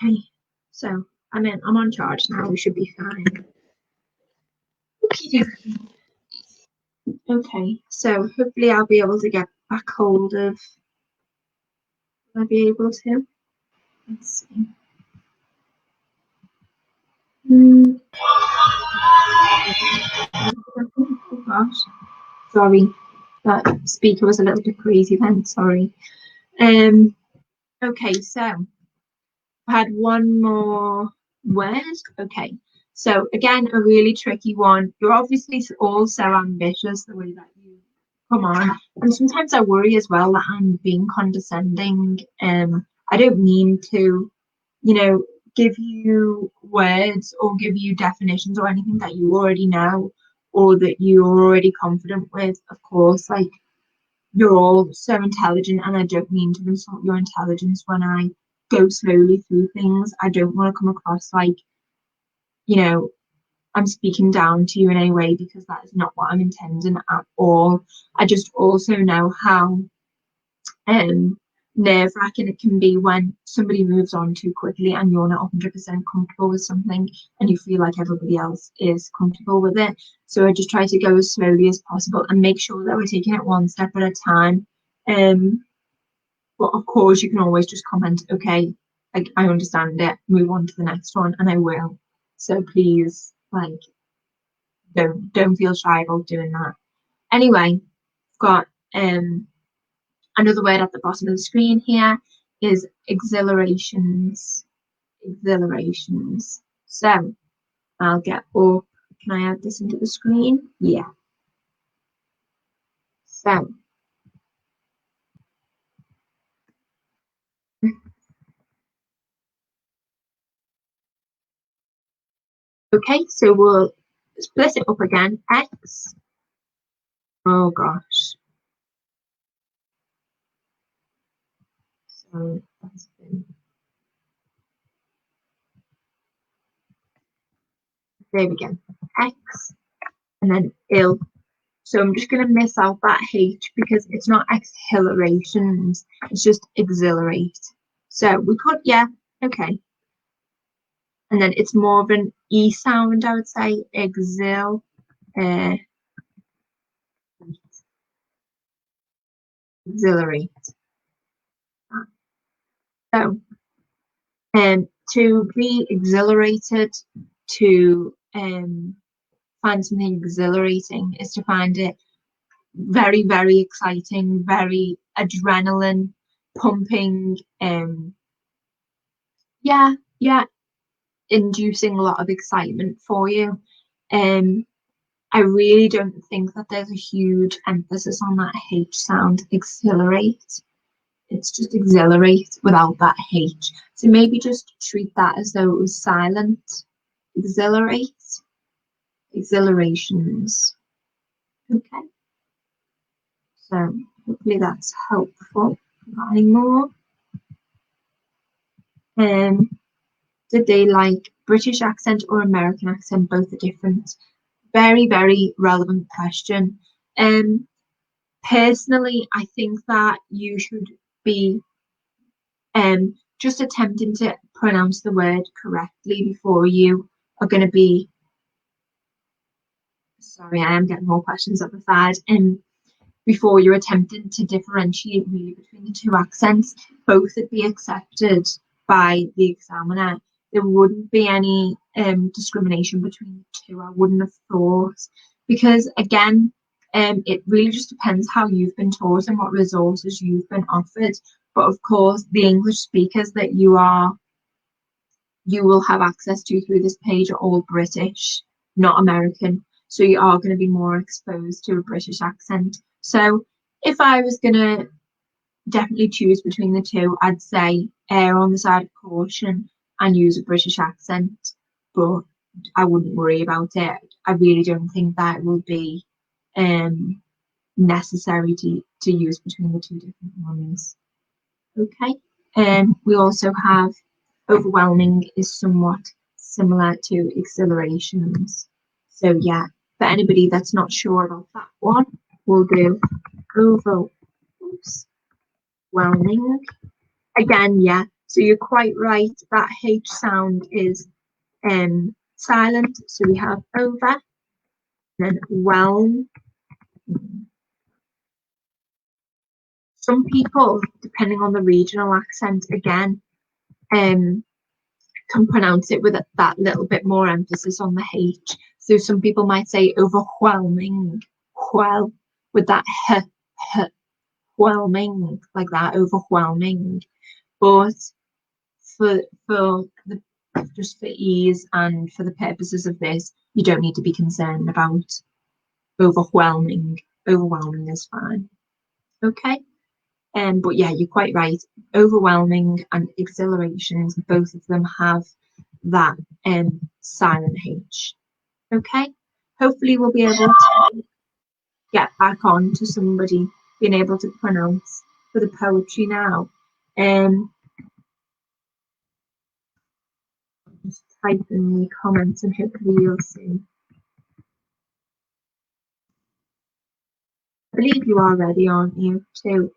Okay, so I'm on charge now. We should be fine. Okay, so hopefully I'll be able to get back hold of. Will I be able to? Let's see. Oh gosh, sorry, that speaker was a little bit crazy then. Sorry. Okay, so I had one more word. Okay, so again, a really tricky one. You're obviously all so ambitious the way that you come on, and sometimes I worry as well that I'm being condescending. I don't mean to, give you words or give you definitions or anything that you already know or that you're already confident with. Of course, like, you're all so intelligent, and I don't mean to insult your intelligence when I go slowly through things. I don't want to come across like, I'm speaking down to you in any way, because that is not what I'm intending at all. I just also know how nerve-wracking it can be when somebody moves on too quickly and you're not 100% comfortable with something and you feel like everybody else is comfortable with it. So I just try to go as slowly as possible and make sure that we're taking it one step at a time. But of course, you can always just comment, okay, I understand it, move on to the next one, and I will. So please, like, don't feel shy about doing that. Anyway, I've got another word at the bottom of the screen here is exhilarations. Exhilarations. So I'll get up. Can I add this into the screen? Yeah. So okay, so we'll split it up again. X. Oh gosh. So that's been. There we go. X and then ill. So I'm just going to miss out that H because it's not exhilarations, it's just exhilarate. So we could, yeah, okay. And then it's more of an E sound, I would say, exhil. exhilarate. So, to be exhilarated, to find something exhilarating, is to find it very, very exciting, very adrenaline pumping, yeah, inducing a lot of excitement for you. I really don't think that there's a huge emphasis on that H sound, exhilarate. It's just exhilarate without that H. So maybe just treat that as though it was silent. Exhilarate, exhilarations. Okay, so hopefully that's helpful. Got any more? Did they like British accent or American accent? Both are different. Very, very relevant question. Personally, I think that you should be just attempting to pronounce the word correctly before you are going to be. Sorry, I am getting more questions up the side. Before you're attempting to differentiate really between the two accents, both would be accepted by the examiner. There wouldn't be any discrimination between the two, I wouldn't have thought, because again, it really just depends how you've been taught and what resources you've been offered. But of course, the English speakers that you will have access to through this page are all British, not American. So you are going to be more exposed to a British accent. So if I was going to definitely choose between the two, I'd say err on the side of caution and use a British accent, but I wouldn't worry about it. I really don't think that will be necessary to use between the two different ones. Okay. We also have overwhelming is somewhat similar to exhilarations. So yeah, for anybody that's not sure about that one, we'll do overwhelming. Again, yeah, so you're quite right, that H sound is silent, so we have over, then whelm. Some people, depending on the regional accent, again, can pronounce it with that little bit more emphasis on the H. So some people might say overwhelming, well, with that h, whelming, like that, overwhelming. But for the just for ease and for the purposes of this, you don't need to be concerned about overwhelming. Overwhelming is fine. Okay. But yeah, you're quite right. Overwhelming and exhilarations, both of them have that silent H. Okay. Hopefully we'll be able to get back on to somebody being able to pronounce for the poetry now. Just type in the comments and hopefully you'll see. I believe you are ready, aren't you, to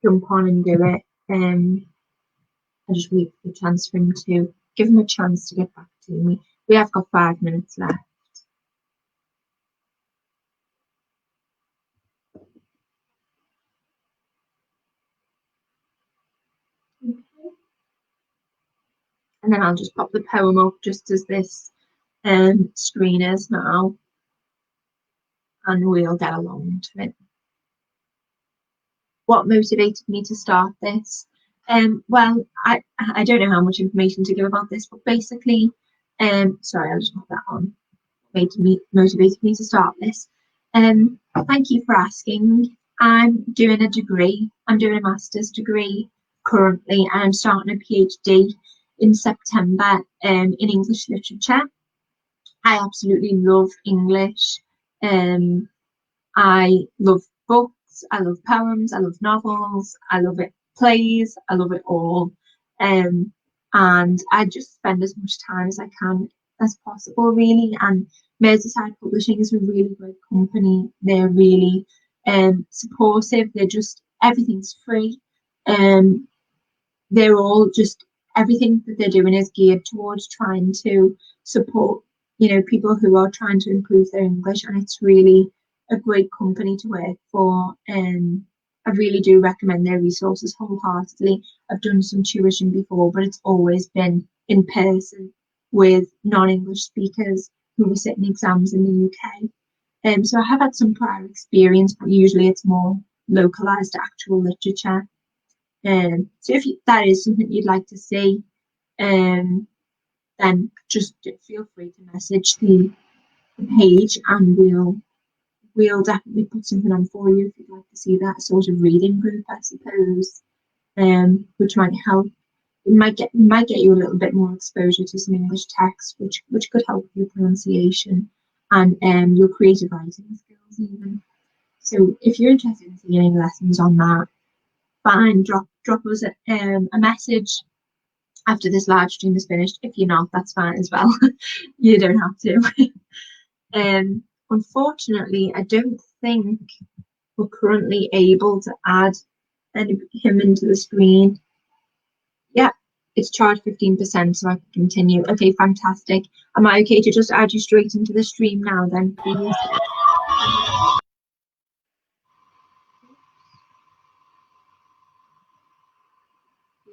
jump on and do it. I just wait for the chance for him to give him a chance to get back to me. We have got 5 minutes left. Okay. And then I'll just pop the poem up just as this screen is now, and we'll get along to it. What motivated me to start this? Well, I don't know how much information to give about this, but basically, sorry, I'll just put that on. Motivated me to start this. Thank you for asking. I'm doing a degree. I'm doing a master's degree currently, and I'm starting a PhD in September in English literature. I absolutely love English. I love books, I love poems, I love novels, I love it plays, I love it all. And I just spend as much time as I can as possible, really. And Merseyside Publishing is a really great company. They're really supportive. They're just, everything's free. They're all just, everything that they're doing is geared towards trying to support, people who are trying to improve their English, and it's really a great company to work for. I really do recommend their resources wholeheartedly. I've done some tuition before, but it's always been in person with non-English speakers who were sitting exams in the UK. So I have had some prior experience, but usually it's more localized actual literature. So if that is something you'd like to see, then just feel free to message the page, and we'll definitely put something on for you if you'd like to see that sort of reading group, I suppose, which might help. It might get you a little bit more exposure to some English text, which could help your pronunciation and your creative writing skills even. So if you're interested in seeing any lessons on that, fine, drop us a message after this live stream is finished. If you're not, that's fine as well. You don't have to. Unfortunately, I don't think we're currently able to add him into the screen. Yeah, it's charged 15%, so I can continue. Okay, fantastic. Am I okay to just add you straight into the stream now then, please?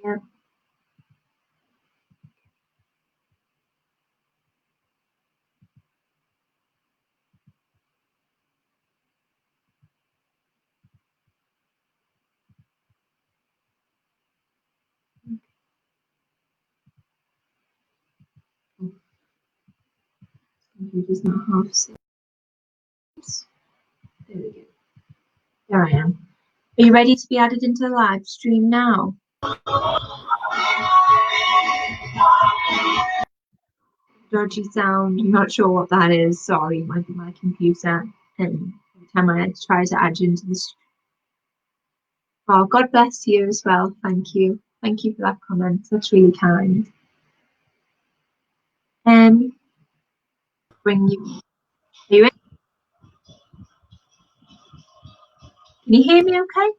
Yeah. Computer's not half safe. There we go. There I am. Are you ready to be added into the live stream now? Dodgy sound. I'm not sure what that is. Sorry, my computer. Every time I try to add you into this. Oh, God bless you as well. Thank you. Thank you for that comment. That's really kind. Bring you. Are you in? Can you hear me okay?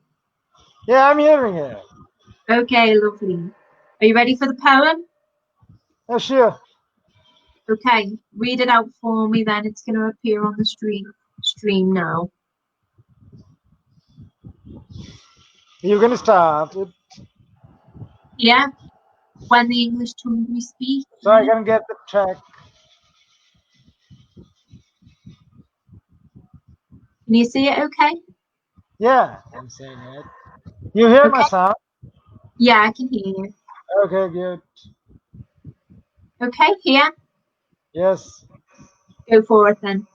Yeah, I'm hearing it. Okay, lovely. Are you ready for the poem? Oh, sure. Okay, read it out for me then. It's going to appear on the stream now. You're going to start it. Yeah, when the English tongue we speak. So I can get the track. Can you see it okay? Yeah, I'm saying it. You hear my Okay. sound? Yeah, I can hear you. Okay, good. Okay, here. Yes. Go for it then.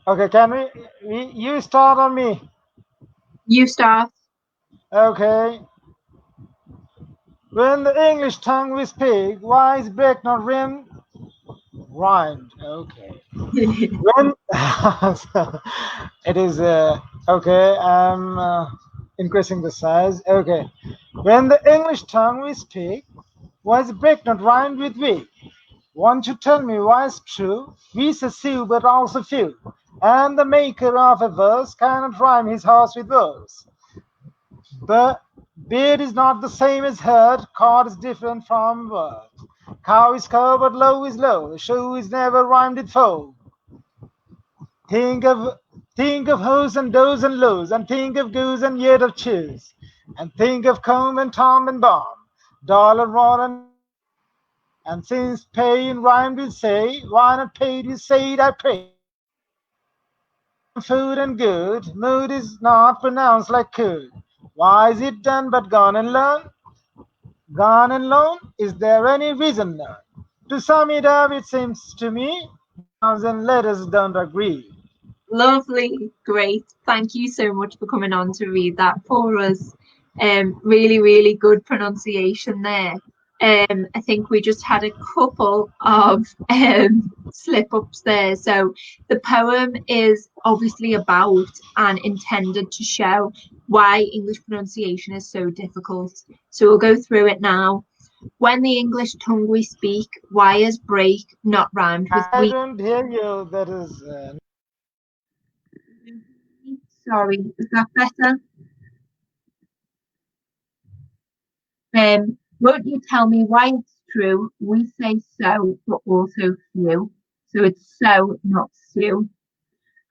Okay, can you start on me? You start. Okay. When the English tongue we speak, why is break not rhymed? Rhymed. Okay. When it is okay, I'm increasing the size. Okay. When the English tongue we speak, why is break not rhymed with we? Want to tell me why it's true? We say few, but also few. And the maker of a verse cannot rhyme his horse with verse. But beard is not the same as herd, cod is different from word. Cow is cow, but low is low. Shoe is never rhymed with foe. Think of hoes and does and lows, and think of goose and yet of cheese, and think of comb and tom and bomb, dollar, rod and since pay in rhyme will say, why not paid you say it I pray. Food and good, mood is not pronounced like could. Why is it done but gone and learn? Gone and learn? Is there any reason none? To sum it up, it seems to me, nouns and letters don't agree. Lovely, great. Thank you so much for coming on to read that for us. Really, really good pronunciation there. I think we just had a couple of slip-ups there. So the poem is obviously about and intended to show why English pronunciation is so difficult. So we'll go through it now. When the English tongue we speak, why is break not rhymed with I we? don't hear you. That is. Sorry, is that better? Won't you tell me why it's true? We say so, but also few. So it's so, not Sue.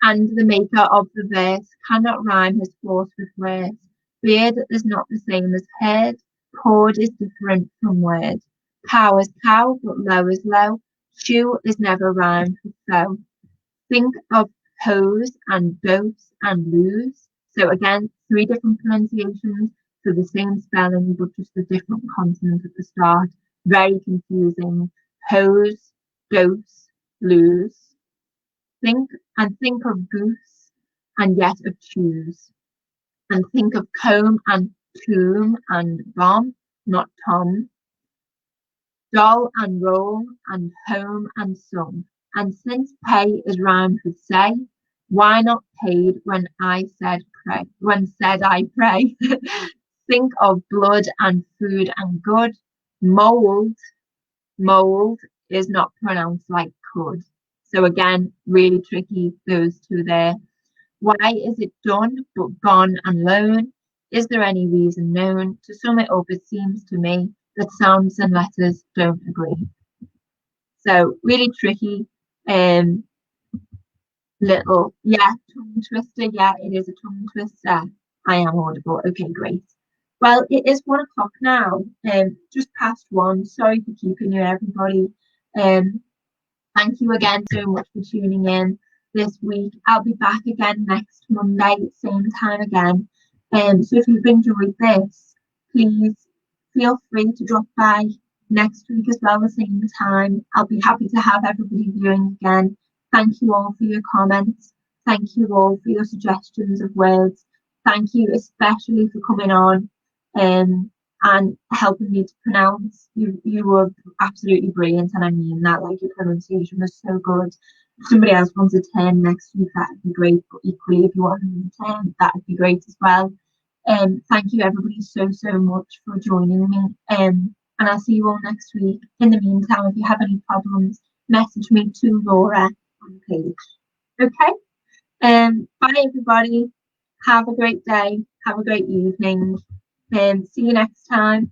And the maker of the verse cannot rhyme his horse with words. Beard is not the same as heard. Chord is different from word. Cow is cow, but low is low. Shoe is never rhymed with so. Think of hose and dose and lose. So again, three different pronunciations for the same spelling, but just a different consonant at the start. Very confusing. Hose, dose, lose. Think of goose and yet of choose. And think of comb and tomb and bomb, not Tom. Doll and roll and home and some. And since pay is rhymed with say, why not paid when I said pray? When said I pray? Think of blood and food and good. Mold, mold is not pronounced like could. So again, really tricky, those two there. Why is it done but gone and lone? Is there any reason known? To sum it up, it seems to me that sounds and letters don't agree. So really tricky. Um, Little, yeah, tongue twister. Yeah, it is a tongue twister. I am audible. Okay, great. Well, it is 1 o'clock now. Just past one. Sorry for keeping you, everybody. Um, Thank you again so much for tuning in this week. I'll be back again next Monday, same time again. So if you've enjoyed this, please feel free to drop by next week as well, the same time. I'll be happy to have everybody viewing again. Thank you all for your comments. Thank you all for your suggestions of words. Thank you especially for coming on and helping me to pronounce. You were absolutely brilliant, and I mean that. Like, your pronunciation was so good. If somebody else wants a 10 next week, that'd be great. But equally, if you want a 10, that'd be great as well. Thank you everybody so much for joining me. And I'll see you all next week. In the meantime, if you have any problems, message me to Laura on the page. Okay. Bye everybody. Have a great day. Have a great evening. See you next time.